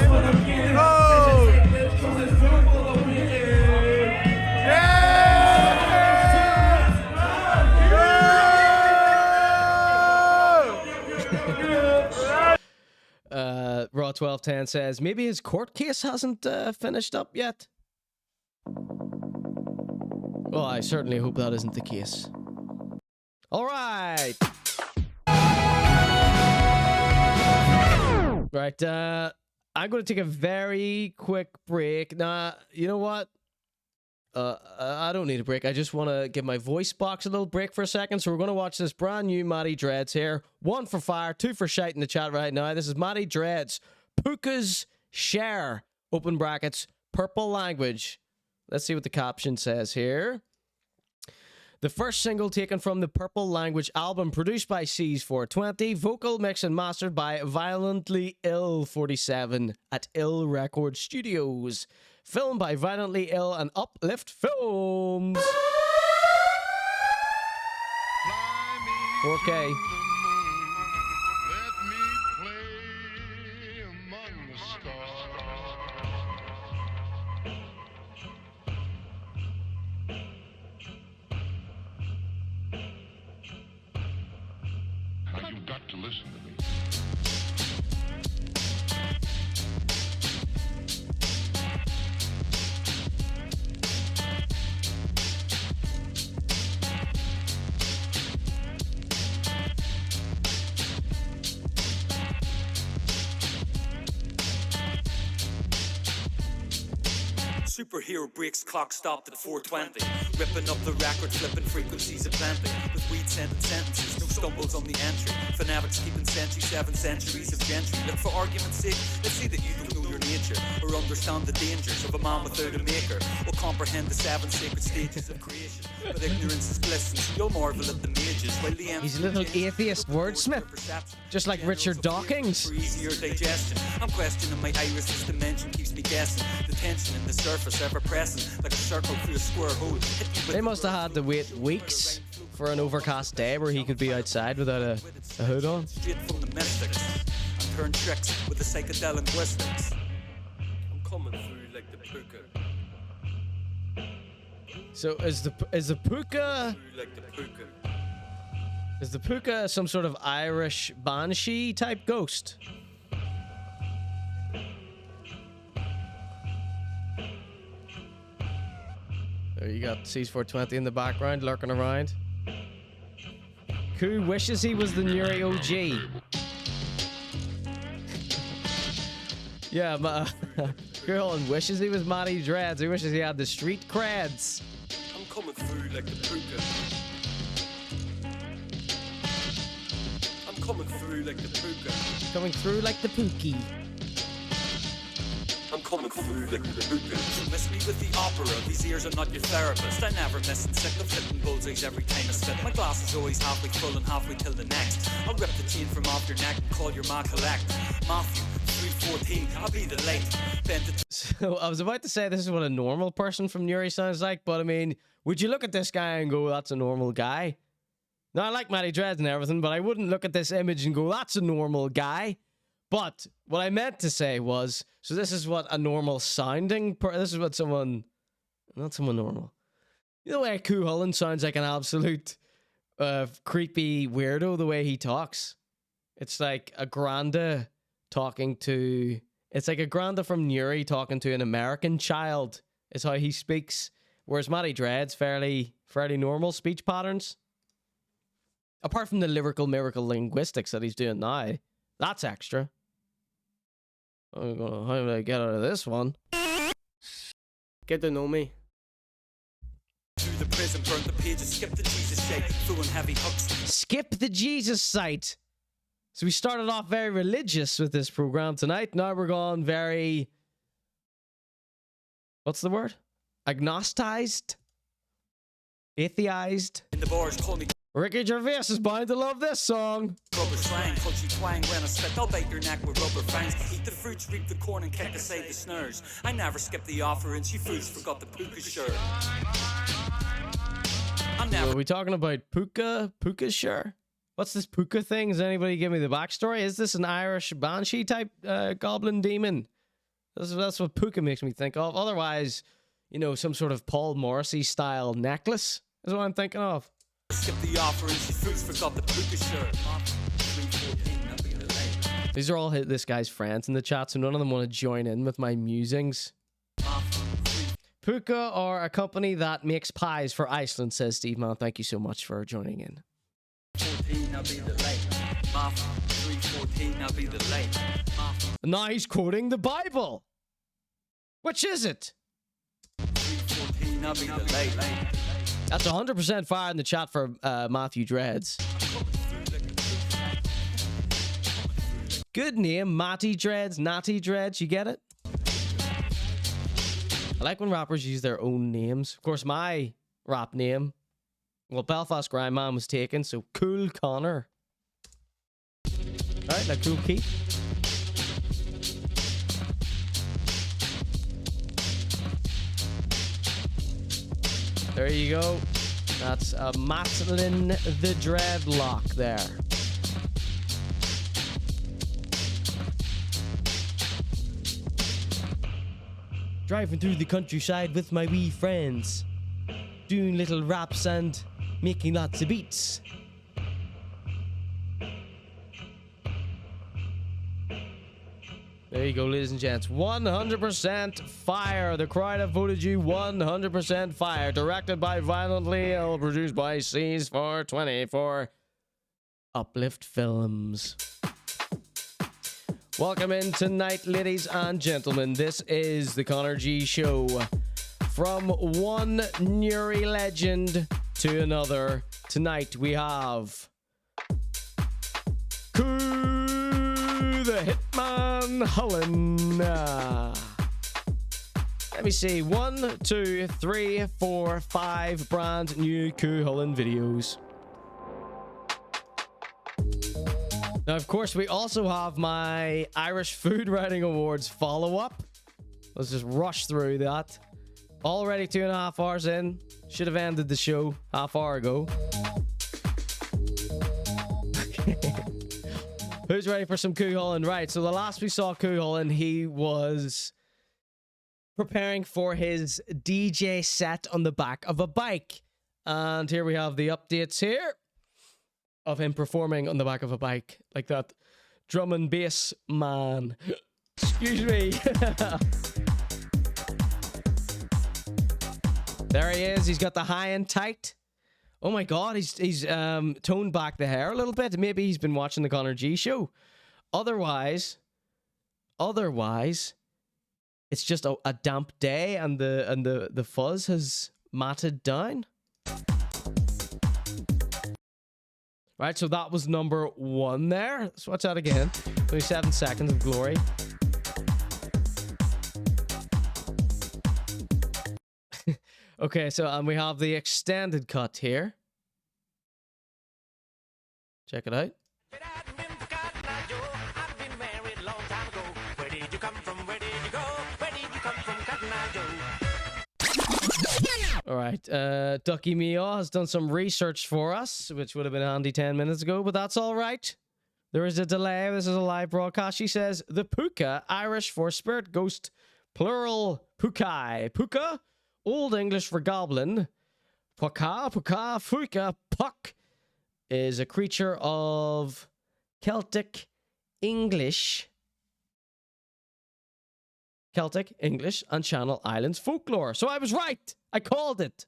Raw 1210 says maybe his court case hasn't finished up yet. Well, I certainly hope that isn't the case. All right. Right. I'm going to take a very quick break. Nah, you know what? I don't need a break. I just want to give my voice box a little break for a second. So we're going to watch this brand new Matty Dreads here. 1 for fire, 2 for shite in the chat right now. This is Matty Dreads. Puka's Share, open brackets, purple language. Let's see what the caption says here. The first single taken from the Purple Language album, produced by C's 420, vocal mix and mastered by Violently Ill 47 at Ill Record Studios. Filmed by Violently Ill and Uplift Films.
4K.
Now you've got to listen to me.
Superhero breaks clock stopped at 4:20. Ripping up the record, flipping frequencies aplenty. With weed sending sentences, no stumbles on the entry. Fanatics keeping 7 centuries of gentry. Look, for argument's sake, let's see that you don't know your nature, or understand the dangers of a man without a maker, or comprehend the 7 sacred stages of creation. But ignorance is bliss, and so you'll marvel at the mages. While the
He's a little atheist wordsmith, just like Richard Dawkins.
For easier digestion, I'm questioning my iris. This dimension keeps me guessing. The tension in the surface ever present, like a circle through a square hole.
They must have had to wait weeks for an overcast day where he could be outside without a hood on.
Straight from the mystics, and turn tricks with the psychedelic linguistics. I'm coming through like the puka.
So is the puka?
Like the puka.
Is the puka some sort of Irish banshee type ghost? There you got Cs420 in the background lurking around. Who wishes he was the Nuri OG? Yeah, Hullen wishes he was Matty Dreads. He wishes he had the street creds.
I'm coming through like the puka. I'm coming through like the puka.
Coming through like the pookie.
I'm coming through like the puka. So miss me with the opera. These ears are not your therapist. I never miss and sick of flipping bullseyes every time I spit. My glass is always halfway full and halfway till the next. I'll rip the chain from off your neck and call your man collect. Matthew 3:14. I'll be the late.
So I was about to say this is what a normal person from Newry sounds like, but I mean, would you look at this guy and go, that's a normal guy? Now, I like Matty Dreads and everything, but I wouldn't look at this image and go, that's a normal guy. But what I meant to say was, so this is what a normal sounding, this is what someone, not someone normal. You know the way Hullen sounds like an absolute creepy weirdo, the way he talks. It's like a granda talking to, it's like a granda from Newry talking to an American child is how he speaks. Whereas Matty Dreads, fairly normal speech patterns. Apart from the lyrical miracle linguistics that he's doing now. That's extra. How do I get out of this one?
Get to know me.
Through the prison, burn the pages, skip the Jesus shake, throwing heavy hooks.
Skip the Jesus site. So we started off very religious with this program tonight. Now we're going very... What's the word? Agnostized? Atheized?
In the bars, call me...
Ricky Gervais is bound to love this song.
Rubber slang, culchie twang, when I spit, I'll bite your neck with rubber fangs. Eat the fruits, reap the corn, and kick aside the snares. I never skip the offerings, you fools forgot the puka shirt.
Are we talking about puka? Puka sure? What's this puka thing? Does anybody give me the backstory? Is this an Irish banshee type goblin demon? That's what puka makes me think of. Otherwise, you know, some sort of Paul Morrissey style necklace is what I'm thinking of.
Skip the offerings, you fools forgot the puka shirt.
These are all this guy's friends in the chat, so none of them want to join in with my musings. Puka are a company that makes pies for Iceland, says Steve Mann. Thank you so much for joining in.
14, I'll be the late. 3:14, I'll be the late.
Now he's quoting the Bible. Which is it?
3:14, I'll be the late.
That's 100% fire in the chat for Matthew Dreads. Good name, Matty Dreads, Natty Dreads, you get it? I like when rappers use their own names. Of course, my rap name, well, Belfast Grindman was taken, so Cool Conor. Alright, like Cool Keith. There you go.
That's Matlin the Dreadlock there. Driving through the countryside with my wee friends, doing little raps and making lots of beats. There you go, ladies and gents. 100% fire. The crowd have voted you 100% fire. Directed by Violently Ill, produced by C's 420 for Uplift Films. Welcome in tonight, ladies and gentlemen. This is the Conor G Show. From one Newry legend to another, tonight we have the Hitman Hullen. Let me see. 1, 2, 3, 4, 5 brand new Hullen videos. Now, of course, we also have my Irish Food Writing Awards follow-up. Let's just rush through that. Already 2.5 hours in. Should have ended the show half hour ago. Who's ready for some Hullen? Right, so the last we saw Hullen, he was preparing for his DJ set on the back of a bike. And here we have the updates here of him performing on the back of a bike like that drum and bass man. Excuse me. There he is. He's got the high and tight. Oh my god, he's toned back the hair a little bit. Maybe he's been watching the Conor G Show. Otherwise, it's just a damp day and the fuzz has matted down. Right, so that was number 1 there. Let's watch that again. 27 seconds of glory. Okay, so we have the extended cut here. Check it out. All right, Ducky Mio has done some research for us, which would have been handy 10 minutes ago, but that's all right. There is a delay. This is a live broadcast. She says, the puka, Irish for spirit ghost, plural pukai. Puka, Old English for goblin. Puka, fuka, puck, is a creature of Celtic, English, and Channel Islands folklore. So I was right. I called it.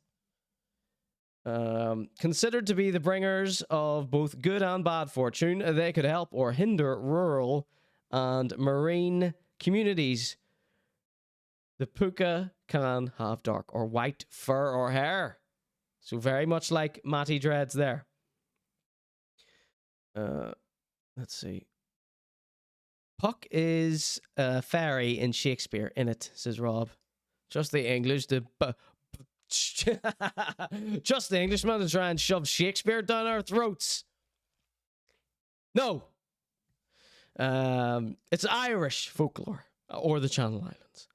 Considered to be the bringers of both good and bad fortune, they could help or hinder rural and marine communities. The puka can have dark or white fur or hair. So very much like Matty Dreads there. Let's see. Puck is a fairy in Shakespeare, in it, says Rob. Just the English, just the Englishman to try and shove Shakespeare down our throats. No. It's Irish folklore, or the Channel Islands.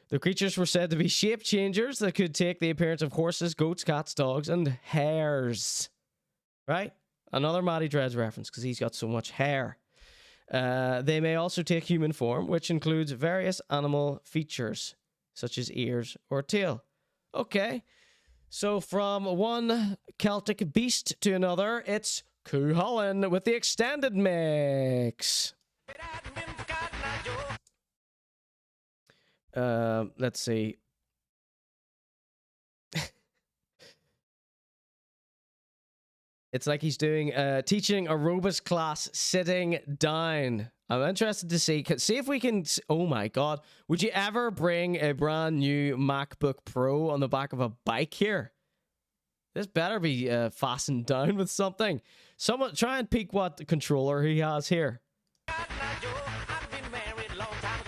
The creatures were said to be shape changers that could take the appearance of horses, goats, cats, dogs, and hares. Right? Another Matty Dreads reference, because he's got so much hair. They may also take human form, which includes various animal features, such as ears or tail. Okay, so from one Celtic beast to another, it's Hullen with the extended mix. Let's see. It's like he's doing teaching aerobics class sitting down. I'm interested to see if we can. Oh my god, would you ever bring a brand new MacBook Pro on the back of a bike here? This better be fastened down with something. Someone try and peek what controller he has here.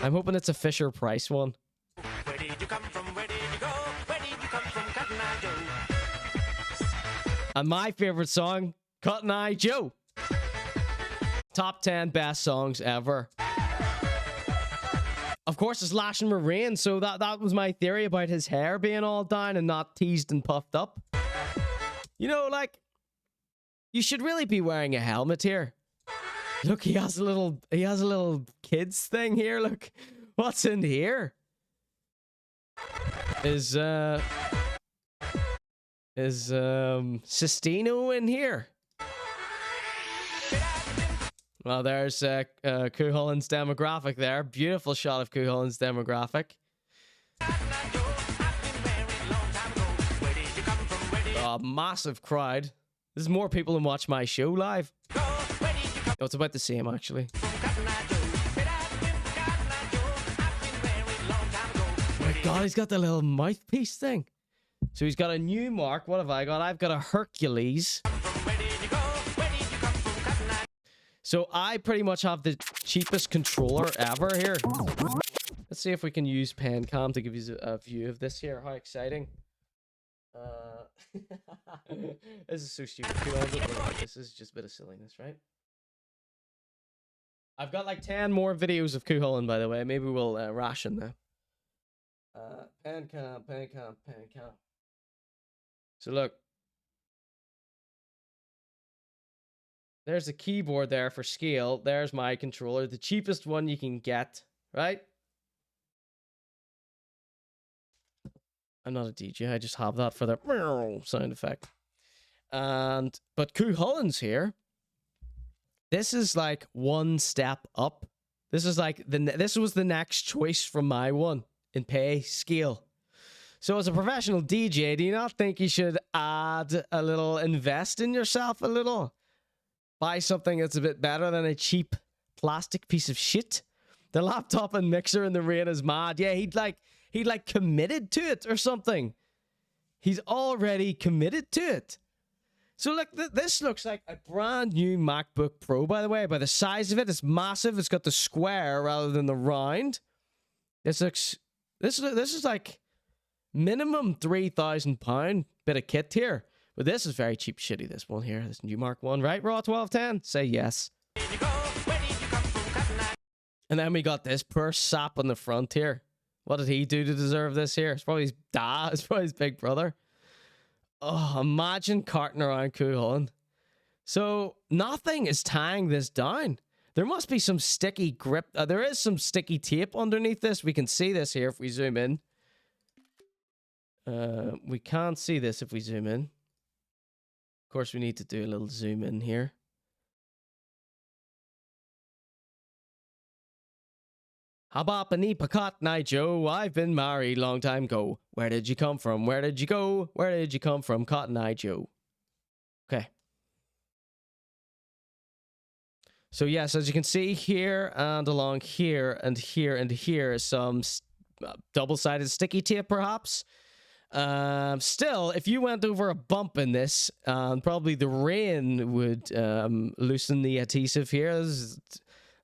I'm hoping it's a Fisher Price one.
Where did you come from? Where did you go? Where did you come from, Cotton Eye Joe?
And my favorite song, Cotton Eye Joe. Top 10 best songs ever. Of course, it's Lashing Rain, so that was my theory about his hair being all down and not teased and puffed up. You know, like, you should really be wearing a helmet here. Look, he has a little kids thing here. Look, what's in here? Is Sistino in here? Well, there's Coo Hullen's demographic there. Beautiful shot of Coo Hullen's demographic. Oh, massive crowd. This is more people than watch my show live. Oh, it's about the same, actually. Oh my God, he's got the little mouthpiece thing. So he's got a new mark. What have I got? I've got a Hercules. So I pretty much have the cheapest controller ever here. Let's see if we can use Pencam to give you a view of this here. How exciting. This is so stupid. This is just a bit of silliness, right? I've got like 10 more videos of Coo Hullen, by the way. Maybe we'll ration them. Pencam. So look. There's the keyboard there for scale. There's my controller. The cheapest one you can get, right? I'm not a DJ. I just have that for the sound effect. But Coo Hullen's here. This is like one step up. This is like this was the next choice from my one in pay scale. So as a professional DJ, do you not think you should add a little, invest in yourself a little? Buy something that's a bit better than a cheap plastic piece of shit. The laptop and mixer in the rain is mad. Yeah, he'd like committed to it or something. He's already committed to it. So look, this looks like a brand new MacBook Pro, by the way. By the size of it, it's massive. It's got the square rather than the round. This is like minimum £3,000 bit of kit here. But this is very cheap shitty, this one here. This new Mark 1, right? Raw 1210? Say yes. And then we got this poor sap on the front here. What did he do to deserve this here? It's probably his dad. It's probably his big brother. Oh, imagine carting around Coo Hullen. So nothing is tying this down. There must be some sticky grip. There is some sticky tape underneath this. We can see this here if we zoom in. We can't see this if we zoom in. Of course, we need to do a little zoom in here. Habapani Pakat Night Joe, I've been married long time ago. Where did you come from? Where did you go? Where did you come from? Cotton Eye Joe. Okay. So yes, as you can see here and along here and here and here is some double-sided sticky tape perhaps. Still, if you went over a bump in this, probably the rain would loosen the adhesive here.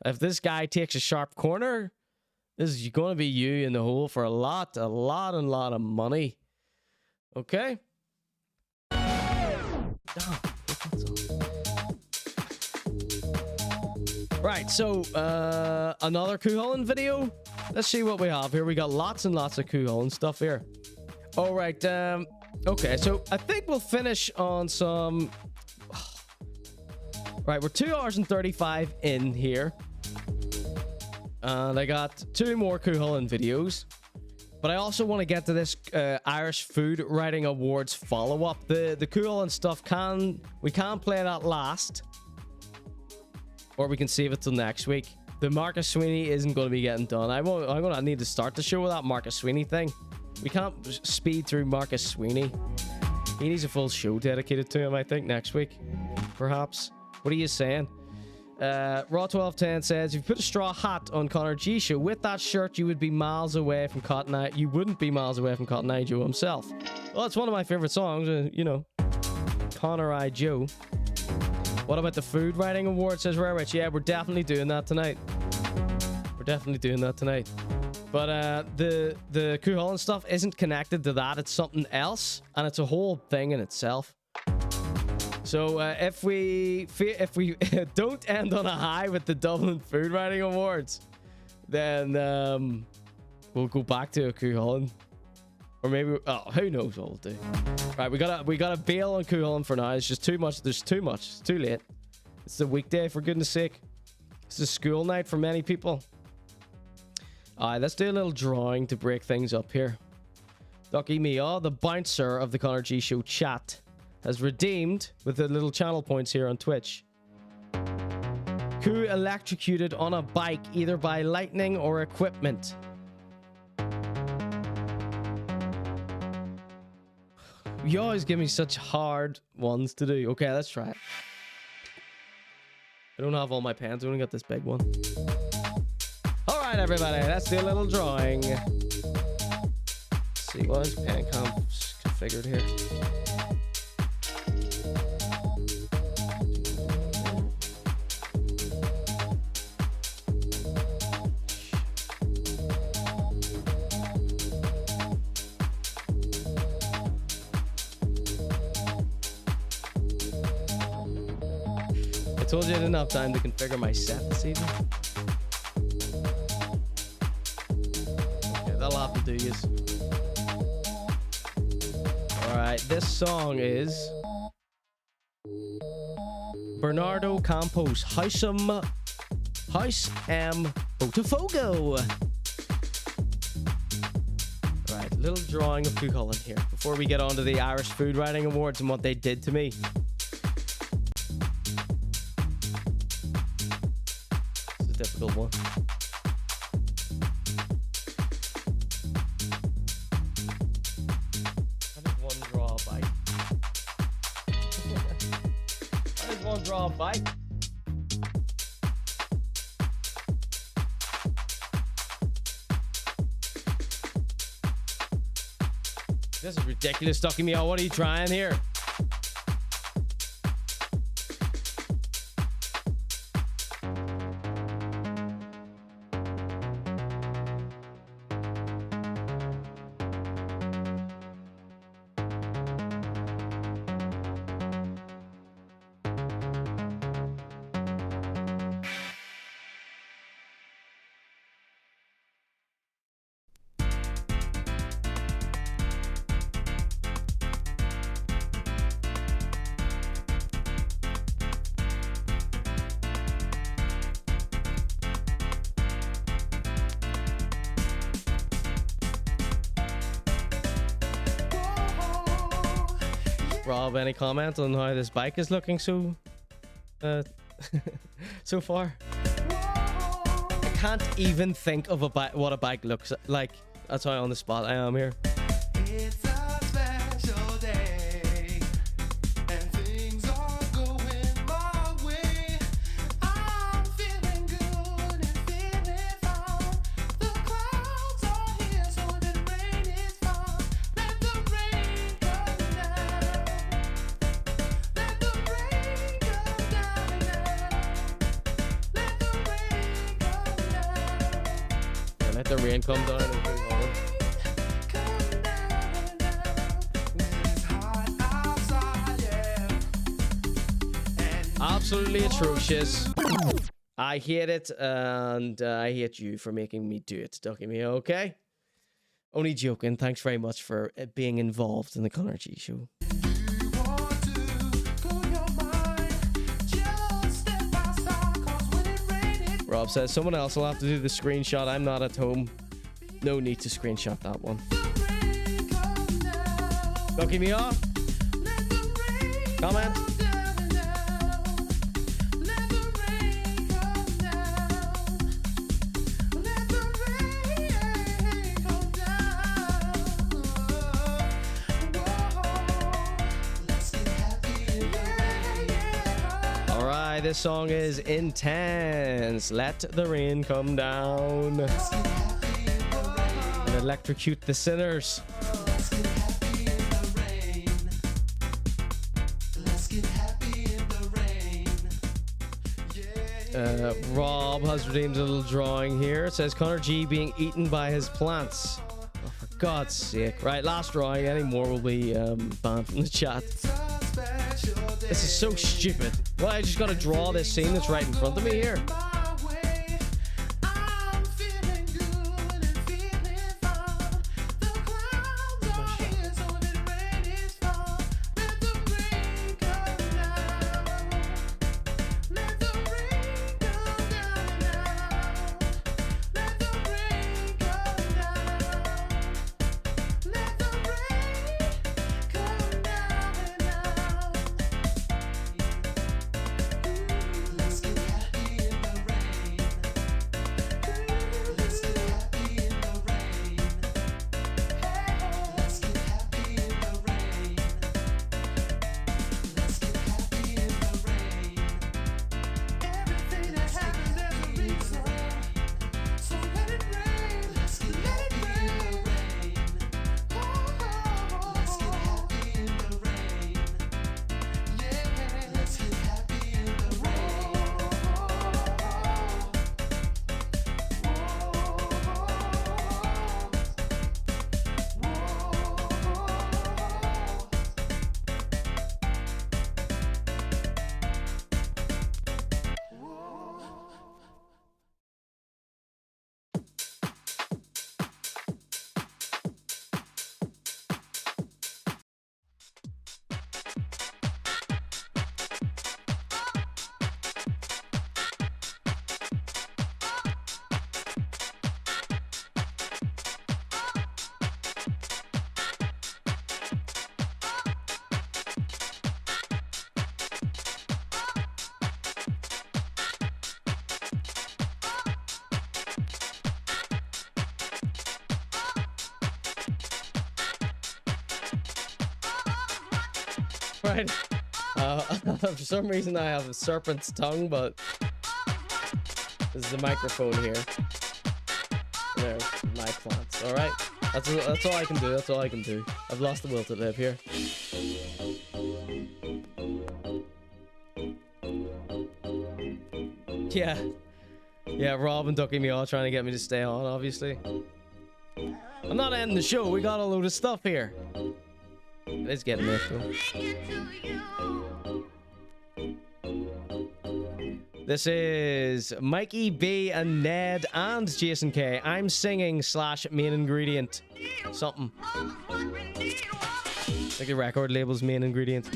If this guy takes a sharp corner, this is going to be you in the hole for a lot of money. Okay? Right, so another Coo Hullen video. Let's see what we have here. We got lots and lots of Coo Hullen stuff here. All right, okay, so I think we'll finish on some... Right, we're 2 hours and 35 in here. And I got 2 more Coo Hullen videos. But I also want to get to this Irish Food Writing Awards follow-up. The Coo Hullen stuff we can play that last. Or we can save it till next week. The Marcus Sweeney isn't going to be getting done. I'm going to need to start the show with that Marcus Sweeney thing. We can't speed through Marcus Sweeney. He needs a full show dedicated to him, I think, next week. Perhaps. What are you saying? Raw 1210 says, if you put a straw hat on ConorGShow with that shirt, you would be miles away from Cotton Eye. You wouldn't be miles away from Cotton Eye Joe himself. Well, it's one of my favorite songs, you know. Conor Eye Joe. What about the Food Writing Award, says Rare Rich? Yeah, we're definitely doing that tonight. We're definitely doing that tonight. But the Coo Hullen stuff isn't connected to that. It's something else, and it's a whole thing in itself. So if we don't end on a high with the Dublin Food Writing Awards, then we'll go back to a Coo Hullen. Or maybe, oh, who knows what we'll do. Right, we gotta bail on Hullen for now. It's just too much. There's too much. It's too late. It's a weekday, for goodness sake. It's a school night for many people. Alright, let's do a little drawing to break things up here. Ducky Mia, the bouncer of the ConorGShow chat, has redeemed with the little channel points here on Twitch. Who electrocuted on a bike either by lightning or equipment? You always give me such hard ones to do. Okay, let's try it. I don't have all my pens. I only got this big one. All right, everybody. Let's do a little drawing. Let's see what is pen configured here. I told you I didn't have time to configure my set this evening. Okay, that'll have to do, yes. Alright, this song is Bernardo Campos, House Botafogo. Alright, little drawing of Hullen here before we get on to the Irish Food Writing Awards and what they did to me. Difficult one. How does one draw a bike? How does one draw a bike? This is ridiculous, Ducky Meow. What are you trying here? Rob, any comment on how this bike is looking so so far? I can't even think of what a bike looks like. That's how on the spot I am here.
It's a special day, and things are going my way. I'm feeling good and feeling fine. The clouds are here, so the rain is fine. Let the rain come down. Let the rain come down now. Let the rain come down.
Let the rain come down. Absolutely atrocious. I hate it, and I hate you for making me do it, Ducky Me, okay? Only joking. Thanks very much for being involved in the ConorGShow. Rob says, someone else will have to do the screenshot. I'm not at home. No need to screenshot that one. Ducky Me off. Comment. This song is intense. Let the rain come down and electrocute the sinners. Rob has redeemed a little drawing here. It says Conor G being eaten by his plants. Oh, for God's sake. Right, last drawing. Any more will be banned from the chat. This is so stupid. Well, I just gotta draw this scene that's right in front of me here. Oh my right. For some reason, I have a serpent's tongue, but this is the microphone here. There's my plants. All right. That's all I can do. That's all I can do. I've lost the will to live here. Yeah. Yeah, Rob and Ducky me all trying to get me to stay on, obviously. I'm not ending the show. We got a load of stuff here. Let's get in there, though. This is Mikey B and Ned and Jason K. I'm singing / main ingredient. Something. Like the record label's main ingredient.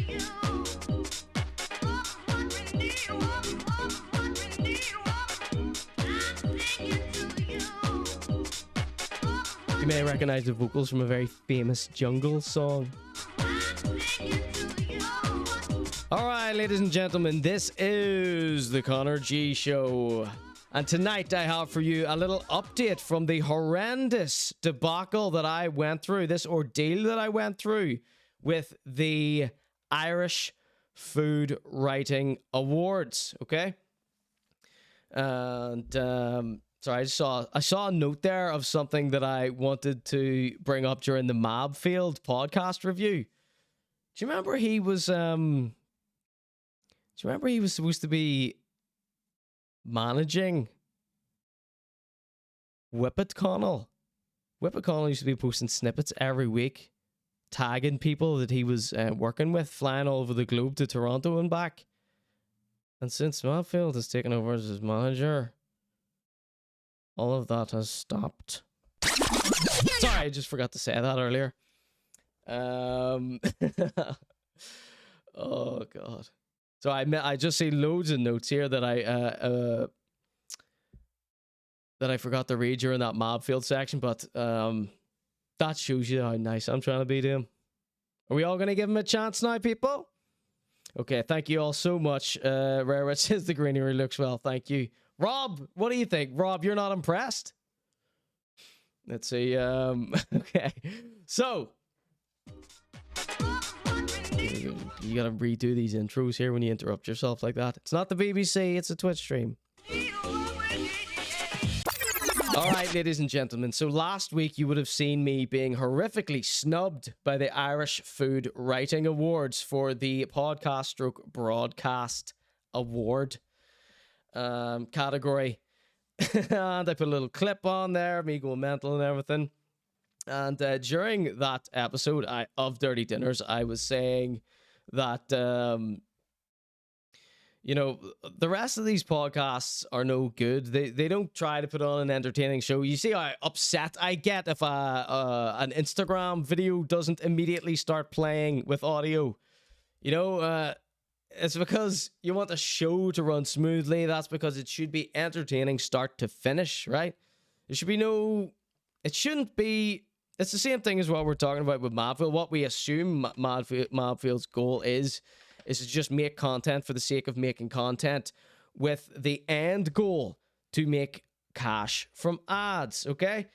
You may recognize the vocals from a very famous jungle song. Alright, ladies and gentlemen, this is the ConorGShow. And tonight I have for you a little update from the horrendous debacle that I went through, this ordeal that I went through with the Irish Food Writing Awards, okay? And, sorry, I saw a note there of something that I wanted to bring up during the Mabfield podcast review. Do you remember he was supposed to be managing Whippet Connell? Whippet Connell used to be posting snippets every week, tagging people that he was working with, flying all over the globe to Toronto and back. And since Mabfield has taken over as his manager, all of that has stopped. Sorry, I just forgot to say that earlier. Oh god. So I just see loads of notes here that I forgot to read during that Mabfield section, but that shows you how nice I'm trying to be to him. Are we all gonna give him a chance now, people? Okay, thank you all so much. Rare says the greenery looks well. Thank you. Rob, what do you think? Rob, you're not impressed? Let's see. Okay. So, you gotta redo these intros here when you interrupt yourself like that. It's not the BBC, it's a Twitch stream. Alright, ladies and gentlemen. So last week you would have seen me being horrifically snubbed by the Irish Food Writing Awards for the podcast/broadcast award category. And I put a little clip on there, me going mental and everything. And during that episode of Dirty Dinners, I was saying that, you know, the rest of these podcasts are no good. They don't try to put on an entertaining show. You see how upset I get if an Instagram video doesn't immediately start playing with audio. You know, it's because you want a show to run smoothly. That's because it should be entertaining start to finish, right? There should be no... It shouldn't be... It's the same thing as what we're talking about with Mabfield. What we assume Mabfield's goal is to just make content for the sake of making content with the end goal to make cash from ads, okay?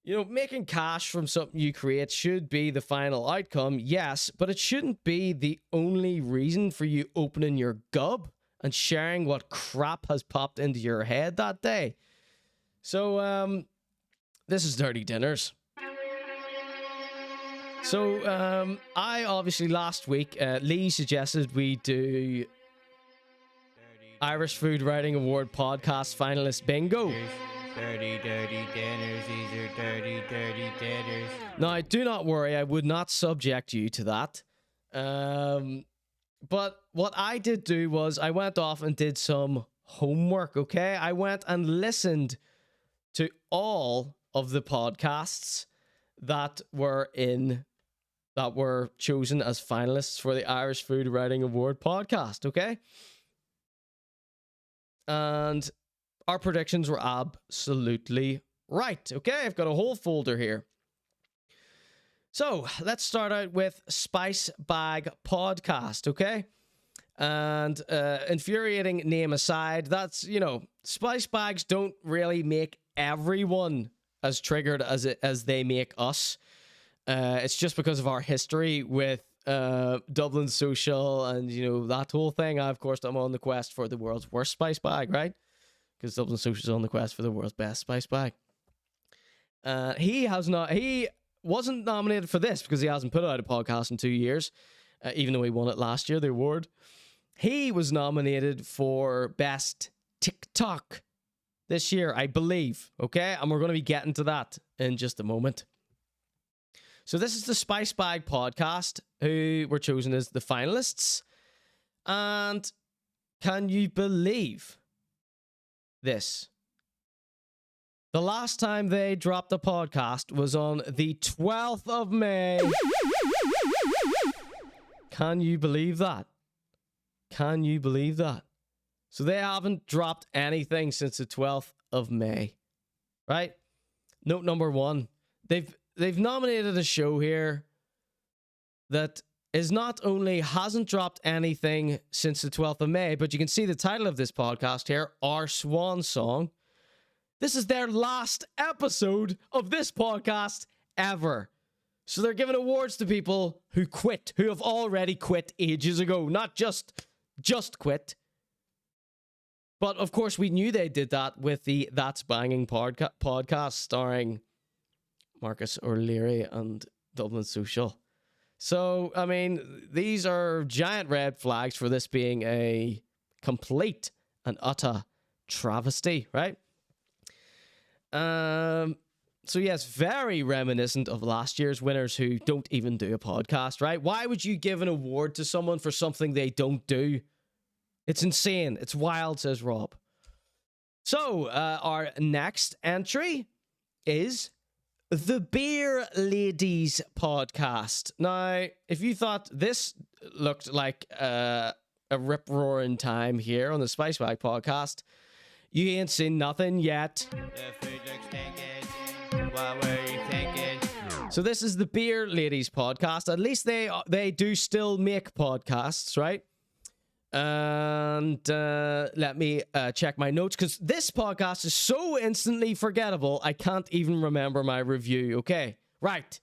You know, making cash from something you create should be the final outcome, yes, but it shouldn't be the only reason for you opening your gub and sharing what crap has popped into your head that day. So, this is Dirty Dinners. So, I obviously last week, Lee suggested we do Irish Food Writing Award podcast finalist bingo.
Dirty dinners, these are dirty dinners.
Now, do not worry, I would not subject you to that. But what I did do was I went off and did some homework, okay? I went and listened to all of the podcasts that were chosen as finalists for the Irish Food Writing Award podcast, okay? And our predictions were absolutely right, okay? I've got a whole folder here. So, let's start out with Spice Bag Podcast, okay? And infuriating name aside, that's, you know, spice bags don't really make everyone as triggered as they make us. It's just because of our history with Dublin Social and, you know, that whole thing. Of course, I'm on the quest for the world's worst spice bag, right? Because Dublin Social's on the quest for the world's best spice bag. He wasn't nominated for this because he hasn't put out a podcast in 2 years, even though he won it last year, the award. He was nominated for Best TikTok this year, I believe. Okay, and we're going to be getting to that in just a moment. So this is the Spice Bag podcast, who were chosen as the finalists. And can you believe this? The last time they dropped a podcast was on the 12th of May. Can you believe that? Can you believe that? So they haven't dropped anything since the 12th of May. Right? Note number one. They've nominated a show here that is not only hasn't dropped anything since the 12th of May, but you can see the title of this podcast here, Our Swan Song. This is their last episode of this podcast ever. So they're giving awards to people who quit, who have already quit ages ago, not just quit. But of course, we knew they did that with the That's Banging podcast starring Marcus O'Leary and Dublin Social. So, I mean, these are giant red flags for this being a complete and utter travesty, right? So yes, very reminiscent of last year's winners who don't even do a podcast, right? Why would you give an award to someone for something they don't do? It's insane. It's wild, says Rob. So, our next entry is the Beer Ladies podcast. Now, if you thought this looked like a rip-roaring time here on the Spice Bag podcast, you ain't seen nothing yet.
The food looks stinking. What were you thinking?
So this is the Beer Ladies podcast. At least they do still make podcasts, right? And let me check my notes, because this podcast is so instantly forgettable, I can't even remember my review. Okay, right.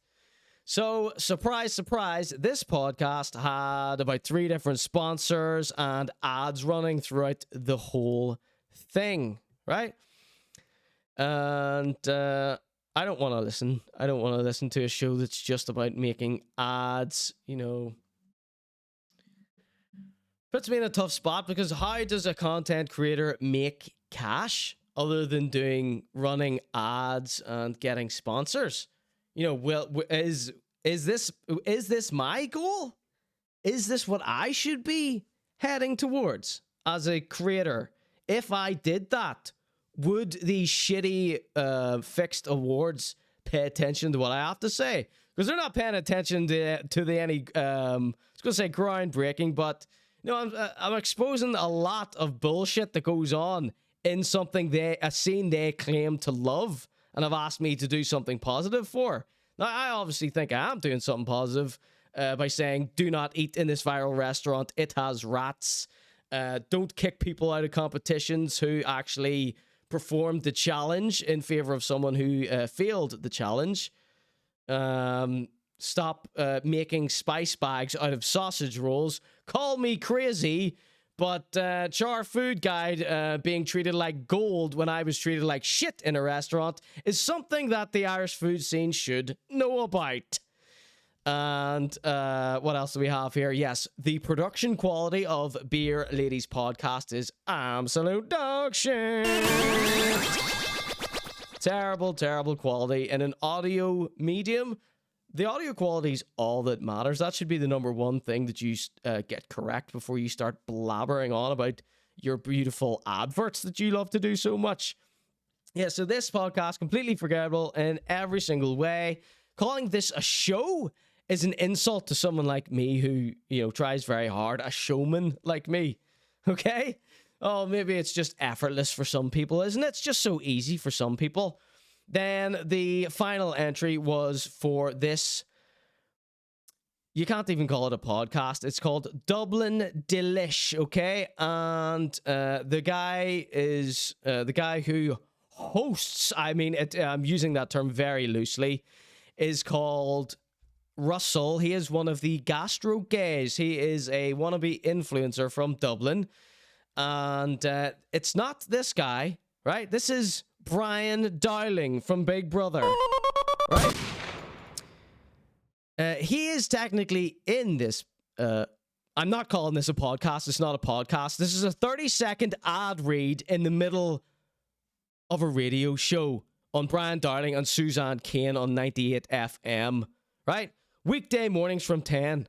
So, surprise, surprise, this podcast had about 3 different sponsors and ads running throughout the whole thing, right? And I don't want to listen. I don't want to listen to a show that's just about making ads, you know. Puts me in a tough spot, because how does a content creator make cash other than running ads and getting sponsors? You know, well, is this my goal? Is this what I should be heading towards as a creator? If I did that, would these shitty fixed awards pay attention to what I have to say? Because they're not paying attention to any I was gonna say groundbreaking, but you know, I'm exposing a lot of bullshit that goes on in something a scene they claim to love and have asked me to do something positive for. Now, I obviously think I am doing something positive by saying, do not eat in this viral restaurant. It has rats. Don't kick people out of competitions who actually performed the challenge in favor of someone who failed the challenge. Stop making spice bags out of sausage rolls. Call me crazy, but Char Food Guide being treated like gold when I was treated like shit in a restaurant is something that the Irish food scene should know about. And what else do we have here? Yes, the production quality of Beer Ladies podcast is absolute dog shit. Terrible, terrible quality in an audio medium. The audio quality is all that matters. That should be the number one thing that you get correct before you start blabbering on about your beautiful adverts that you love to do so much. Yeah, so this podcast, completely forgettable in every single way. Calling this a show is an insult to someone like me who, you know, tries very hard. A showman like me, okay? Oh, maybe it's just effortless for some people, isn't it? It's just so easy for some people. Then the final entry was for this. You can't even call it a podcast. It's called Dublin Delish, okay? And the guy is the guy who hosts. I mean, I'm using that term very loosely. Is called Russell, he is one of the gastro gays. He is a wannabe influencer from Dublin. And it's not this guy, right? This is Brian Dowling from Big Brother, right? He is technically in this. I'm not calling this a podcast. It's not a podcast. This is a 30-second ad read in the middle of a radio show on Brian Dowling and Suzanne Kane on 98 FM, right? Weekday mornings from 10.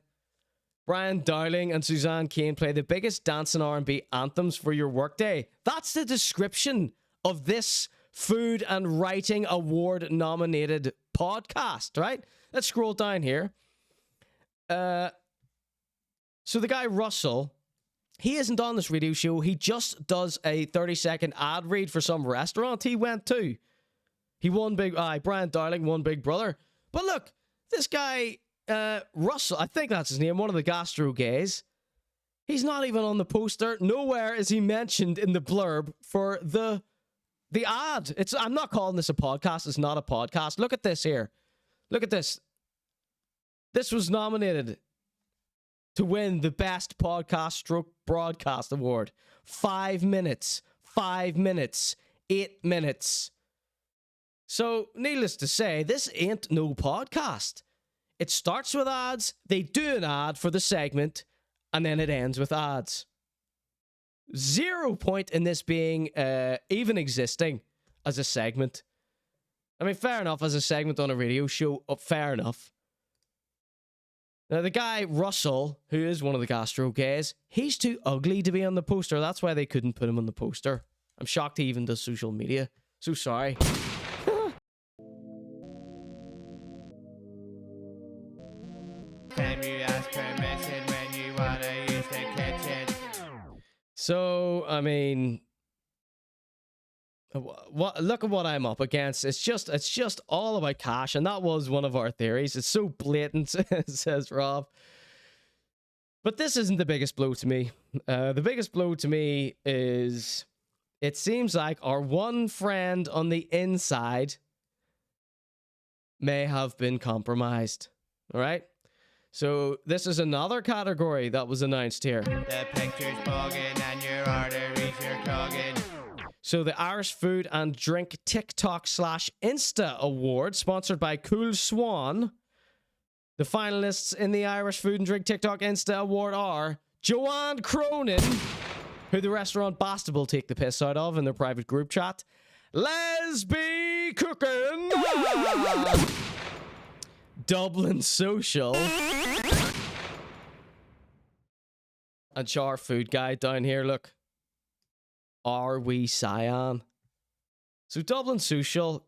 Brian Dowling and Suzanne Kane play the biggest dance and R&B anthems for your workday. That's the description of this Food and Writing Award nominated podcast, right? Let's scroll down here. So the guy Russell, he isn't on this radio show. He just does a 30-second ad read for some restaurant he went to. He won Brian Dowling won Big Brother. But look, this guy, Russell, I think that's his name, one of the gastro gays. He's not even on the poster. Nowhere is he mentioned in the blurb for the ad. I'm not calling this a podcast. It's not a podcast. Look at this here. Look at this. This was nominated to win the Best Podcast Stroke Broadcast Award. 5 minutes. 5 minutes. 8 minutes. So, needless to say, this ain't no podcast. It starts with ads, they do an ad for the segment, and then it ends with ads. 0 point in this being even existing as a segment. I mean, fair enough, as a segment on a radio show, fair enough. Now, the guy, Russell, who is one of the gastro gays, he's too ugly to be on the poster. That's why they couldn't put him on the poster. I'm shocked he even does social media. So sorry.
Can you ask permission when you wanna use the kitchen?
So, I mean, look at what I'm up against. It's just all about cash, and that was one of our theories. It's so blatant, says Rob. But this isn't the biggest blow to me. The biggest blow to me is it seems like our one friend on the inside may have been compromised. All right? So this is another category that was announced here.
The picture's bugging and your arteries are clogging.
So the Irish Food and Drink TikTok/Insta Award, sponsored by Cool Swan. The finalists in the Irish Food and Drink TikTok Insta Award are Joanne Cronin, who the restaurant Bastard will take the piss out of in their private group chat. Lesby Cookin'. Dublin Social. And Char Food Guy down here, look. Are we Cyan? So Dublin Social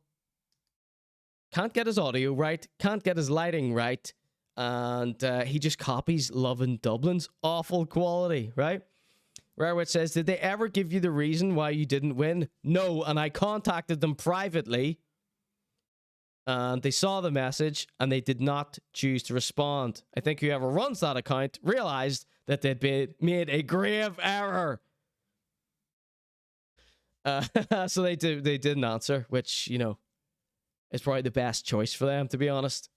can't get his audio right, can't get his lighting right, and he just copies Lovin' Dublin's awful quality, right? Rarewit says, did they ever give you the reason why you didn't win? No, and I contacted them privately, and they saw the message, and they did not choose to respond. I think whoever runs that account realized that they'd made a grave error. So they didn't answer, which, you know, is probably the best choice for them, to be honest.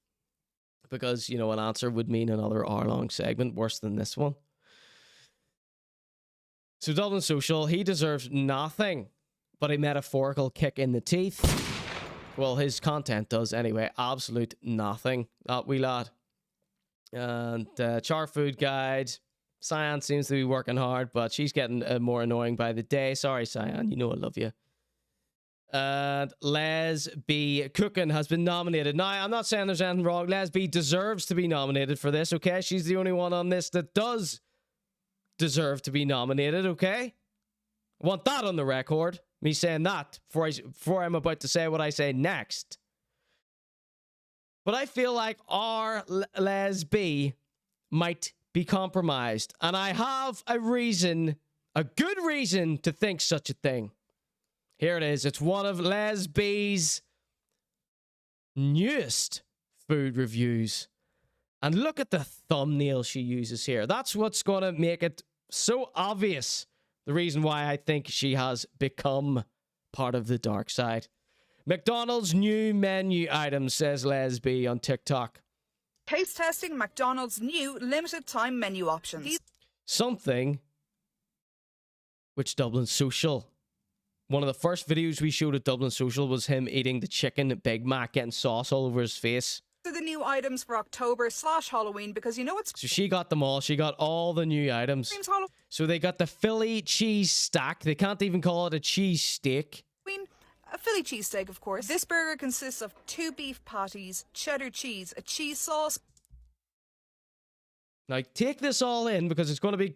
Because, you know, an answer would mean another hour-long segment worse than this one. So Dublin Social, he deserves nothing but a metaphorical kick in the teeth. Well, his content does anyway. Absolute nothing, that wee lad. And Char Food Guide. Cyan seems to be working hard, but she's getting more annoying by the day. Sorry, Cyan. You know I love you. And Les B. Cookin has been nominated. Now, I'm not saying there's anything wrong. Les B deserves to be nominated for this, okay? She's the only one on this that does deserve to be nominated, okay? I want that on the record. Me saying that before I'm about to say what I say next. But I feel like our Les B might be compromised. And I have a good reason to think such a thing. Here it is. It's one of Les B's newest food reviews. And look at the thumbnail she uses here. That's what's going to make it so obvious. The reason why I think she has become part of the dark side. McDonald's new menu items, says Les B on TikTok.
Taste testing McDonald's new limited time menu options.
Something which Dublin Social. One of the first videos we showed at Dublin Social was him eating the chicken Big Mac, getting sauce all over his face.
These are the new items for October/Halloween because you know it's
So she got them all. She got all the new items. So they got the Philly cheese stack. They can't even call it a cheese steak.
a Philly cheesesteak, of course. This burger consists of 2 beef patties, cheddar cheese, a cheese sauce.
Now, take this all in because it's going to be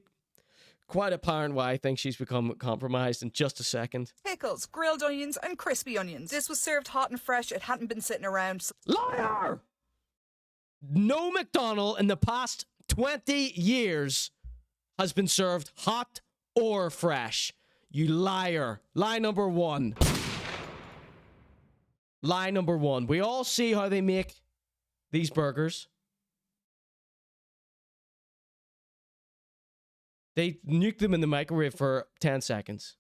quite apparent why I think she's become compromised in just a second.
Pickles, grilled onions, and crispy onions. This was served hot and fresh. It hadn't been sitting around.
Liar! No McDonald's in the past 20 years has been served hot or fresh. You liar. Lie number one. Lie number one. We all see how they make these burgers. They nuke them in the microwave for 10 seconds.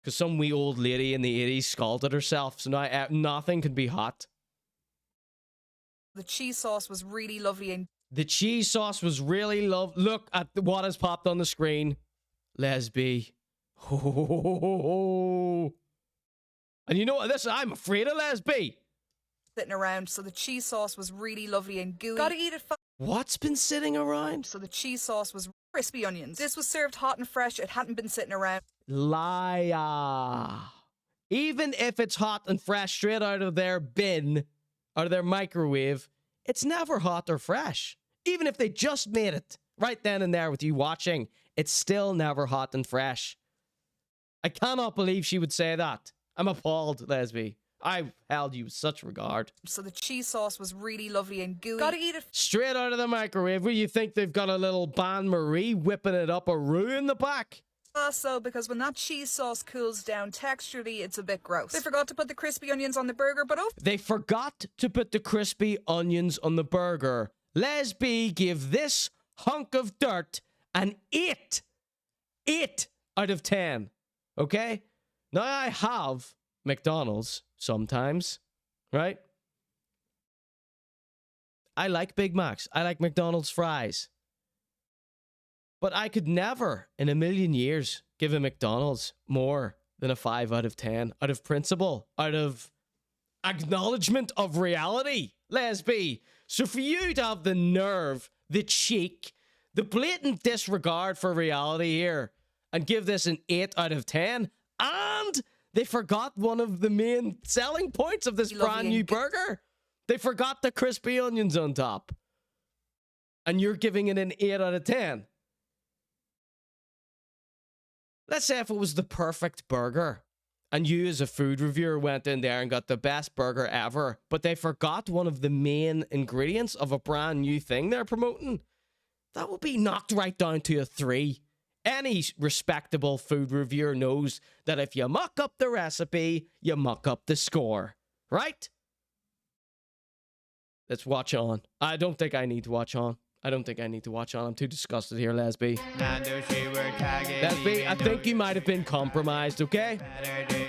Because some wee old lady in the 80s scalded herself, so now nothing can be hot.
The cheese sauce was really lovely and...
The cheese sauce was really Look at what has popped on the screen. Lesby. And you know what? I'm afraid of Lesby.
Sitting around, so the cheese sauce was really lovely and gooey. Gotta eat it fast.
What's been sitting around?
So the cheese sauce was crispy onions. This was served hot and fresh. It hadn't been sitting around.
Liar. Even if it's hot and fresh straight out of their bin, out of their microwave, it's never hot or fresh. Even if they just made it right then and there with you watching, it's still never hot and fresh. I cannot believe she would say that. I'm appalled, Lesby. I held you with such regard.
So the cheese sauce was really lovely and gooey. Gotta eat it
straight out of the microwave. Where you think they've got a little Ban Marie whipping it up a roux in the back?
Also, because when that cheese sauce cools down texturally, it's a bit gross. They forgot to put the crispy onions on the burger, but
they forgot to put the crispy onions on the burger. Lesby give this hunk of dirt an 8. 8 out of 10. Okay? Now I have McDonald's sometimes, right? I like Big Macs. I like McDonald's fries. But I could never, in a million years, give a McDonald's more than a 5 out of 10. Out of principle. Out of acknowledgement of reality. Lesby. So for you to have the nerve, the cheek, the blatant disregard for reality here, and give this an 8 out of 10, and they forgot one of the main selling points of this brand new burger. They forgot the crispy onions on top. And you're giving it an 8 out of 10. Let's say if it was the perfect burger and you as a food reviewer went in there and got the best burger ever, but they forgot one of the main ingredients of a brand new thing they're promoting, that would be knocked right down to a 3. Any respectable food reviewer knows that if you muck up the recipe, you muck up the score. Right? Let's watch on. I don't think I need to watch on. I'm too disgusted here, Lesby. Lesby, I think you might have been compromised, okay?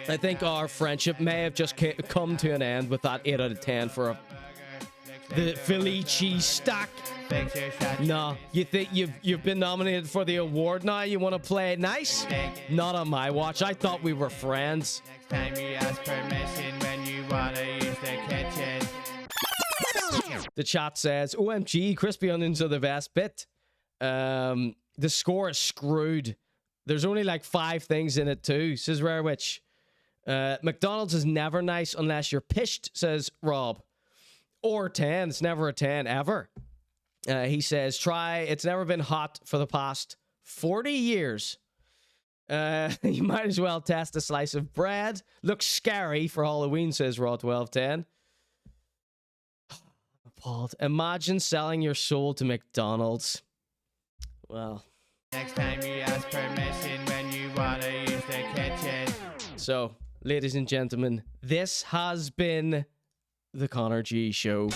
I think our friendship may have just come to an end with that 8 out of 10 for the Philly cheese stack. No, you think you've been nominated for the award now? You want to play it nice? Not on my watch. I thought we were friends.
Next time you ask permission when you want to use the kitchen.
The chat says, OMG, crispy onions are the best bit. The score is screwed. There's only like 5 things in it too, says Rare Witch. McDonald's is never nice unless you're pished, says Rob. Or 10. It's never a 10 ever. He says, it's never been hot for the past 40 years. You might as well test a slice of bread. Looks scary for Halloween, says Raw1210. Appalled. Imagine selling your soul to McDonald's. Well.
Next time you ask permission when you want to use the kitchen.
So, ladies and gentlemen, this has been the Conor G Show.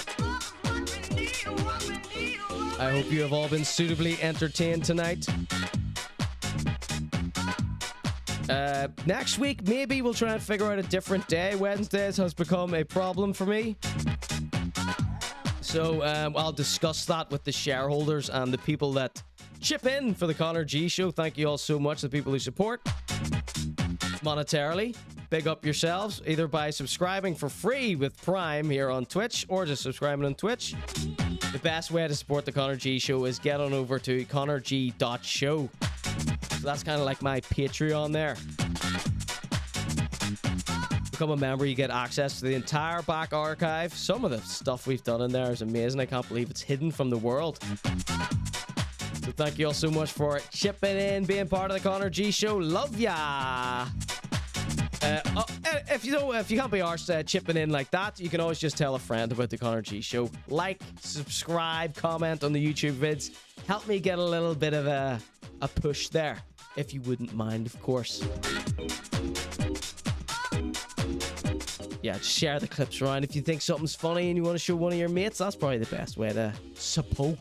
I hope you have all been suitably entertained tonight. Next week, maybe we'll try and figure out a different day. Wednesdays has become a problem for me.
So I'll discuss that with the shareholders and the people that chip in for the Conor G Show. Thank you all so much, the people who support monetarily. Big up yourselves, either by subscribing for free with Prime here on Twitch or just subscribing on Twitch. The best way to support the Conor G Show is get on over to ConorG.show. So that's kind of like my Patreon there. Become a member, you get access to the entire back archive. Some of the stuff we've done in there is amazing. I can't believe it's hidden from the world. So thank you all so much for chipping in, being part of the Conor G Show. Love ya! If you can't be arsed chipping in like that, you can always just tell a friend about the Conor G Show. Like, subscribe, comment on the YouTube vids. Help me get a little bit of a push there, if you wouldn't mind, of course. Yeah, just share the clips around. If you think something's funny and you want to show one of your mates, that's probably the best way to support.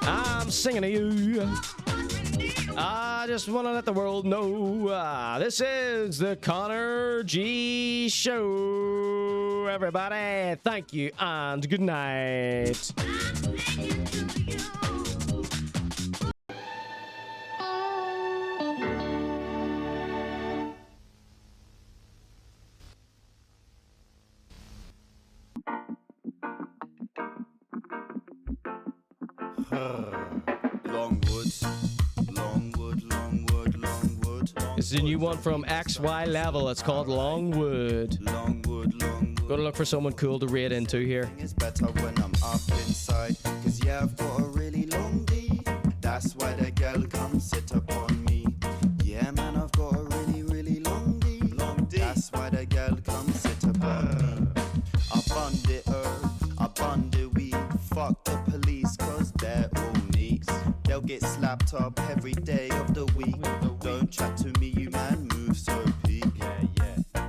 I'm singing to you. I just want to let the world know this is the Conor G Show. Everybody, thank you and good night. This is a new one from XY Level. It's called Longwood. Gotta look for someone cool to raid into here.
It's better when I'm up inside, cause yeah, I've got a really long D. That's why the girl come sit upon me. Yeah, man, I've got a really, really long D. That's why the girl come sit upon me. I bund it I bund it weed. Fuck the police, cause they're all neats. They'll get slapped up every day of the week. Don't chat to me, you man, move so peak.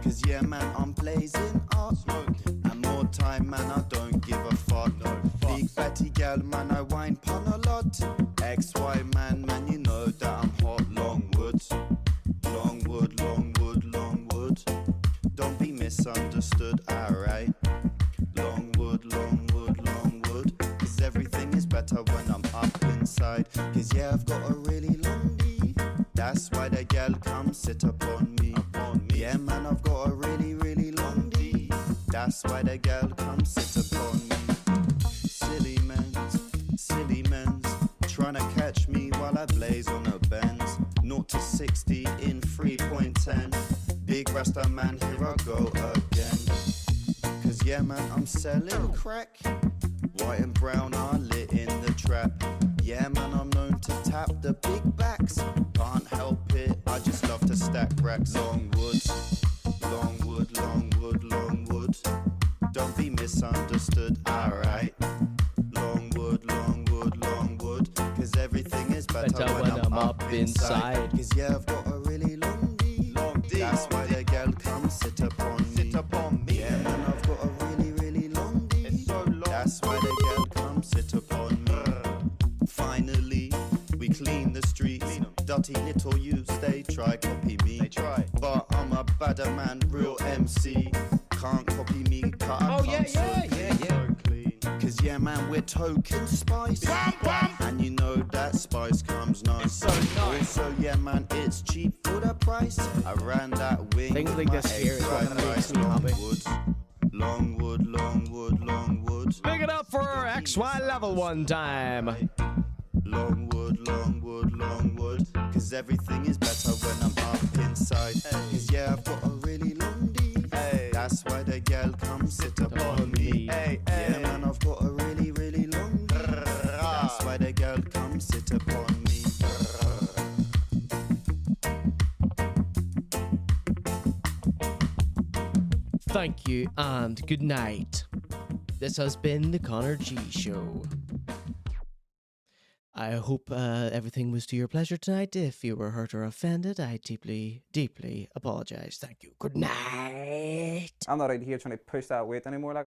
Cause yeah, man, I'm blazing up. And more time, man, I don't give a fuck. Big fatty gal, man, I wine pun a lot. XY man, you know that I'm hot. Longwood, Longwood, Longwood, Longwood. Don't be misunderstood, alright. Longwood, Longwood, Longwood. Cause everything is better when I'm up inside. Cause yeah, I've got a really long D. That's why the gal come sit upon me. Yeah, man, I've got a really, really long D. That's why the gal come sit upon me. Silly men's trying to catch me while I blaze on a Benz. 0 to 60 in 3.10. Big Rasta man, here I go again. Cause yeah, man, I'm selling crack. White and brown are lit in the trap. Yeah, man, I'm known to tap the big backs. Can't help it, I just love to stack racks. Longwood, Longwood, Longwood, Longwood. Don't be misunderstood, alright. Longwood, Longwood, Longwood. Cause everything is better when I'm up inside. Cause yeah, I've got a really long D. That's why the gal come sit upon me. Yeah, man, I've got a really, really long D. It's so long. That's why the gal come sit upon me. Finally, we clean the streets. Dirty little youths, they try copy me. But I'm a badder man, real MC. Can't copy me, cut up. Yeah. Cause yeah, man, we're token spice. And you know that spice comes nice. It's so nice. Also, yeah, man, it's cheap for the price. I ran that wing.
Things like this here is what makes me happy.
Longwood, Longwood, Longwood.
Pick it up for XY Level one time.
Longwood, Longwood, Longwood. Cause everything is better when I'm up inside. Cause yeah, I've got a really long D. That's why the gal come sit upon me. Yeah, man, I've got a really, really long D. That's why the gal come sit upon me.
Thank you and good night. This has been the Conor G Show. I hope everything was to your pleasure tonight. If you were hurt or offended, I deeply, deeply apologize. Thank you. Good night.
I'm not out here trying to push that weight anymore. Like.